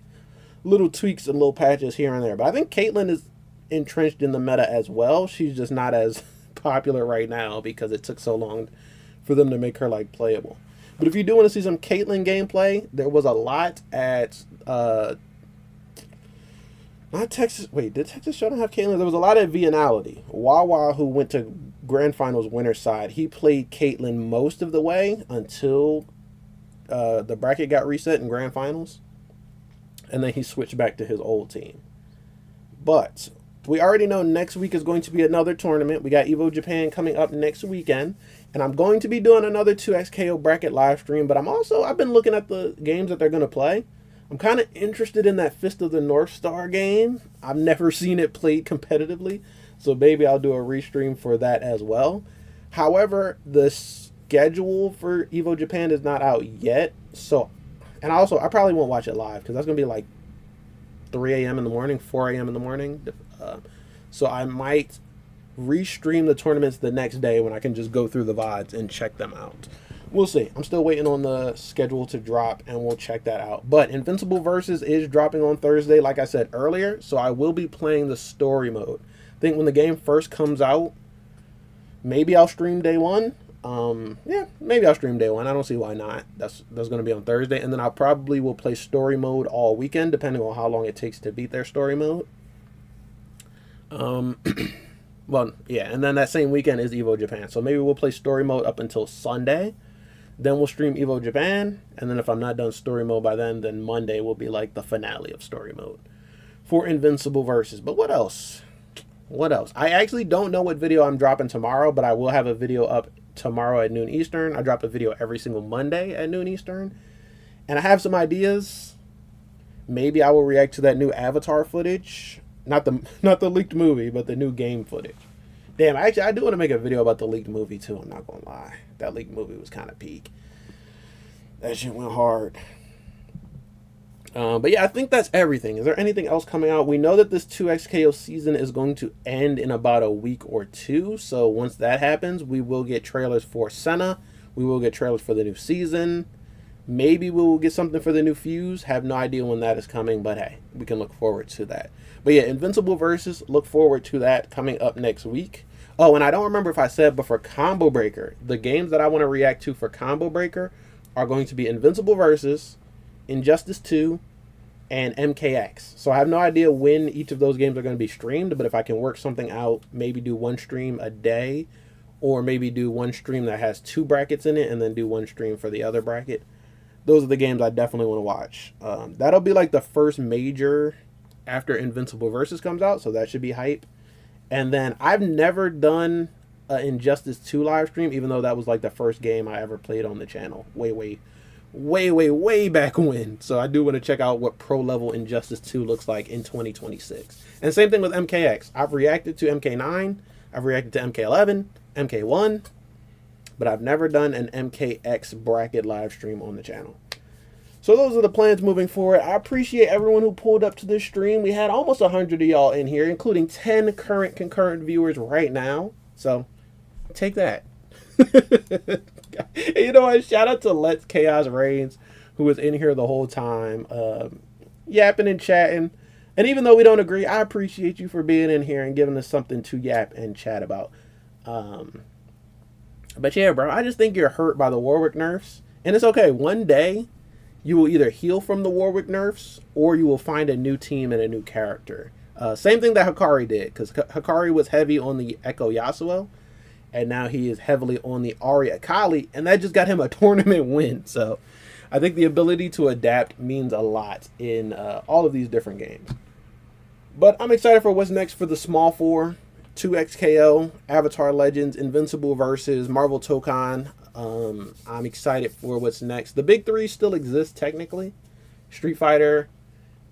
little tweaks and little patches here and there. But I think Caitlyn is entrenched in the meta as well. She's just not as popular right now because it took so long for them to make her like playable. But if you do want to see some Caitlyn gameplay, there was a lot at not Texas. Wait, did Texas Showdown have Caitlyn? There was a lot at Vianality. Wawa, who went to Grand Finals winner side, he played Caitlyn most of the way until the bracket got reset in Grand Finals, and then he switched back to his old team. But we already know next week is going to be another tournament. We got Evo Japan coming up next weekend, and I'm going to be doing another 2XKO bracket live stream. But I've been looking at the games that they're going to play. I'm kind of interested in that Fist of the North Star game. I've never seen it played competitively, so maybe I'll do a restream for that as well. However, the schedule for Evo Japan is not out yet, so, and also I probably won't watch it live because that's gonna be like 3 a.m. in the morning, 4 a.m. in the morning. So I might restream the tournaments the next day when I can just go through the VODs and check them out. We'll see. I'm still waiting on the schedule to drop, and we'll check that out. But Invincible Versus is dropping on Thursday, like I said earlier, so I will be playing the story mode. I think when the game first comes out, maybe I'll stream day one. Yeah, maybe I'll stream day one. I don't see why not. That's going to be on Thursday, and then I probably will play story mode all weekend, depending on how long it takes to beat their story mode. Well, yeah, and then that same weekend is Evo Japan, so maybe we'll play story mode up until Sunday. Then we'll stream Evo Japan, and then if I'm not done story mode by then Monday will be like the finale of story mode for Invincible Versus. But what else? What else? I actually don't know what video I'm dropping tomorrow, but I will have a video up tomorrow at noon Eastern. I drop a video every single Monday at noon Eastern, and I have some ideas. Maybe I will react to that new Avatar footage, not the leaked movie, but the new game footage. Damn, actually, I do want to make a video about the leaked movie, too. I'm not going to lie. That leaked movie was kind of peak. That shit went hard. But yeah, I think that's everything. Is there anything else coming out? We know that this 2XKO season is going to end in about a week or two. So once that happens, we will get trailers for Senna. We will get trailers for the new season. Maybe we will get something for the new Fuse. Have no idea when that is coming, but hey, we can look forward to that. But yeah, Invincible Versus, look forward to that coming up next week. Oh, and I don't remember if I said, but for Combo Breaker, the games that I want to react to for Combo Breaker are going to be Invincible Versus, Injustice 2, and MKX. So I have no idea when each of those games are going to be streamed, but if I can work something out, maybe do one stream a day, or maybe do one stream that has 2 brackets in it, and then do one stream for the other bracket. Those are the games I definitely want to watch. That'll be like the first major after Invincible Versus comes out, so that should be hype. And then I've never done an Injustice 2 live stream, even though that was like the first game I ever played on the channel way way back when. So I do want to check out what pro level Injustice 2 looks like in 2026. And same thing with MKX. I've reacted to MK9, I've reacted to MK11, MK1, but I've never done an MKX bracket live stream on the channel. So those are the plans moving forward. I appreciate everyone who pulled up to this stream. We had almost 100 of y'all in here, including 10 current concurrent viewers right now. So take that. And you know what? Shout out to Let's Chaos Reigns, who was in here the whole time, yapping and chatting. And even though we don't agree, I appreciate you for being in here and giving us something to yap and chat about. But yeah, bro, I just think you're hurt by the Warwick nerfs. And it's okay. One day, you will either heal from the Warwick nerfs, or you will find a new team and a new character. Same thing that Hikari did, because Hikari was heavy on the Echo Yasuo, and now he is heavily on the Ahri Akali, and that just got him a tournament win. So I think the ability to adapt means a lot in all of these different games. But I'm excited for what's next for the small four. 2XKO, Avatar Legends, Invincible versus Marvel Tokon. I'm excited for what's next. The big three still exist technically. Street Fighter,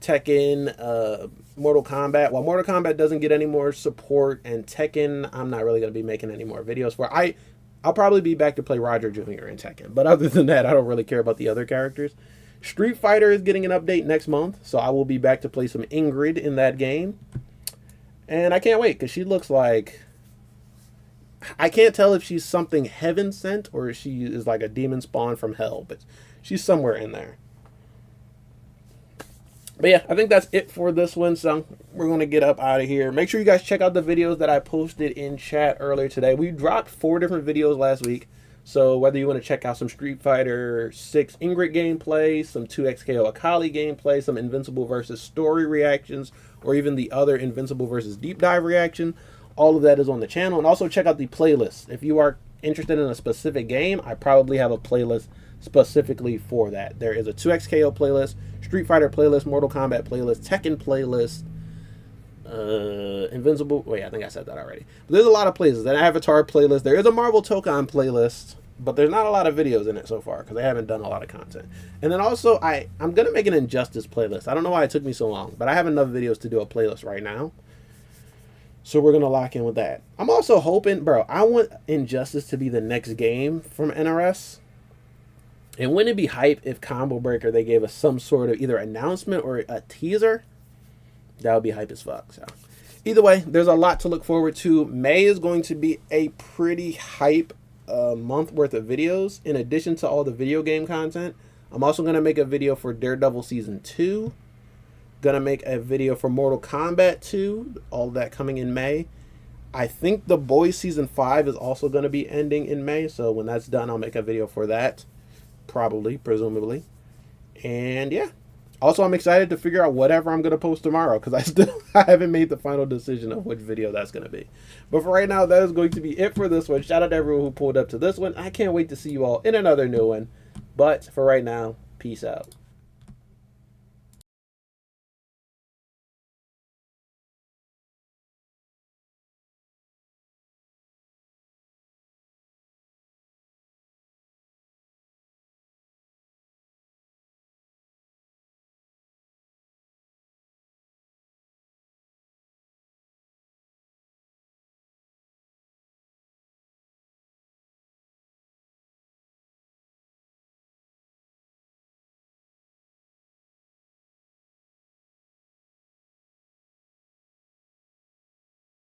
Tekken, Mortal Kombat. While Mortal Kombat doesn't get any more support, and Tekken, I'm not really going to be making any more videos for. I'll probably be back to play Roger Jr. in Tekken. But other than that, I don't really care about the other characters. Street Fighter is getting an update next month, so I will be back to play some Ingrid in that game. And I can't wait, because she looks like... I can't tell if she's something heaven sent or if she is like a demon spawn from hell, but she's somewhere in there. But yeah, I think that's it for this one, so we're going to get up out of here. Make sure you guys check out the videos that I posted in chat earlier today. We dropped 4 different videos last week, so whether you want to check out some Street Fighter 6 Ingrid gameplay, some 2XKO Akali gameplay, some Invincible versus Story reactions, or even the other Invincible versus Deep Dive reaction, all of that is on the channel. And also check out the playlist. If you are interested in a specific game, I probably have a playlist specifically for that. There is a 2XKO playlist, Street Fighter playlist, Mortal Kombat playlist, Tekken playlist, Invincible. Wait, I think I said that already. But there's a lot of playlists. An Avatar playlist. There is a Marvel Tokon playlist, but there's not a lot of videos in it so far because they haven't done a lot of content. And then also, I'm going to make an Injustice playlist. I don't know why it took me so long, but I have enough videos to do a playlist right now. So we're going to lock in with that. I'm also hoping, bro, I want Injustice to be the next game from NRS. And wouldn't it be hype if Combo Breaker, they gave us some sort of either announcement or a teaser? That would be hype as fuck. So either way, there's a lot to look forward to. May is going to be a pretty hype month worth of videos. In addition to all the video game content, I'm also going to make a video for Daredevil Season 2. Gonna make a video for Mortal Kombat 2, all that coming in May. I think The Boys Season 5 is also going to be ending in May, so when that's done, I'll make a video for that, probably, presumably. And yeah, also I'm excited to figure out whatever I'm going to post tomorrow, because I haven't made the final decision of which video that's going to be. But for right now, that is going to be it for this one. Shout out to everyone who pulled up to this one. I can't wait to see you all in another new one. But for right now, peace out.